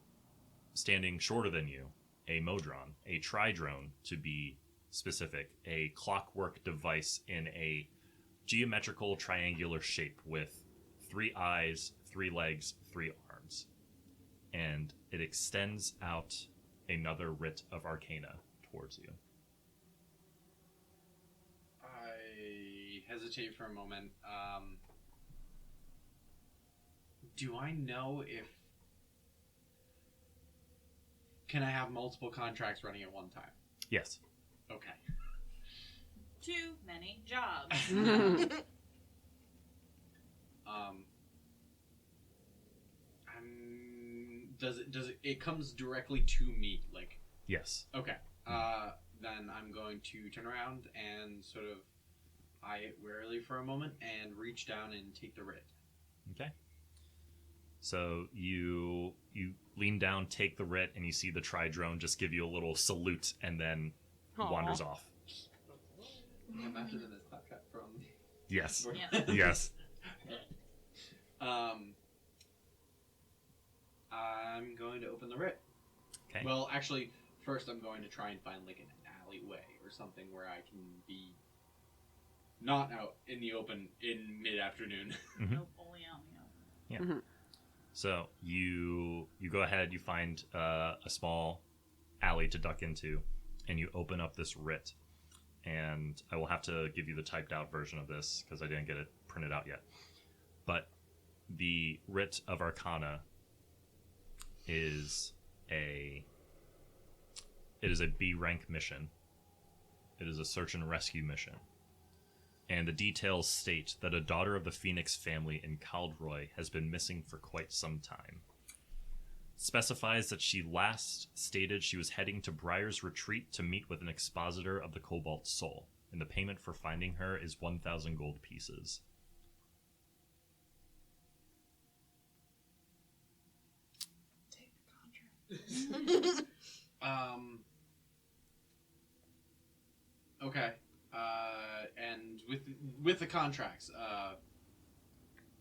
standing shorter than you, a Modron, a Tridrone to be specific, a clockwork device in a geometrical triangular shape with 3 eyes, 3 legs, 3 arms. And it extends out another writ of Arcana towards you.
I hesitate for a moment. Do I know if... Can I have multiple contracts running at one time?
Yes.
Okay.
Too many jobs.
Does it comes directly to me, like...
Yes.
Okay. Then I'm going to turn around and sort of eye it warily for a moment and reach down and take the writ.
Okay. So you lean down, take the writ, and you see the tri-drone just give you a little salute and then wanders off.
Imagine it as that cut from...
Yes.
Yeah.
Yes.
I'm going to open the writ.
Okay.
Well, actually, first I'm going to try and find like an alleyway or something where I can be not out in the open in mid-afternoon.
Mm-hmm.
Nope, only out in the open.
Yeah.
Mm-hmm.
So you go ahead, you find a small alley to duck into, and you open up this writ. And I will have to give you the typed out version of this because I didn't get it printed out yet. But the writ of Arcana is a B rank mission. It is a search and rescue mission. And the details state that a daughter of the Phoenix family in Caldroy has been missing for quite some time. Specifies that she last stated she was heading to Briar's Retreat to meet with an expositor of the Cobalt Soul, and the payment for finding her is 1,000 gold pieces.
Take the contract.
Okay. And with the contracts,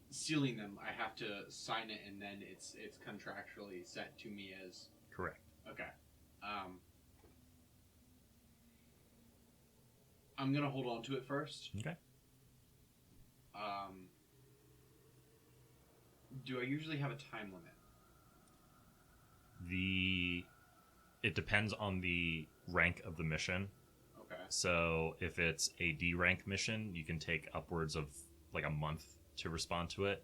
sealing them, I have to sign it, and then it's contractually set to me as...
Correct.
Okay. I'm gonna hold on to it first.
Okay.
Do I usually have a time limit?
It depends on the rank of the mission.
Okay.
So if it's a D rank mission, you can take upwards of like a month to respond to it.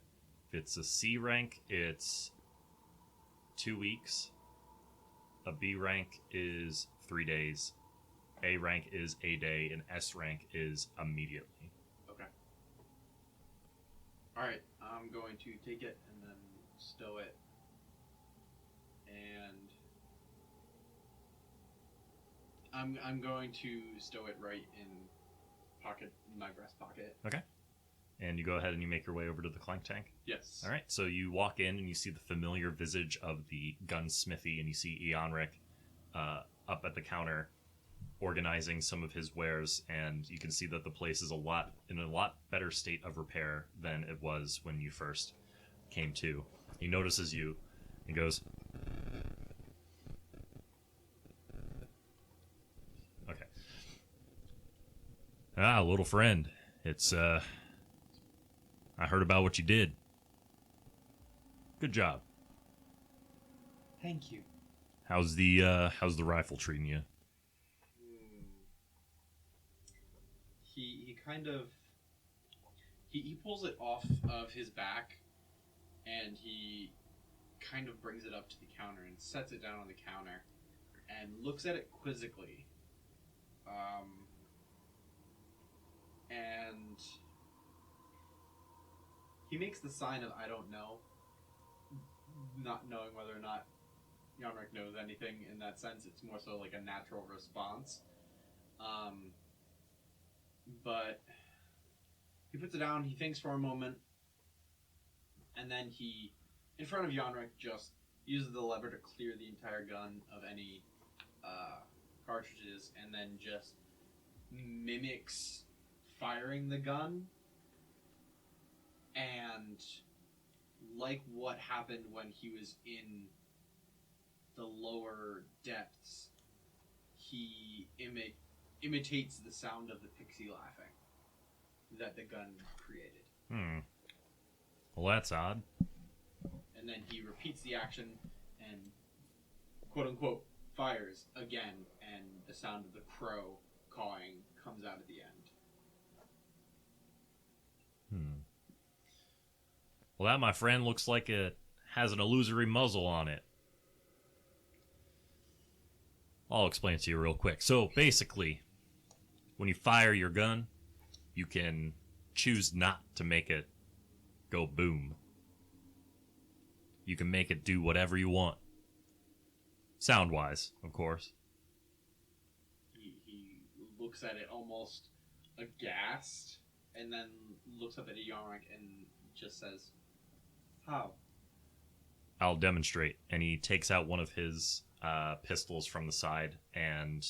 If it's a C rank, it's 2 weeks. A B rank is 3 days. A rank is a day, and S rank is immediately.
Okay. Alright, I'm going to take it and then stow it. And I'm going to stow it right in my breast pocket.
Okay. And you go ahead and you make your way over to the clank tank?
Yes.
All right, so you walk in and you see the familiar visage of the gunsmithy, and you see Eonric up at the counter organizing some of his wares, and you can see that the place is in a lot better state of repair than it was when you first came to. He notices you and goes, okay. Ah, little friend. It's, I heard about what you did. Good job.
Thank you.
How's the rifle treating you?
He kind of... He pulls it off of his back, and he kind of brings it up to the counter and sets it down on the counter and looks at it quizzically. And he makes the sign of I don't know, not knowing whether or not Yonric knows anything in that sense. It's more so like a natural response. But he puts it down, he thinks for a moment, and then he, in front of Yonric, just uses the lever to clear the entire gun of any cartridges, and then just mimics firing the gun. And like what happened when he was in the lower depths, he imitates the sound of the pixie laughing that the gun created.
Well, that's odd.
And then he repeats the action and quote-unquote fires again, and the sound of the crow cawing comes out at the end.
Well, that, my friend, looks like it has an illusory muzzle on it. I'll explain it to you real quick. So, basically, when you fire your gun, you can choose not to make it go boom. You can make it do whatever you want. Sound-wise, of course.
He looks at it almost aghast, and then looks up at Yarnak and just says, "How?"
I'll demonstrate. And he takes out one of his pistols from the side, and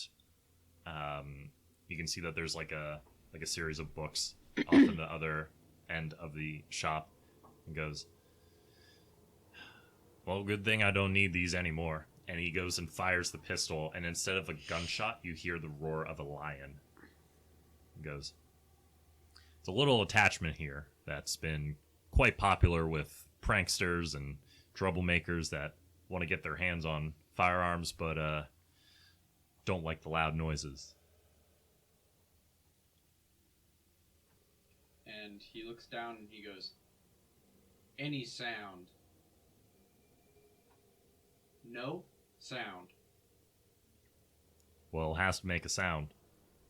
you can see that there's like a series of books off in the other end of the shop, and goes, "Well, good thing I don't need these anymore." And he goes and fires the pistol, and instead of a gunshot, you hear the roar of a lion. He goes, "It's a little attachment here that's been quite popular with pranksters and troublemakers that want to get their hands on firearms, but don't like the loud noises."
And he looks down and he goes, "Any sound." "No sound."
Well, it has to make a sound.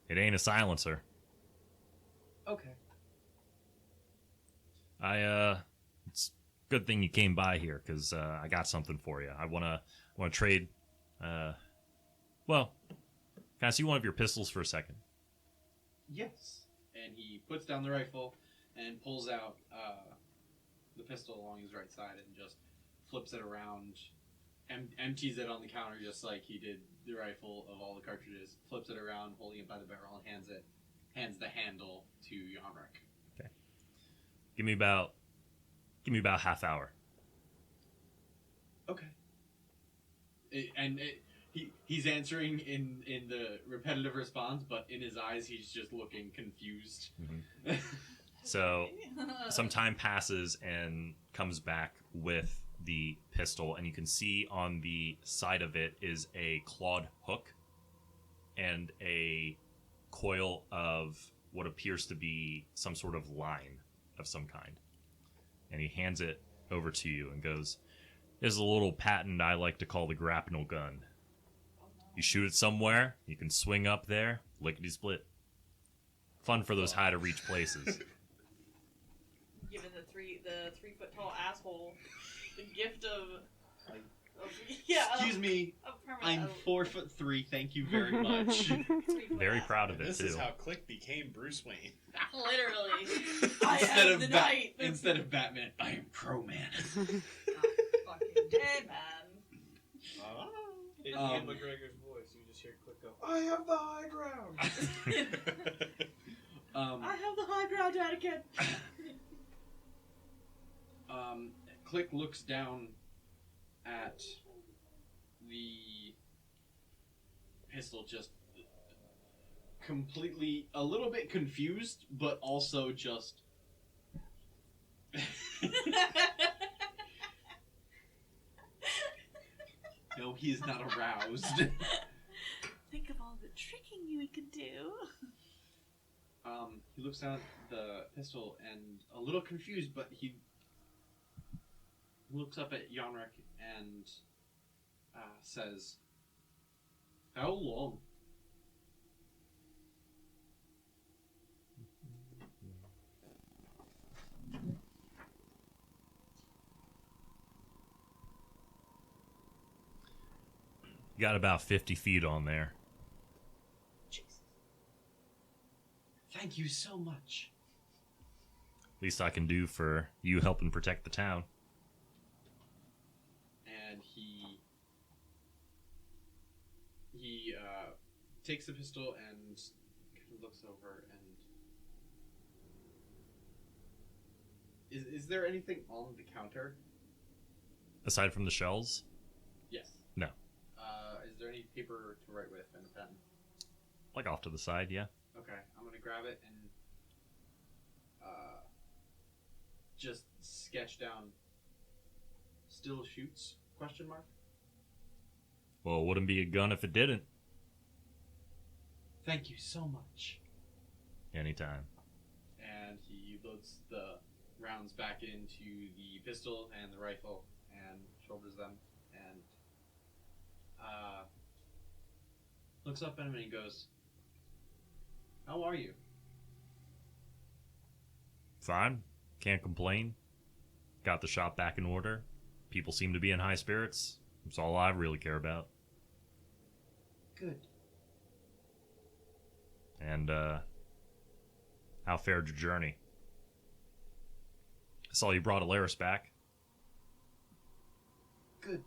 It ain't a silencer.
"Okay."
It's a good thing you came by here, because I got something for you. I wanna trade, well, can I see one of your pistols for a second?
"Yes." And he puts down the rifle and pulls out the pistol along his right side and just flips it around, empties it on the counter just like he did the rifle of all the cartridges, flips it around, holding it by the barrel, and hands the handle to Yarnak.
Okay. Give me about half hour.
"Okay." He's answering in the repetitive response, but in his eyes he's just looking confused.
Mm-hmm. So some time passes and comes back with the pistol, and you can see on the side of it is a clawed hook and a coil of what appears to be some sort of line of some kind. And he hands it over to you and goes, "This is a little patent I like to call the grapnel gun. You shoot it somewhere, you can swing up there, lickety-split. Fun for those high-to-reach places."
Given the 3 foot tall asshole the gift of yeah.
"Excuse me, I'm 4'3". Thank you very much."
Very proud of it,
This
too.
is how Click became Bruce Wayne.
Literally.
Instead of Batman, I am Pro-Man.
Fucking dead, man.
In McGregor's voice, you just hear Click go, "I have the high ground."
I have the high ground, Anakin.
Click looks down at the pistol, just completely, a little bit confused, but also just... No, he is not aroused.
Think of all the tricking you could do.
He looks down at the pistol and a little confused, but he looks up at Yarnak and says, "How long?"
You got about 50 feet on there.
Jesus. Thank you so much.
Least I can do for you helping protect the town.
And he takes the pistol and kind of looks over and... Is there anything on the counter?
Aside from the shells?
Yes.
No.
Is there any paper to write with and a pen?
Like off to the side, yeah.
Okay, I'm gonna grab it and just sketch down "still shoots?" ?
Well, it wouldn't be a gun if it didn't.
Thank you so much.
Anytime.
And he loads the rounds back into the pistol and the rifle and shoulders them and looks up at him and he goes, "How are you?"
Fine. Can't complain. Got the shop back in order. People seem to be in high spirits. That's all I really care about.
Good.
And, how fared your journey? I saw you brought Alaris back.
Good.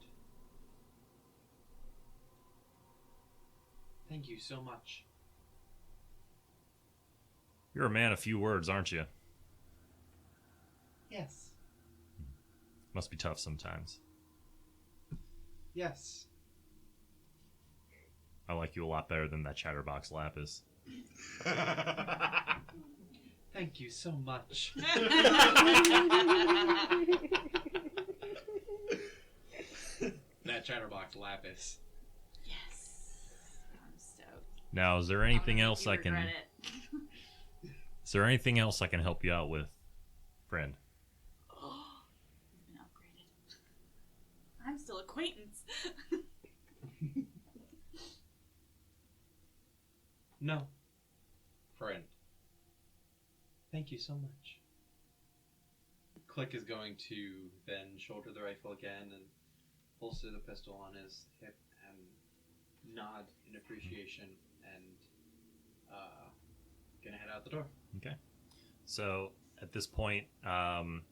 Thank you so much.
You're a man of few words, aren't you?
Yes.
Must be tough sometimes.
Yes.
I like you a lot better than that chatterbox Lapis.
Thank you so much. That chatterbox Lapis.
Yes. I'm stoked.
Now, is there anything
I'll
else
make you
I can...
regret it.
Is there anything else I can help you out with, friend?
Oh, he's been upgraded. I'm still acquaintance.
No. Friend. Thank you so much. Click is going to then shoulder the rifle again and holster the pistol on his hip and nod in appreciation and gonna head out the door.
Okay. So, at this point, some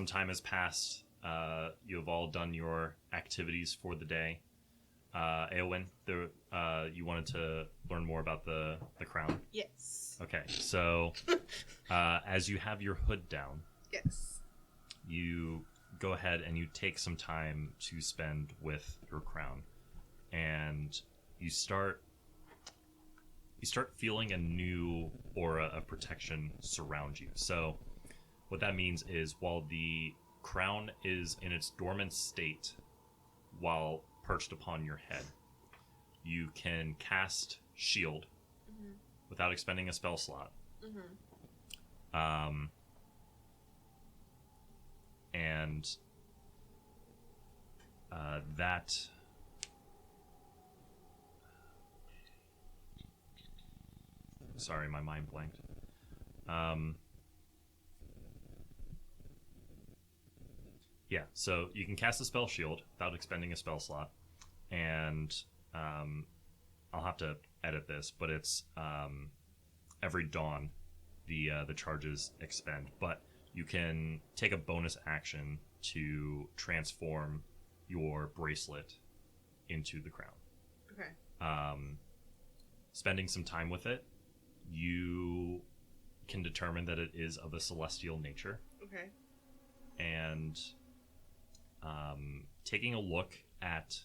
time has passed. You have all done your activities for the day. Eowyn, you wanted to learn more about the crown?
Yes.
Okay, so as you have your hood down,
Yes.
you go ahead and you take some time to spend with your crown, and you start feeling a new aura of protection surround you. So what that means is while the crown is in its dormant state while perched upon your head, you can cast shield without expending a spell slot. And that sorry, my mind blanked. Yeah, so you can cast a spell shield without expending a spell slot, and I'll have to edit this, but it's every dawn the charges expend. But you can take a bonus action to transform your bracelet into the crown.
Okay.
Spending some time with it, you can determine that it is of a celestial nature.
Okay.
And taking a look at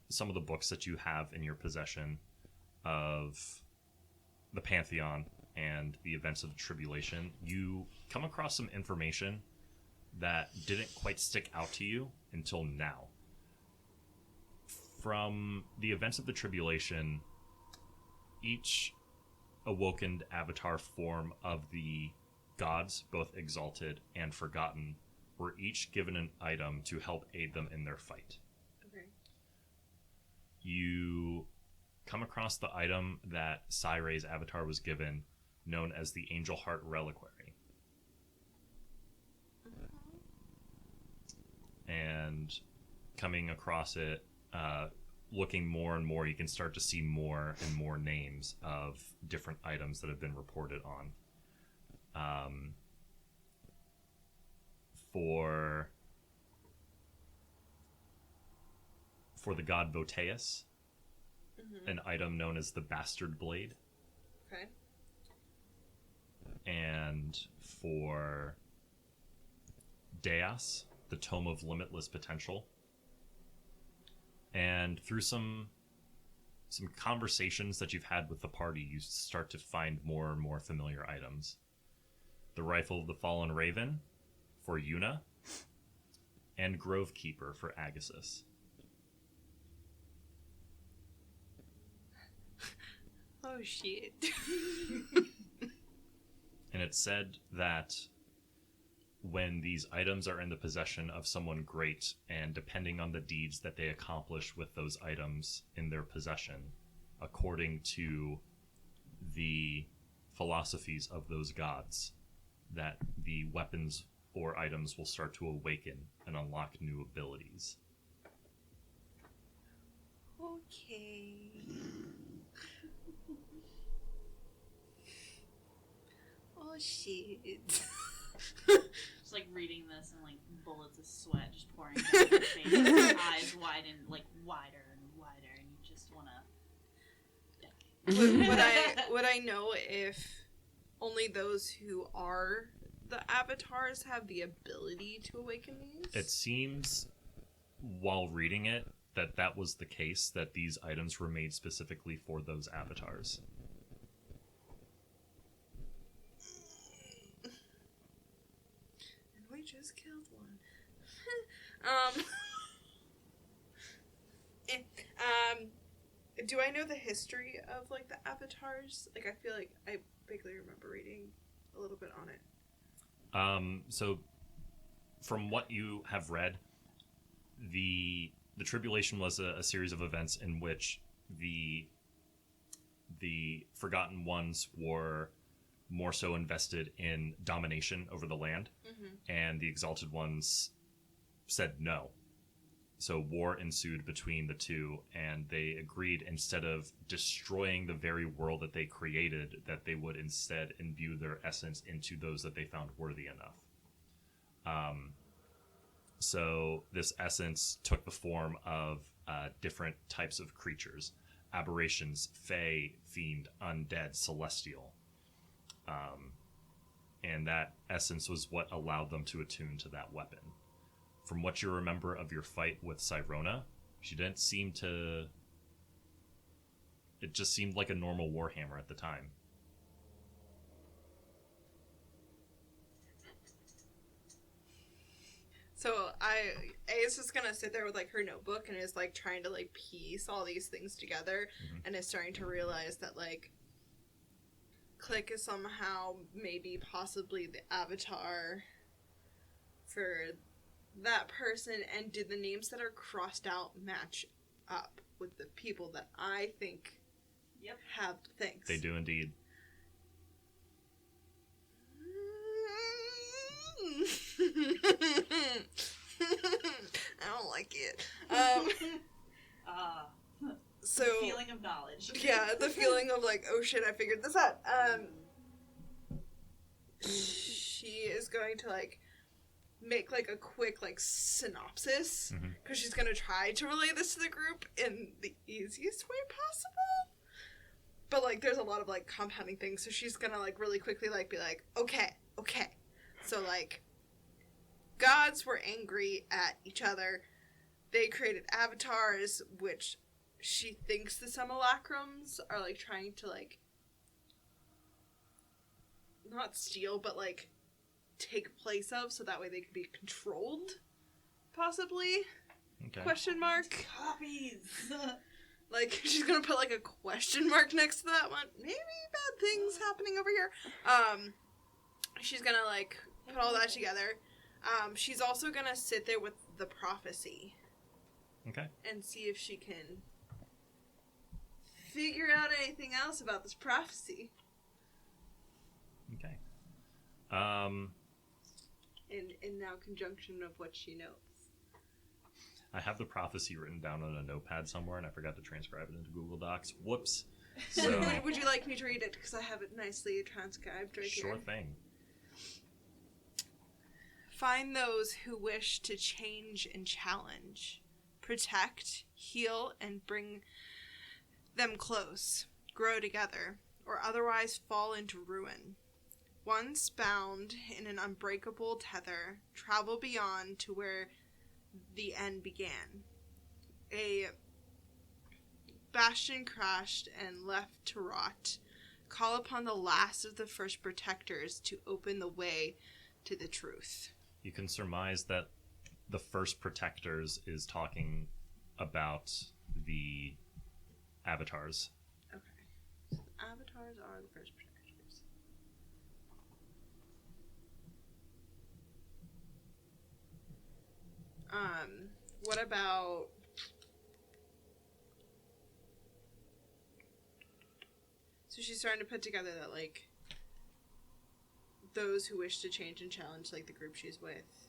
some of the books that you have in your possession of the Pantheon and the events of the Tribulation, you come across some information that didn't quite stick out to you until now. From the events of the Tribulation, each awokened avatar form of the gods, both exalted and forgotten, were each given an item to help aid them in their fight.
Okay.
You come across the item that Cyray's avatar was given, known as the Angel Heart Reliquary. And coming across it, looking more and more, you can start to see more and more names of different items that have been reported on. For the god Voteus, an item known as the Bastard Blade.
Okay.
And for Deas, the Tome of Limitless Potential. And through some conversations that you've had with the party, you start to find more and more familiar items. The Rifle of the Fallen Raven for Yuna, and Grovekeeper for Agassiz.
Oh shit.
and it said that when these items are in the possession of someone great, and depending on the deeds that they accomplish with those items in their possession, according to the philosophies of those gods, that the weapons or items will start to awaken and unlock new abilities.
Okay. Oh shit.
Just like reading this and like bullets of sweat just pouring down your face, and your eyes widen like wider and wider, and you just wanna die.
Would I know if only those who are the avatars have the ability to awaken these?
It seems, while reading it, that was the case, that these items were made specifically for those avatars.
And we just killed one. Do I know the history of like the avatars? Like, I feel like I vaguely remember reading a little bit on it.
So from what you have read, the tribulation was a series of events in which the Forgotten Ones were more so invested in domination over the land, and the Exalted Ones said no. So war ensued between the two, and they agreed, instead of destroying the very world that they created, that they would instead imbue their essence into those that they found worthy enough. So this essence took the form of different types of creatures: aberrations, fae, fiend, undead, celestial. And that essence was what allowed them to attune to that weapon. From what you remember of your fight with Sirona, she didn't seem to... It just seemed like a normal warhammer at the time.
So is just gonna sit there with like her notebook and is like trying to like piece all these things together, and is starting to realize that like Click is somehow maybe possibly the avatar for that person, and do the names that are crossed out match up with the people that I think have things?
They do indeed.
I don't like it. So
the feeling of knowledge.
Yeah, the feeling of like, oh shit, I figured this out. She is going to like make like a quick like synopsis, because she's gonna try to relay this to the group in the easiest way possible. But like, there's a lot of like compounding things, so she's gonna like really quickly like be like, okay. So like, gods were angry at each other. They created avatars, which she thinks the simulacrums are like trying to like not steal, but like take place of, so that way they can be controlled, possibly.
Okay.
Question mark.
Copies.
Like, she's gonna put like a question mark next to that one. Maybe bad things happening over here. She's gonna like put all that together. She's also gonna sit there with the prophecy.
Okay.
And see if she can figure out anything else about this prophecy.
Okay.
In now conjunction of what she knows.
I have the prophecy written down on a notepad somewhere, and I forgot to transcribe it into Google Docs. Whoops. So,
would you like me to read it? Because I have it nicely transcribed right here.
Sure thing.
Find those who wish to change and challenge. Protect, heal, and bring them close. Grow together, or otherwise fall into ruin. Once bound in an unbreakable tether, travel beyond to where the end began. A bastion crashed and left to rot. Call upon the last of the first protectors to open the way to the truth.
You can surmise that the first protectors is talking about the avatars.
Okay. So the avatars are the first protectors. What about... So she's starting to put together that, like, those who wish to change and challenge, like, the group she's with.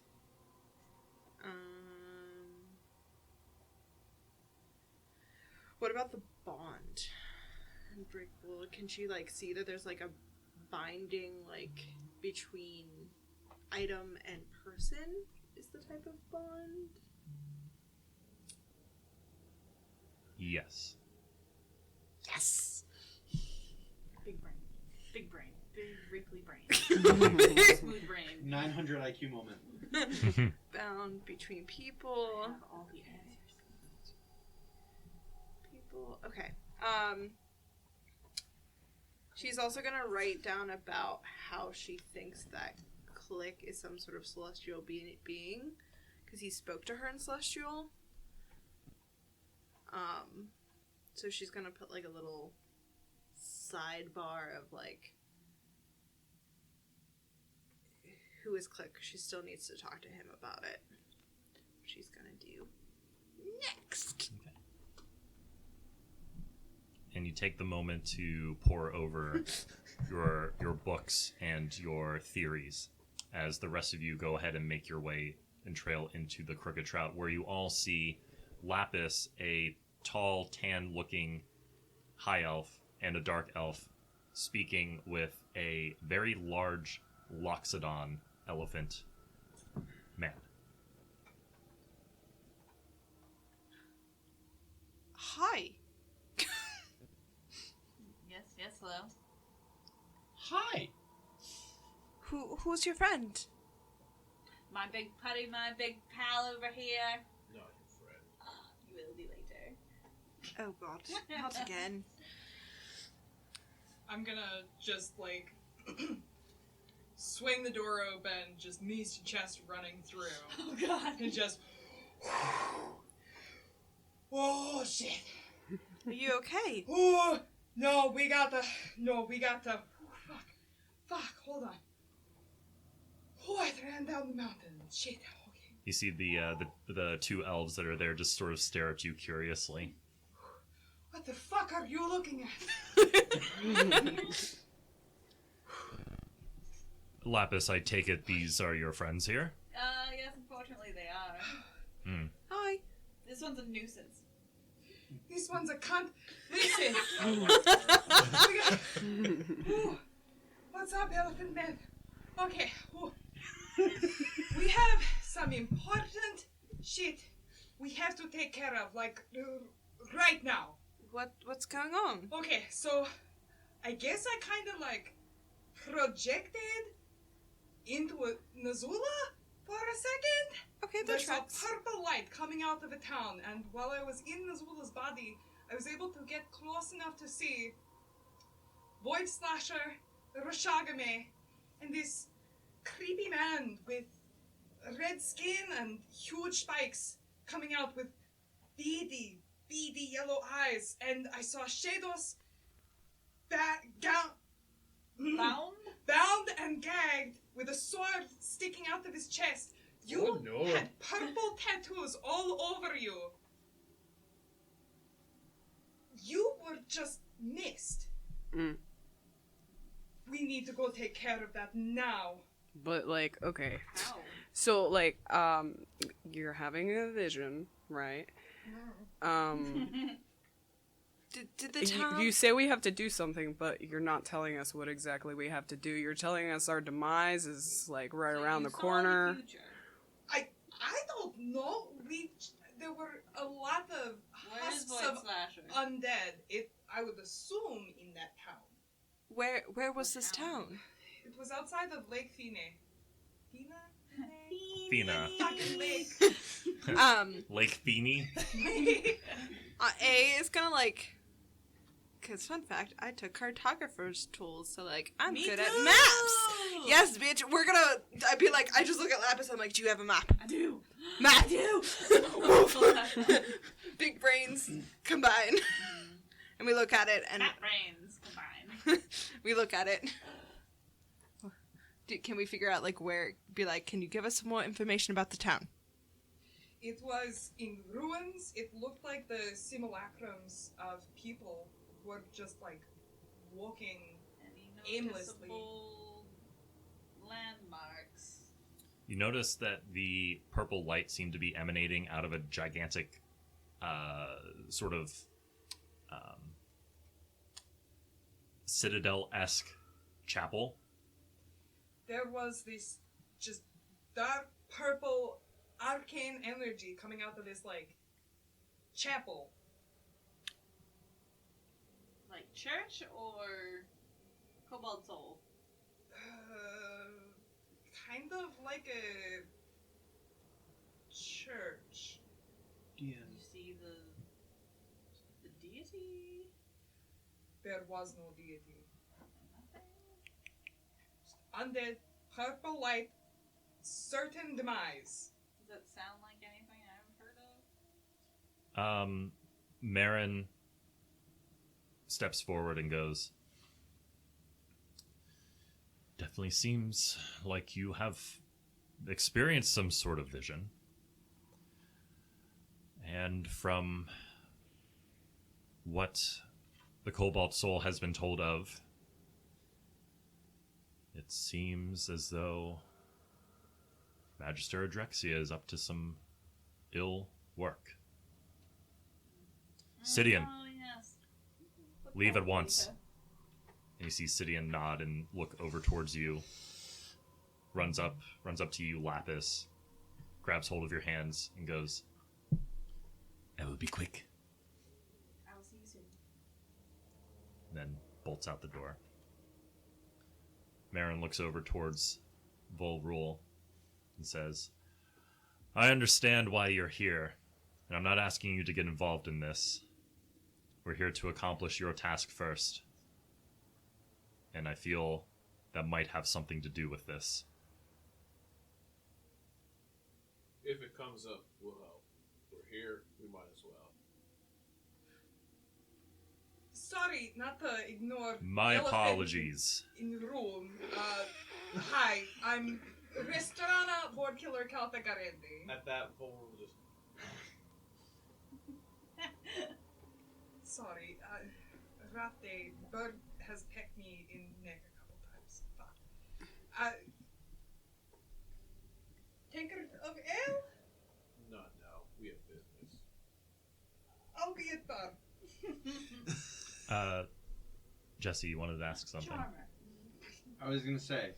What about the bond? Well, can she, like, see that there's, like, a binding, like, between item and person is the type of bond?
Yes.
Yes!
Big brain. Big brain. Big, wrinkly brain. Smooth brain.
900 IQ moment.
Bound between people.
I have all the answers.
People. Okay. She's also gonna write down about how she thinks that Click is some sort of celestial being, because he spoke to her in celestial. So she's gonna put like a little sidebar of like, who is Click? She still needs to talk to him about it. She's gonna do next.
Okay. And you take the moment to pore over your books and your theories as the rest of you go ahead and make your way and trail into the Crooked Trout, where you all see Lapis, a tall, tan-looking high elf, and a dark elf, speaking with a very large Loxodon elephant man.
Hi.
Yes, hello.
Hi.
Who's your friend?
My big putty, my big pal over here.
Not your friend.
You will be later.
Oh god, not again.
I'm gonna just, like, swing the door open, just knees to chest running through.
Oh god.
And just... Oh, shit.
Are you okay?
Oh, no, we got the... Oh, fuck, hold on. Oh, I ran down the mountain. Shit, okay.
You see the two elves that are there just sort of stare at you curiously.
What the fuck are you looking at?
Lapis, I take it these are your friends here?
Yes, unfortunately they are.
Hi.
This one's a nuisance.
This one's a cunt. Listen. Ooh, what's up, Elephant Man? Okay. Ooh. We have some important shit we have to take care of, like, right now.
What's going on?
Okay, so I guess I kind of, like, projected into a Nazula for a second.
Okay, that
There's
tracks.
a purple light coming out of a town, and while I was in Nazula's body, I was able to get close enough to see Void Slasher, Roshagame, and this creepy man with red skin and huge spikes coming out with beady yellow eyes, and I saw Shados bound and gagged with a sword sticking out of his chest. You had purple tattoos all over you. You were just missed.
Mm.
We need to go take care of that now.
But, like, okay.
How?
So, like, you're having a vision, right?
Did the town...
You say we have to do something, but you're not telling us what exactly we have to do. You're telling us our demise is, like, right around the corner.
I don't know. There were a lot of husks of undead. I would assume in that town.
Where was this town?
It was outside of Lake Fine.
Fina.
Fucking lake.
Lake Feeney?
A is gonna, like... Because, fun fact, I took cartographer's tools, so, like, I'm good at maps! Yes, bitch, I'd be like, I just look at Lapis, I'm like, do you have a map?
I do.
Map! I do! Big brains combine. And we look at it, and...
Fat brains combine.
We look at it. Can we figure out, like, where... Be like, can you give us some more information about the town?
It was in ruins. It looked like the simulacrums of people who were just like walking aimlessly.
Noticeable landmarks.
You notice that the purple light seemed to be emanating out of a gigantic sort of citadel-esque chapel.
There was this just dark purple arcane energy coming out of this like chapel.
Like church or Cobalt Soul?
Kind of like a church.
You see the deity?
There was no deity. Undead, purple light, certain demise.
Does that sound like anything I haven't heard of?
Marin steps forward and goes, definitely seems like you have experienced some sort of vision. And from what the Cobalt Soul has been told of, it seems as though Magister Adrexia is up to some ill work. Sidian,
Oh, yes.
leave at once. And you see Sidian nod and look over towards you. Runs up to you, Lapis, grabs hold of your hands and goes, I will be quick.
I will see you soon.
Then bolts out the door. Marin looks over towards Volrul and says, I understand why you're here, and I'm not asking you to get involved in this. We're here to accomplish your task first. And I feel that might have something to do with this.
If it comes up, we'll help. We're here, we might as well.
Sorry, not to ignore.
My
elephant
apologies.
In the room. Hi, I'm Restrana, board killer Calthagarenthee.
At that point, we'll just.
Sorry, rough day. Bird has pecked me in the neck a couple times. Fuck. Taker of ale?
No, we have business.
I'll be at bar.
Jesse, you wanted to ask something.
Charmer.
I was gonna say,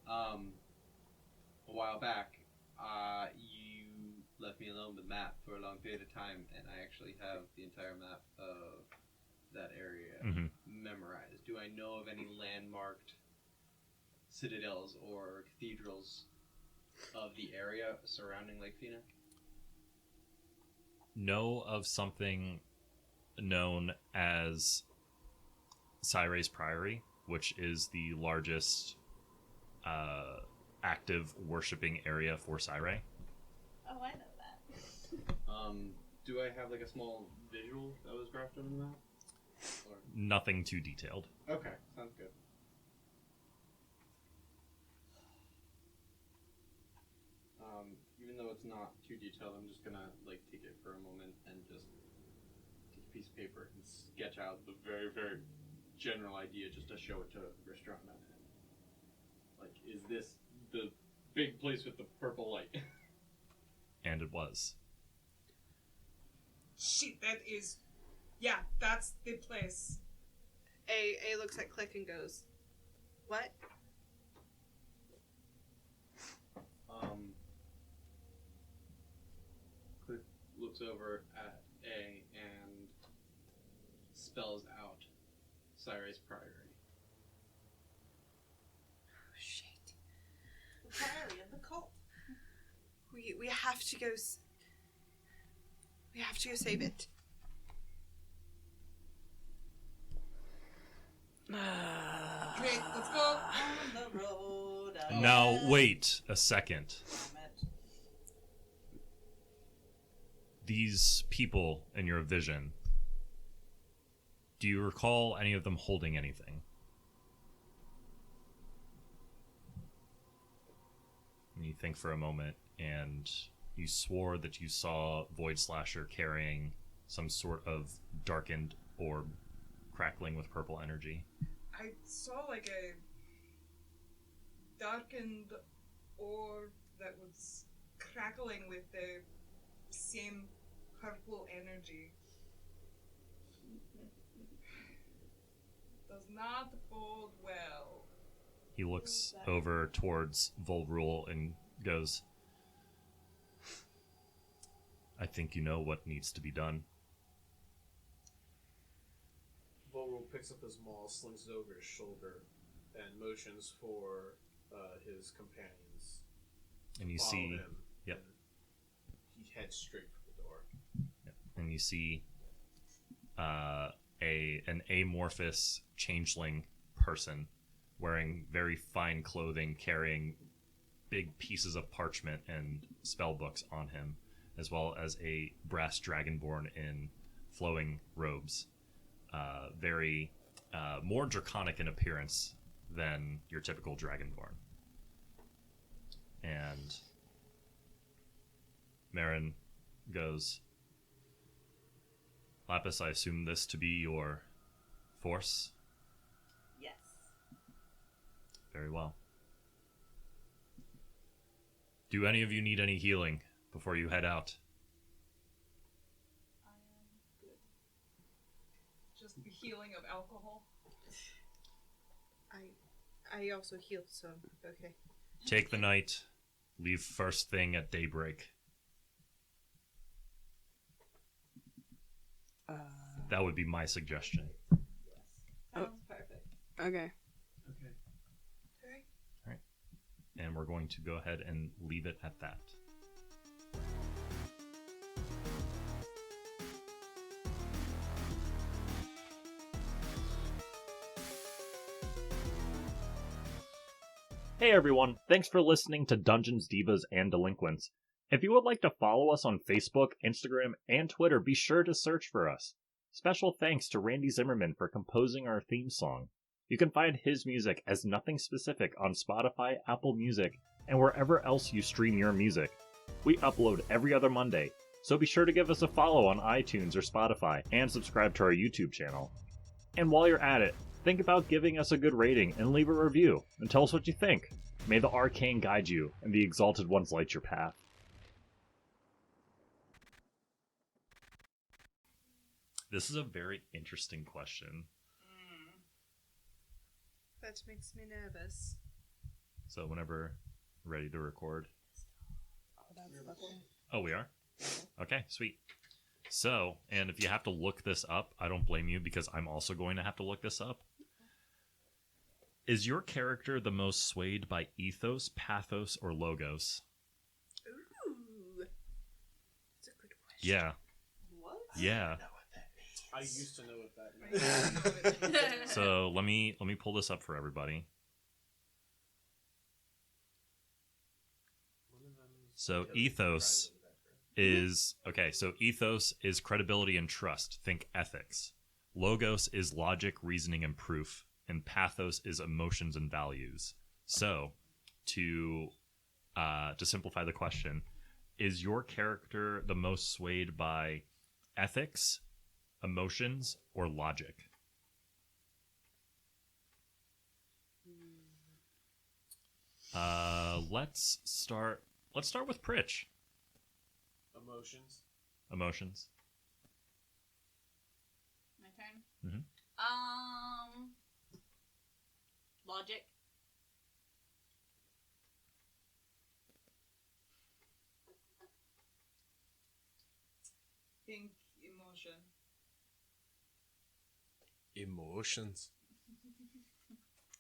a while back, you left me alone with the map for a long period of time, and I actually have the entire map of that area memorized. Do I know of any landmarked citadels or cathedrals of the area surrounding Lake Fena?
Know of something known as Cyre's Priory, which is the largest active worshipping area for Cyre.
Oh, I know that.
Do I have like a small visual that was graphed on the map? Or...
Nothing too detailed.
Okay, sounds good. Even though it's not too detailed, I'm just gonna like take it for a moment and just take a piece of paper and sketch out the very, very general idea just to show it to Restrana. Like, is this the big place with the purple light?
And it was.
Shit, that is. Yeah, that's the place. A looks at Click and goes, what?
Click looks over at A and spells out Cyre's Priory.
Oh, shit.
The priory of the cult.
We have to go. We have to go save it.
Great, let's go.
On the road.
Now, wait a second. These people in your vision, do you recall any of them holding anything? And you think for a moment, and you swore that you saw Void Slasher carrying some sort of darkened orb crackling with purple energy.
I saw like a darkened orb that was crackling with the same purple energy. Does not bode well.
He looks over towards Volrule and goes, I think you know what needs to be done.
Volrule picks up his maul, slings it over his shoulder, and motions for his companions.
And you
Follow
see,
him,
yep.
and he heads straight for the door.
Yep. And you see an amorphous changeling person wearing very fine clothing, carrying big pieces of parchment and spell books on him, as well as a brass dragonborn in flowing robes. Very more draconic in appearance than your typical dragonborn. And Marin goes, Lapis, I assume this to be your force?
Yes.
Very well. Do any of you need any healing before you head out?
I am good. Just the healing of alcohol.
I also healed, so okay.
Take the night. Leave first thing at daybreak. That would be my suggestion.
Sounds perfect.
Okay.
Alright. And we're going to go ahead and leave it at that.
Hey everyone, thanks for listening to Dungeons, Divas, and Delinquents. If you would like to follow us on Facebook, Instagram, and Twitter, be sure to search for us. Special thanks to Randy Zimmerman for composing our theme song. You can find his music as Nothing Specific on Spotify, Apple Music, and wherever else you stream your music. We upload every other Monday, so be sure to give us a follow on iTunes or Spotify, and subscribe to our YouTube channel. And while you're at it, think about giving us a good rating and leave a review, and tell us what you think. May the arcane guide you, and the exalted ones light your path.
This is a very interesting question.
That makes me nervous.
So whenever ready to record. Oh, we are? Okay, sweet. So, and if you have to look this up, I don't blame you because I'm also going to have to look this up. Is your character the most swayed by ethos, pathos, or logos?
Ooh. That's a good question.
Yeah.
What?
Yeah.
I used to know what that meant.
So let me pull this up for everybody. So ethos is ethos is credibility and trust. Think ethics. Logos is logic, reasoning, and proof. And pathos is emotions and values. So, to simplify the question, is your character the most swayed by ethics, emotions, or logic? Let's start with Pritch. Emotions.
My turn?
Mm-hmm.
Logic.
Think emotion.
Emotions.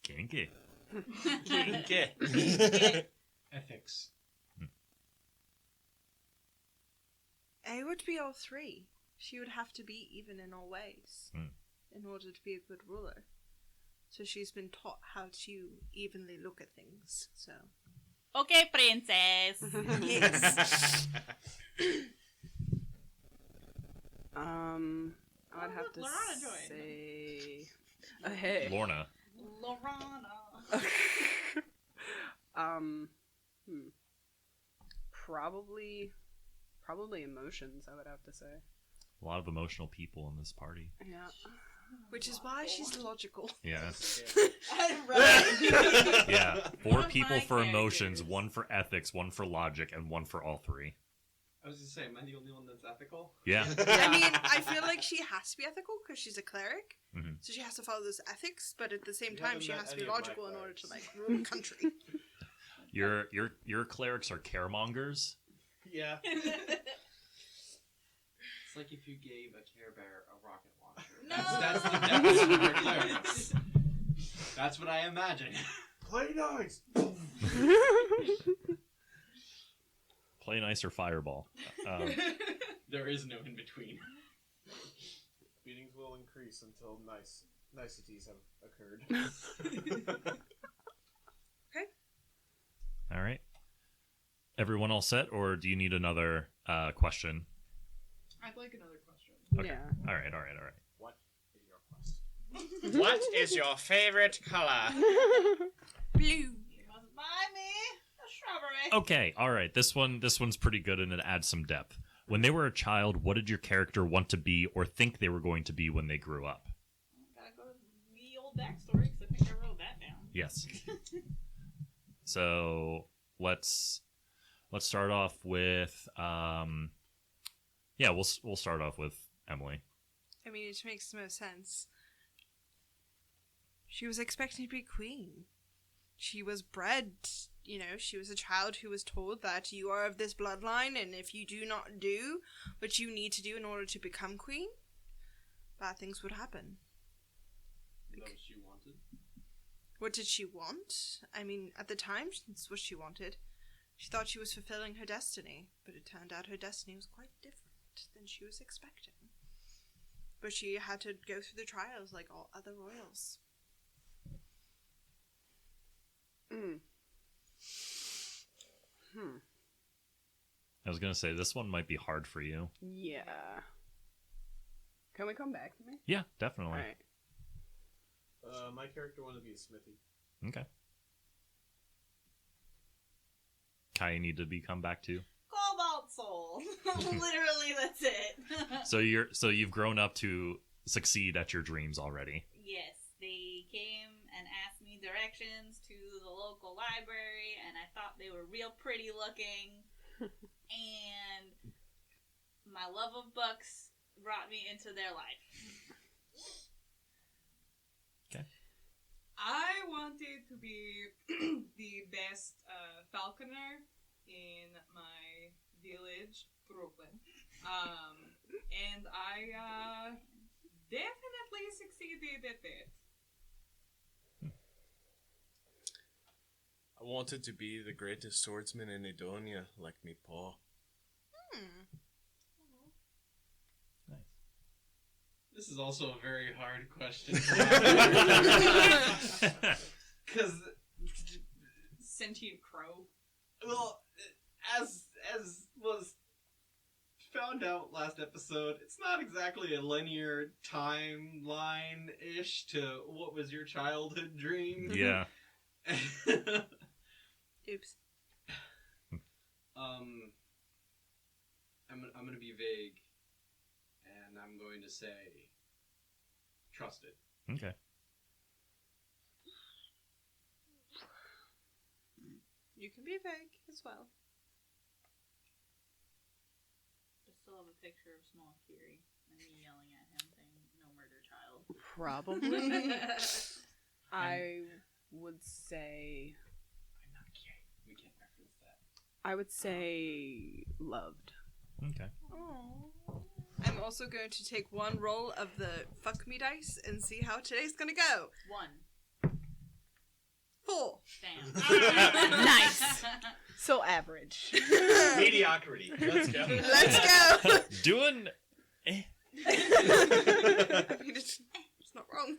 Kinky.
Ethics.
It would be all three. She would have to be even in all ways in order to be a good ruler. So she's been taught how to evenly look at things. So.
Okay, princess.
Yes.
I'd have to
Lorhana joined.
say, hey,
Lorna.
Ylorhana.
probably Probably emotions, I would have to say.
A lot of emotional people in this party.
Yeah.
Which is why she's logical.
Yeah.
Right.
Yeah. 4
One of
people
my
for emotions,
characters.
1 for ethics, 1 for logic, and 1 for all 3.
I was gonna say, am I the only one that's ethical?
Yeah.
I mean, I feel like she has to be ethical because she's a cleric.
Mhm.
So she has to follow those ethics, but at the same
You
time,
haven't
she
met
has to be
any of my
logical in order to, like, rule the country.
Your clerics are caremongers.
Yeah.
It's like if you gave a Care Bear a rocket launcher.
No!
That's the definition of our clerics. That's what I imagine.
Play nice.
Play nice or fireball.
There is no in between.
Beatings will increase until niceties have occurred.
Okay.
All right. Everyone all set, or do you need another question?
I'd like another question.
Okay.
Yeah.
All right.
What is your quest? What is your favorite color?
Blue.
You must buy me a strawberry.
Okay. All right. This one's pretty good, and it adds some depth. When they were a child, what did your character want to be or think they were going to be when they grew up?
Gotta go to the old backstory because I think I wrote that down.
Yes. So let's start off with we'll start off with Emily.
I mean, it makes the most sense. She was expecting to be queen. She was bred, she was a child who was told that you are of this bloodline, and if you do not do what you need to do in order to become queen, bad things would happen.
Is that what she wanted?
What did she want? I mean, at the time, that's what she wanted. She thought she was fulfilling her destiny, but it turned out her destiny was quite different than she was expecting. But she had to go through the trials like all other royals.
I was gonna say this one might be hard for you.
Yeah. Can we come back to me?
Yeah, definitely.
Alright.
My character wanted to be a smithy.
Okay. Kai, you need to be come back to.
Cobalt soul. Literally, that's it.
So you've grown up to succeed at your dreams already.
Yes, they came and asked me directions to the local library, and I thought they were real pretty looking. And my love of books brought me into their life.
Okay.
I wanted to be the best falconer in my village, Brooklyn. And I definitely succeeded at that.
I wanted to be the greatest swordsman in Eddonia, like me pa.
This is also a very hard question. Because
Sentient crow.
well, as was found out last episode, it's not exactly a linear timeline-ish to what was your childhood dream.
Yeah.
Oops.
I'm gonna be vague, and I'm going to say trusted.
Okay.
You can be vague as well.
I still have a picture of small Kiri and me yelling at him saying, "No murder, child."
Probably. I would say.
I'm not gay. We can't reference that.
I would say loved.
Okay.
Aww. I'm also going to take one roll of the fuck me dice and see how today's gonna go.
1.
4.
Damn.
Nice. So average.
Mediocrity. Let's go.
Let's go.
Doing.
I mean, it's not wrong.